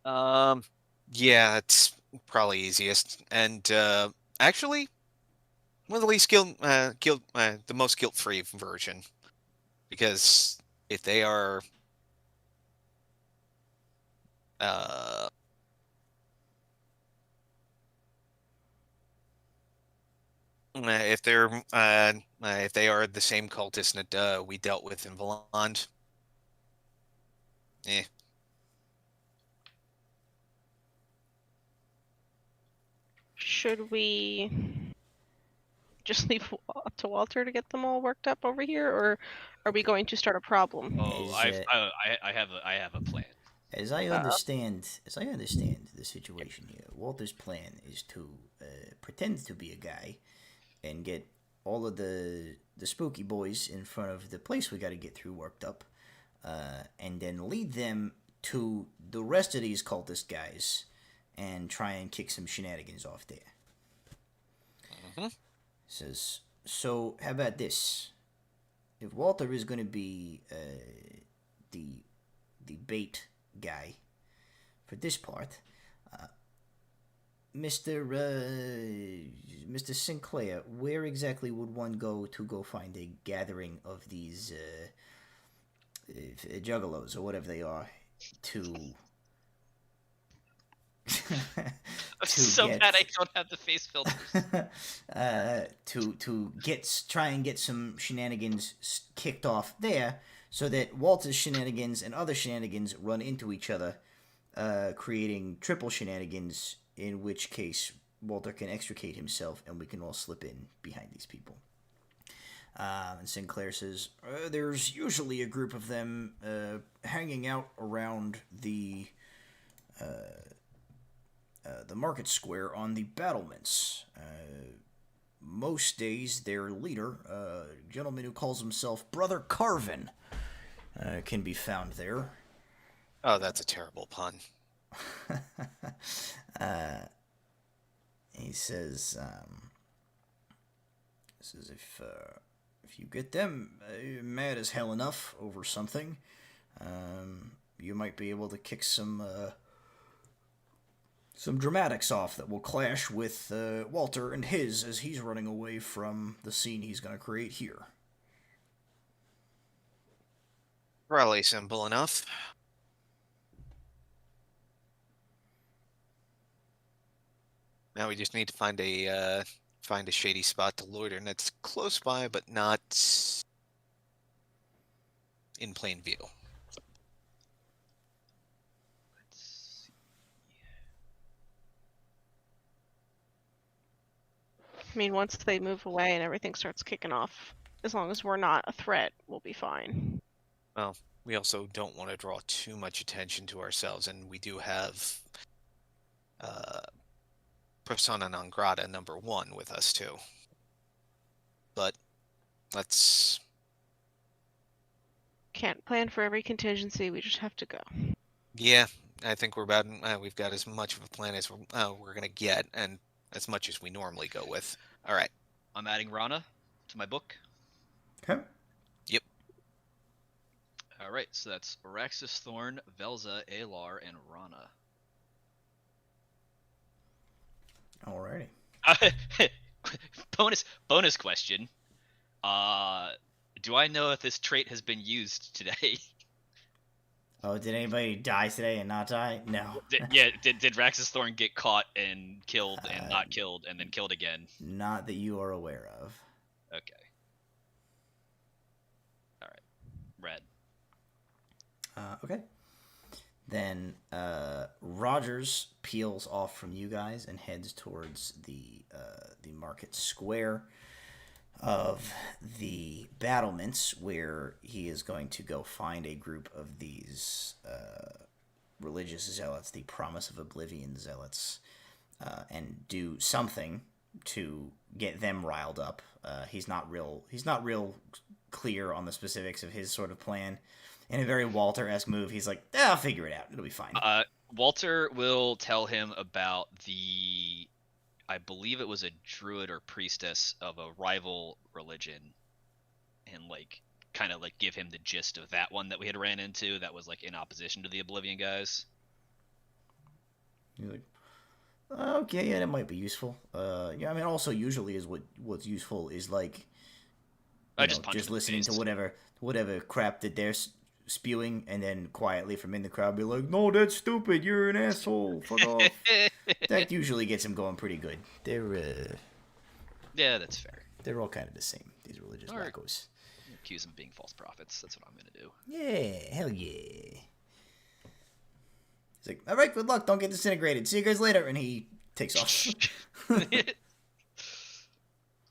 Yeah, it's probably easiest, and actually, one of the least the most guilt-free version, because if they are, uh, if they are the same cultist that we dealt with in Valand, eh. Should we just leave up to Walter to get them all worked up over here, or are we going to start a problem? Oh, I have a plan. As I understand the situation here, Walter's plan is to pretend to be a guy and get all of the spooky boys in front of the place we got to get through worked up, and then lead them to the rest of these cultist guys and try and kick some shenanigans off there. Mm-hmm. Says, so how about this? If Walter is going to be the bait guy for this part, Mr. Sinclair, where exactly would one go to find a gathering of these juggalos or whatever they are to I'm so bad I don't have the face filters. to try and get some shenanigans kicked off there, so that Walter's shenanigans and other shenanigans run into each other, creating triple shenanigans, in which case Walter can extricate himself and we can all slip in behind these people. And Sinclair says, there's usually a group of them hanging out around the market square on the battlements. Most days, their leader, a gentleman who calls himself Brother Carvin, can be found there. Oh, that's a terrible pun. He says, if you get them mad as hell enough over something, you might be able to kick some dramatics off that will clash with Walter and his as he's running away from the scene he's going to create here. Probably simple enough. Now we just need to find a shady spot to loiter, and that's close by, but not in plain view. Let's see. I mean, once they move away and everything starts kicking off, as long as we're not a threat, we'll be fine. Well, we also don't want to draw too much attention to ourselves, and we do have persona non grata #1 with us too. But let's... Can't plan for every contingency, we just have to go. Yeah, I think we've got as much of a plan as we're gonna get, and as much as we normally go with. All right. I'm adding Rana to my book. Okay. Yep. All right, so that's Araxis Thorn, Velza, Alar, and Rana. Alrighty. bonus question. Do I know if this trait has been used today? Oh, did anybody die today and not die? No. Did Raxus Thorn get caught and killed and not killed and then killed again? Not that you are aware of. Okay. All right. Red. Okay. Then Rogers peels off from you guys and heads towards the market square of the battlements, where he is going to go find a group of these religious zealots, the Promise of Oblivion zealots, and do something to get them riled up. He's not real clear on the specifics of his sort of plan. In a very Walter-esque move, he's like, I'll figure it out. It'll be fine. Walter will tell him about I believe it was a druid or priestess of a rival religion, and kind of give him the gist of that one that we had ran into that was in opposition to the Oblivion guys. You're like, okay, yeah, that might be useful. Yeah, I mean, also usually is what's useful is just listening to whatever crap that they're spewing, and then quietly from in the crowd be like, no, that's stupid, you're an asshole, fuck off. That usually gets them going pretty good. Yeah, that's fair. They're all kind of the same, these religious wackos. Accuse them of being false prophets. That's what I'm gonna do. Yeah, hell yeah. He's like, all right, good luck, don't get disintegrated, see you guys later, and he takes off.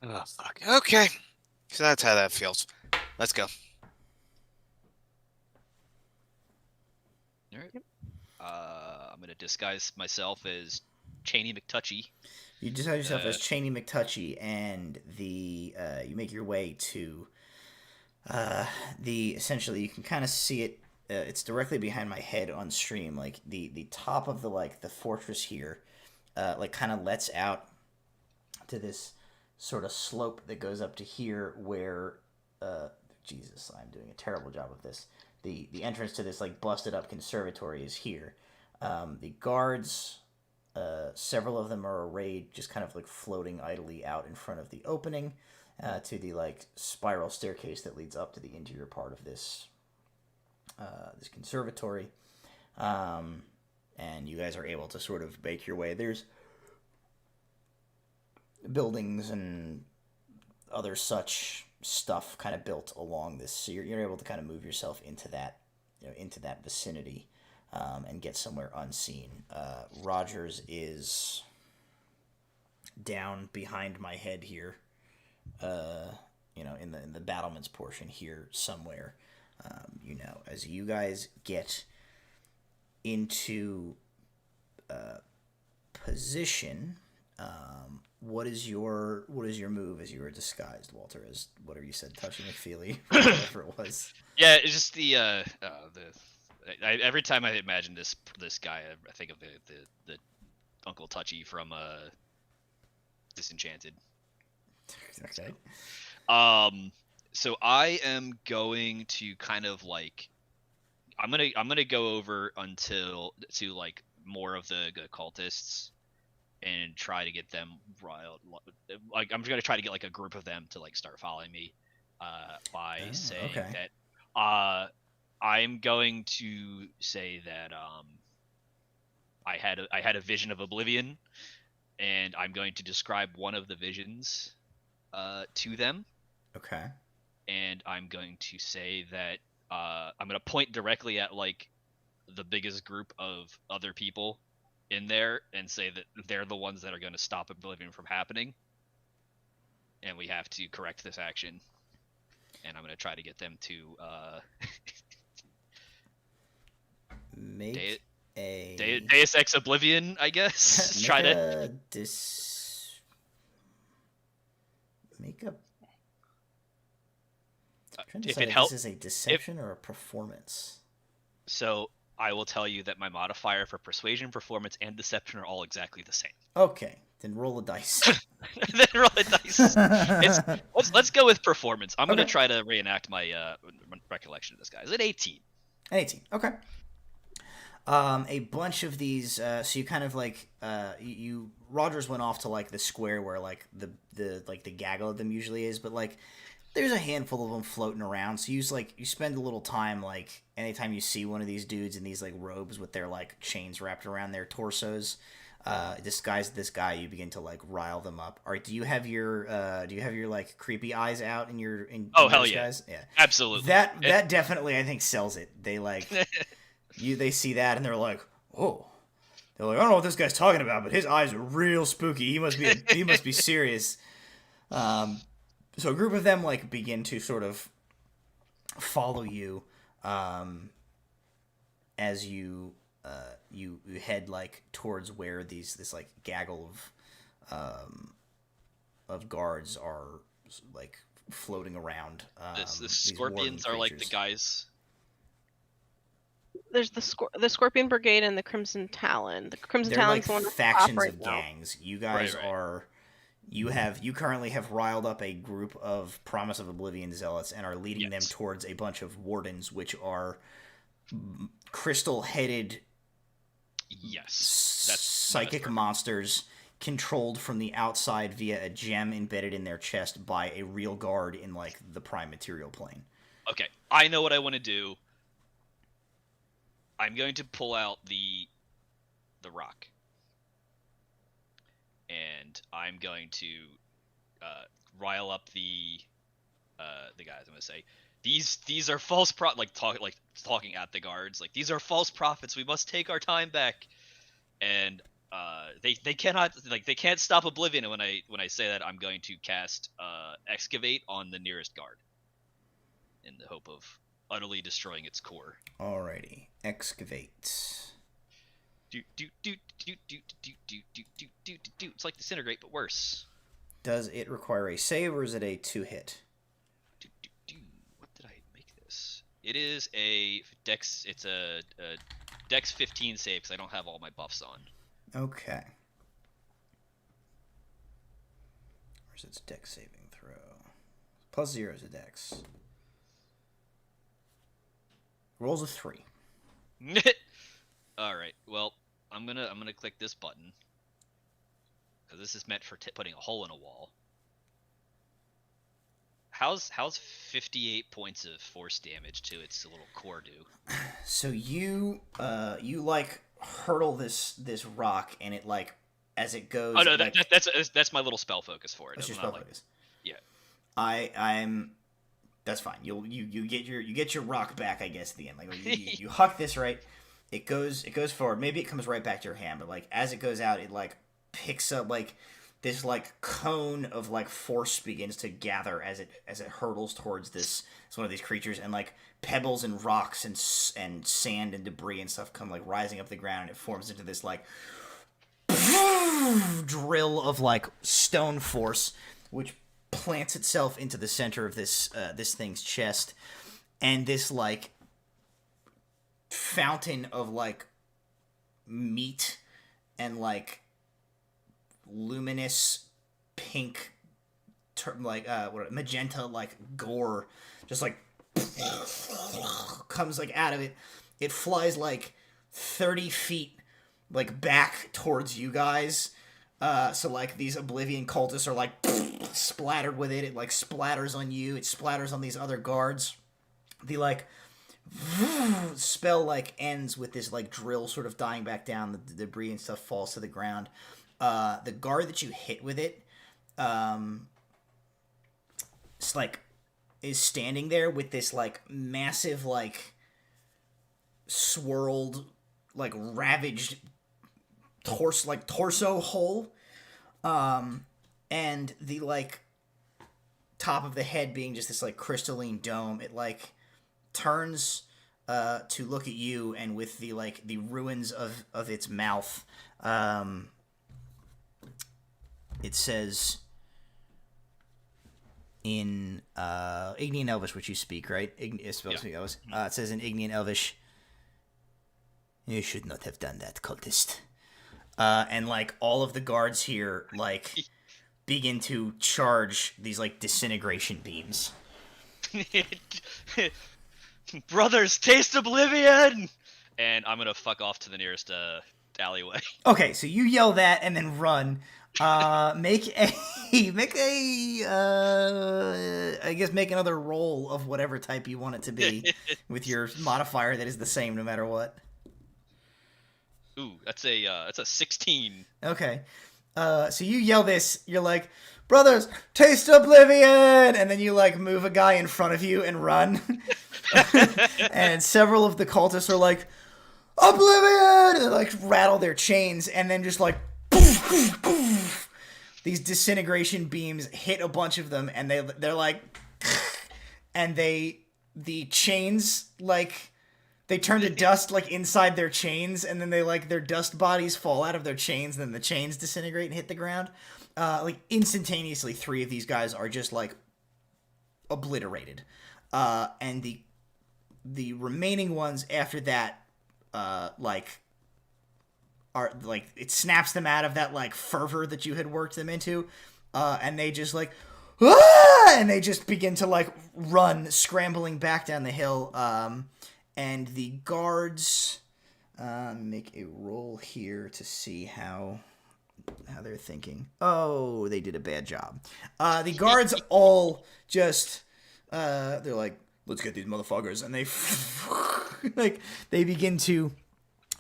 Oh, fuck. Okay. So that's how that feels. Let's go. All right. I'm gonna disguise myself as Cheney McTouchy. You disguise yourself as Cheney McTouchy, and you make your way to essentially you can kind of see it. It's directly behind my head on stream. The top of the fortress here, kind of lets out to this sort of slope that goes up to here, where Jesus, I'm doing a terrible job of this. The entrance to this busted up conservatory is here. The guards, several of them are arrayed just kind of floating idly out in front of the opening to the spiral staircase that leads up to the interior part of this conservatory. And you guys are able to sort of make your way. There's buildings and other such stuff kind of built along this, so you're able to kind of move yourself into that vicinity and get somewhere unseen. Rogers is down behind my head here, in the battlements portion here somewhere. As you guys get into position, what is your move as you were disguised, Walter? As whatever you said, touching McFeely, whatever it was. Yeah, it's just every time I imagine this guy, I think of the Uncle Touchy from Disenchanted. Okay. So I am going to kind of I'm gonna go over to more of the cultists and try to get them riled. I'm just gonna try to get a group of them to start following me by saying that I'm going to say that I had a vision of Oblivion, and I'm going to describe one of the visions to them. Okay. And I'm going to say that I'm going to point directly at the biggest group of other people in there and say that they're the ones that are going to stop Oblivion from happening, and we have to correct this action. And I'm going to try to get them to make Deus Ex Oblivion, I guess. Try to make a. If it helps, this is a deception or a performance. So I will tell you that my modifier for persuasion, performance, and deception are all exactly the same. Okay, then roll a dice. Then roll a dice. Let's go with performance. I'm going to try to reenact my recollection of this guy. Is it 18? 18. Okay. A bunch of these. So you kind of Rogers went off to the square where the gaggle of them usually is, but there's a handful of them floating around. So you spend a little time anytime you see one of these dudes in these robes with their chains wrapped around their torsos, disguised this guy, you begin to rile them up. All right, do you have your creepy eyes out in your hell yeah. guys? Yeah, absolutely. That definitely I think sells it. They They see that and they're like, "Whoa." They're like, "I don't know what this guy's talking about, but his eyes are real spooky. He must be serious." So a group of them like begin to sort of follow you as you head like towards where this like gaggle of guards are like floating around. The scorpions are like the guys. There's the Scorpion Brigade and the Crimson Talon. The Crimson They're Talon's like the one that's factions right of now. gangs. You guys Right. are. You currently have riled up a group of Promise of Oblivion zealots and are leading them towards a bunch of wardens, which are crystal-headed Yes, that's psychic monsters controlled from the outside via a gem embedded in their chest by a real guard in like the prime material plane. Okay, I know what I want to do. I'm going to pull out the rock, and I'm going to rile up the guys. I'm going to say these are false talking at the guards. Like, these are false prophets. We must take our time back. And they cannot, like, they can't stop Oblivion. And when I say that, I'm going to cast Excavate on the nearest guard in the hope of utterly destroying its core. Alrighty, Excavate. It's like Disintegrate, but worse. Does it require a save or is it a 2-hit? What did I make this? It is a Dex. It's a Dex 15 save because I don't have all my buffs on. Okay. Where's its Dex saving throw? +0 is a Dex. Rolls a 3. All right. Well, I'm gonna click this button because this is meant for putting a hole in a wall. How's 58 points of force damage to its little core do? So you like hurtle this rock and it like as it goes. Oh no, like, that's my little spell focus for it. That's your I'm not spell focus. Yeah. I'm. That's fine. You get your rock back, I guess, at the end. Like you huck this right. It goes forward. Maybe it comes right back to your hand, but like as it goes out, it like picks up like this like cone of like force begins to gather as it hurtles towards this. It's one of these creatures, and like pebbles and rocks and sand and debris and stuff come like rising up the ground, and it forms into this like drill of like stone force, which plants itself into the center of this thing's chest, and this like fountain of like meat and like luminous pink magenta like gore just like comes like out of it. It flies like 30 feet like back towards you guys. So like these Oblivion cultists are like splattered with it. It like splatters on you. It splatters on these other guards. The like spell like ends with this like drill sort of dying back down. The debris and stuff falls to the ground. The guard that you hit with it, it's like is standing there with this like massive like swirled like ravaged torso hole, and the like top of the head being just this like crystalline dome. It like turns to look at you, and with the like the ruins of its mouth, it says in Ignean Elvish, which you speak, right? It's supposed to be Elvish. It says in Ignean Elvish, "You should not have done that, cultist." And like all of the guards here like begin to charge these like disintegration beams. Brothers, taste Oblivion! And I'm gonna fuck off to the nearest alleyway. Okay, so you yell that and then run. Make another roll of whatever type you want it to be with your modifier that is the same no matter what. Ooh, that's a 16. Okay. So you yell this, you're like, "Brothers, taste Oblivion!" And then you like move a guy in front of you and run. And several of the cultists are like, Oblivion! And they like rattle their chains, and then just like poof, poof, poof. These disintegration beams hit a bunch of them, and they're like, and the chains like they turn to dust like inside their chains, and then they like their dust bodies fall out of their chains, and then the chains disintegrate and hit the ground. Like instantaneously, 3 of these guys are just like obliterated, and the remaining ones after that, like are like it snaps them out of that like fervor that you had worked them into, and they just like, ah! And they just begin to like run, scrambling back down the hill. And the guards make a roll here to see how they're thinking. Oh, they did a bad job. The guards all just they're like, let's get these motherfuckers, and they like they begin to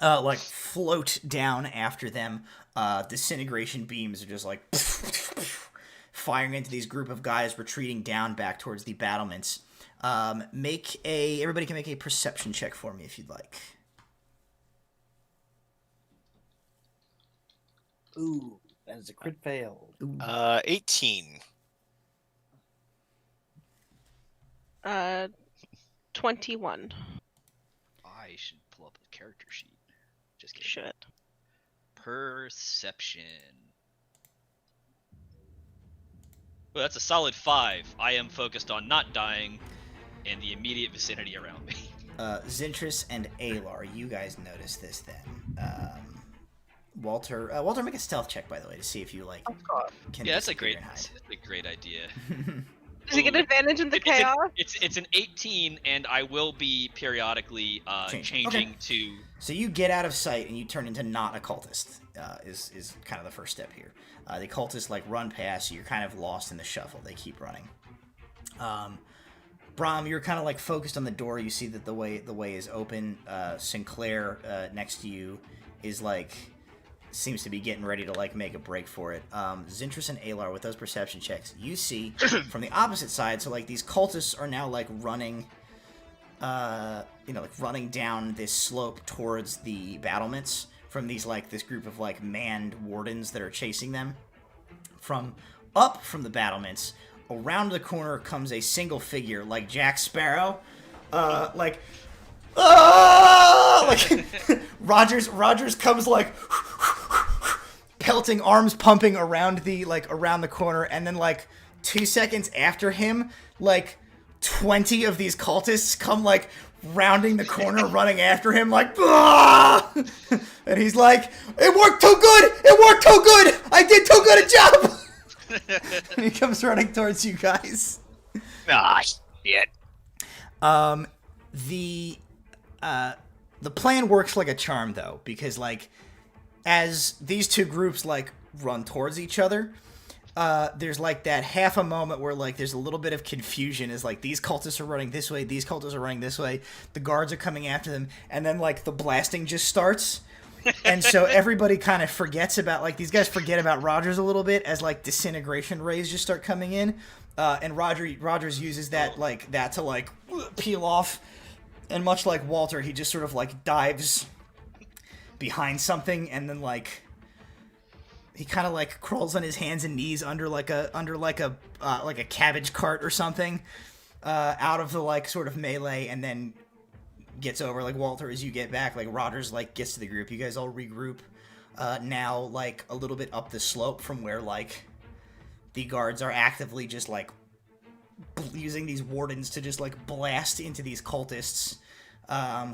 like float down after them. Disintegration beams are just like firing into these group of guys retreating down back towards the battlements. Everybody can make a perception check for me if you'd like. Ooh, that is a crit fail. 18. 21. I should pull up the character sheet. Just kidding. Should. Perception. Well, that's a solid 5. I am focused on not dying in the immediate vicinity around me. Zintris and Alar, you guys notice this then. Walter, make a stealth check, by the way, to see if you like. Can Yeah, that's a disappear great, and hide. that's a great idea. Does he get advantage in the chaos? It's an 18, and I will be periodically changing to. So you get out of sight and you turn into not a cultist. Is kind of the first step here. The cultists like run past you. You're kind of lost in the shuffle. They keep running. Bram, you're kind of like focused on the door. You see that the way is open. Sinclair next to you is like seems to be getting ready to like make a break for it. Zintris and Alar with those perception checks, you see from the opposite side. So like these cultists are now like running, like running down this slope towards the battlements from these like this group of like manned wardens that are chasing them. From the battlements, around the corner comes a single figure like Jack Sparrow, like Rogers comes like pelting, arms pumping around the corner, and then like 2 seconds after him, like 20 of these cultists come like rounding the corner, running after him like, ah! And he's like, it worked too good, I did too good a job. And he comes running towards you guys. Ah, shit. The plan works like a charm though, because like as these two groups like run towards each other, there's like that half a moment where like there's a little bit of confusion as like these cultists are running this way, these cultists are running this way, the guards are coming after them, and then like the blasting just starts. And so everybody kind of forgets about, like, these guys forget about Rogers a little bit as, like, disintegration rays just start coming in. And Rogers uses that, like, that to, like, peel off. And much like Walter, he just sort of, like, dives behind something and then, like, he kind of, like, crawls on his hands and knees under a cabbage cart or something, out of the, like, sort of melee, and then gets over. Like, Walter, as you get back, like, Rogers, like, gets to the group. You guys all regroup, now, like, a little bit up the slope from where, like, the guards are actively just, like, using these wardens to just, like, blast into these cultists,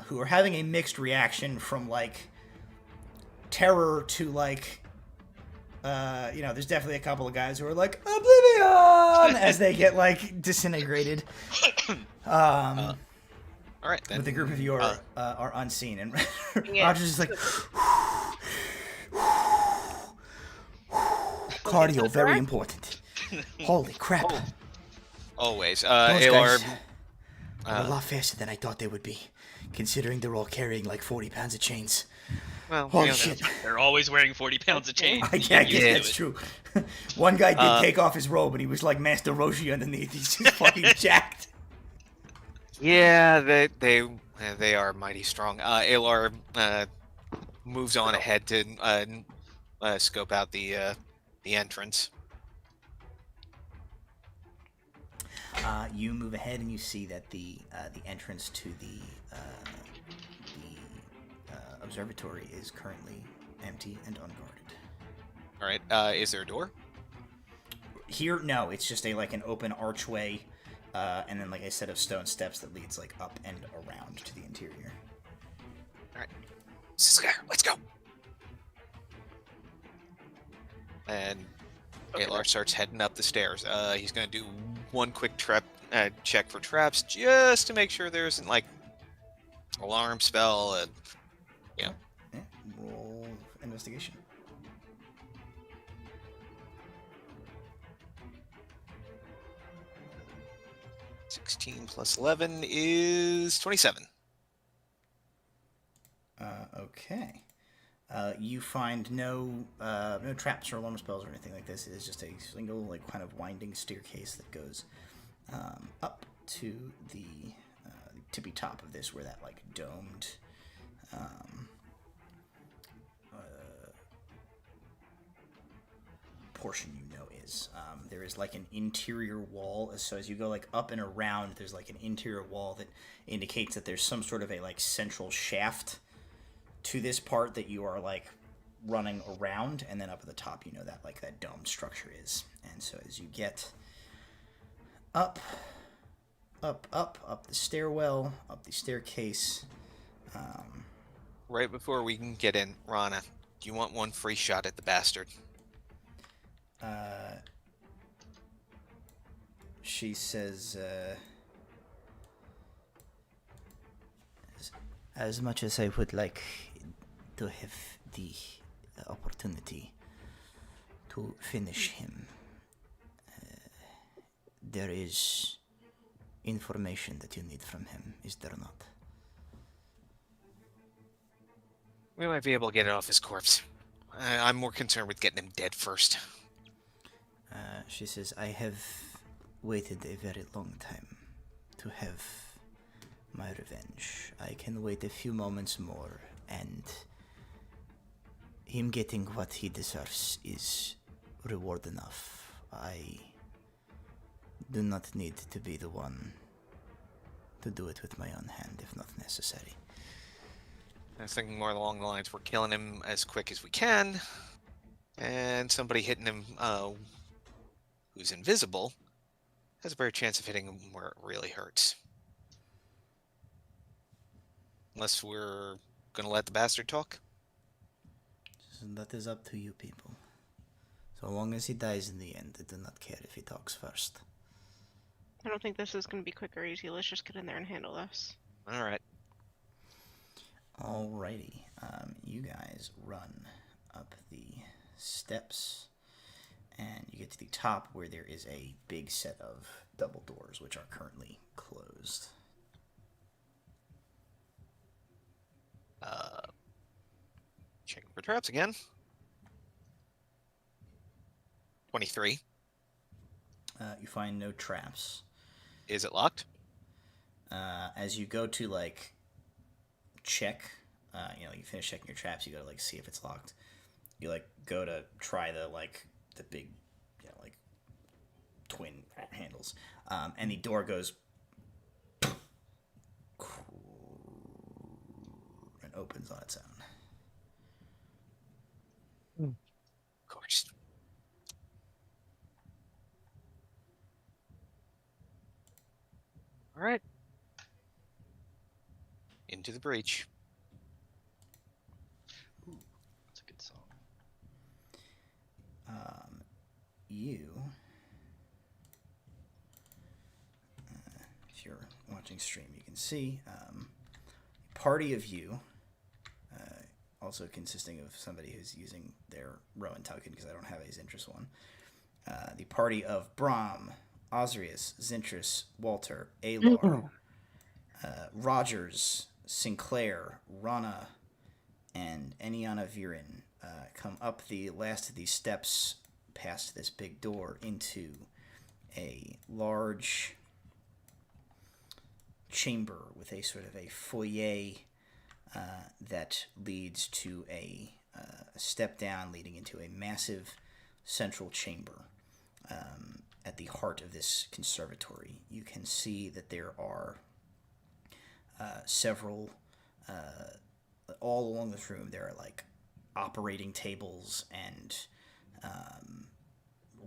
who are having a mixed reaction from, like, terror to, like, there's definitely a couple of guys who are like, Oblivion! As they get, like, disintegrated. All right, then. But the group of you are unseen, and Yeah. Rogers is like, cardio, very important. Holy crap. Always. Those Alar, guys are a lot faster than I thought they would be, considering they're all carrying like 40 pounds of chains. well, Holy you know, shit. They're always wearing 40 pounds of chain. I guess that's true. One guy did take off his robe, and he was like Master Roshi underneath. He's just fucking jacked. Yeah, they They are mighty strong. Alar moves on ahead to scope out the entrance. You move ahead and you see that the entrance to the observatory is currently empty and unguarded. All right. Is there a door? Here, no. It's just an open archway, and then a set of stone steps that leads up and around to the interior. All right. Sisker, let's go. And Alar starts heading up the stairs. He's going to do one quick check for traps just to make sure there isn't alarm spell. Yeah. Roll investigation. (16 + 11 is 27. Okay. You find no traps or alarm spells or anything like this. It is just a single kind of winding staircase that goes up to the tippy top of this, where that domed portion is. There is an interior wall, so as you go up and around, there's an interior wall that indicates that there's some sort of a central shaft to this part that you are running around, and then up at the top that that domed structure is. And so as you get up the stairwell, up the staircase, Right before we can get in, Rana, do you want one free shot at the bastard? She says, as much as I would like to have the opportunity to finish him, there is information that you need from him, is there not? We might be able to get it off his corpse. I'm more concerned with getting him dead first. She says, I have waited a very long time to have my revenge. I can wait a few moments more, and him getting what he deserves is reward enough. I do not need to be the one to do it with my own hand, if not necessary. I was thinking more along the lines, we're killing him as quick as we can, and somebody hitting him who's invisible has a better chance of hitting him where it really hurts. Unless we're gonna let the bastard talk. That is up to you people. So long as he dies in the end, I do not care if he talks first. I don't think this is going to be quick or easy. Let's just get in there and handle this. All right. Alrighty. You guys run up the steps, and you get to the top where there is a big set of double doors, which are currently closed. Checking for traps again. 23. You find no traps. Is it locked? As you go to check, you finish checking your traps, you go to see if it's locked. You go to try the big, twin handles, and the door goes and opens on its own. Of course. All right. Into the breach. Ooh, that's a good song. If you're watching stream, you can see a party of you, also consisting of somebody who's using their Rowan token because I don't have a Zintris one. The party of Bram, Osrius, Zintris, Walter, Alar, Rogers, Sinclair, Rana, and Eniana Viren come up the last of these steps past this big door into a large chamber with a sort of a foyer that leads to a step down leading into a massive central chamber. At the heart of this conservatory, you can see that there are several, all along this room, there are like operating tables and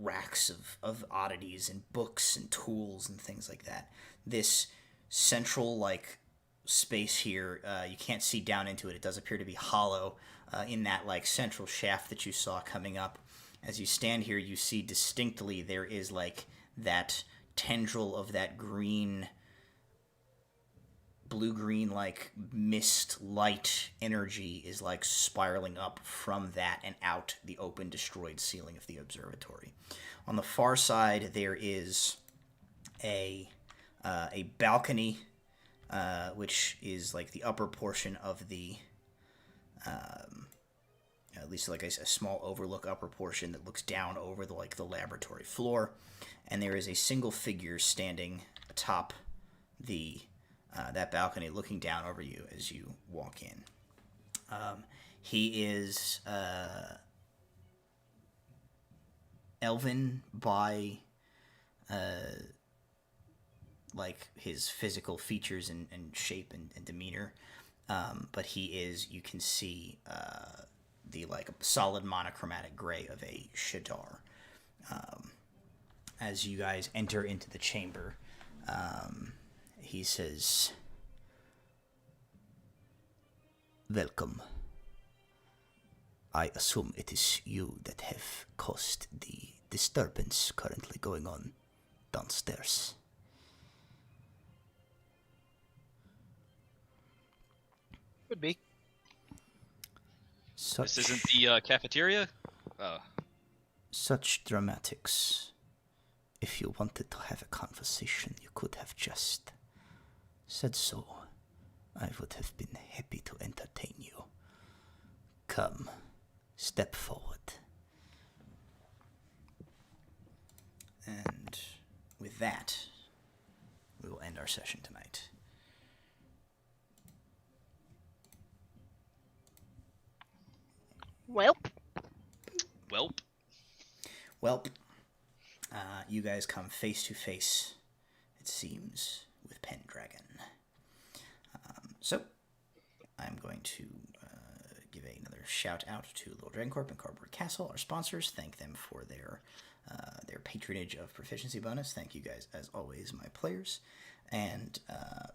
racks of oddities and books and tools and things like that. This central, like, space here, you can't see down into it. It does appear to be hollow in that, like, central shaft that you saw coming up. As you stand here, you see distinctly there is, like, that tendril of that green, blue-green, like, mist light energy is, like, spiraling up from that and out the open, destroyed ceiling of the observatory. On the far side, there is a balcony, which is, like, the upper portion of the... at least like a small overlook upper portion that looks down over the laboratory floor, and there is a single figure standing atop the that balcony, looking down over you as you walk in. He is elven by like his physical features and shape and demeanor, but he is, you can see, the like solid monochromatic gray of a Shadar. As you guys enter into the chamber, he says, "Welcome. I assume it is you that have caused the disturbance currently going on downstairs." Would be. This isn't the cafeteria? Such dramatics. If you wanted to have a conversation, you could have just said so. I would have been happy to entertain you. Come, step forward. And with that, we will end our session tonight. Welp. Welp. You guys come face to face, it seems, with Pendragon. So, I'm going to give another shout out to Little Dragon Corp and Cardboard Castle, our sponsors. Thank them for their patronage of proficiency bonus. Thank you guys, as always, my players. And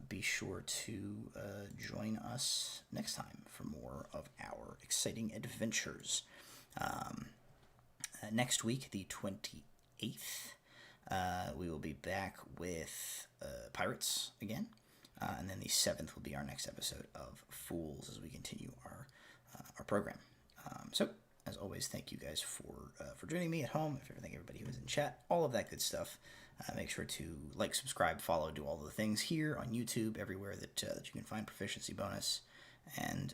be sure to join us next time for more of our exciting adventures. Next week, the 28th, we will be back with Pirates again. And then the 7th will be our next episode of Fools as we continue our program. So, as always, thank you guys for joining me at home. If you ever thank everybody who was in chat, all of that good stuff. Make sure to like, subscribe, follow, do all the things here on YouTube, everywhere that you can find proficiency bonus. And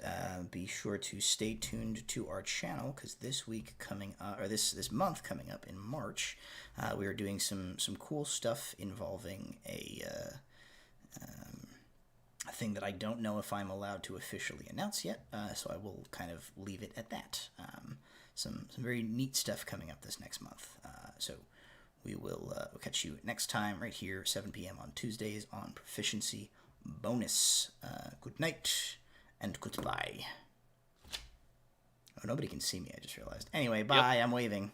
be sure to stay tuned to our channel, because this week coming or this month coming up in March, we are doing some cool stuff involving a thing that I don't know if I'm allowed to officially announce yet, so I will kind of leave it at that. Some very neat stuff coming up this next month. So we will we'll catch you next time right here, 7 p.m. on Tuesdays on Proficiency Bonus. Good night and goodbye. Oh, nobody can see me, I just realized. Anyway, bye. Yep. I'm waving.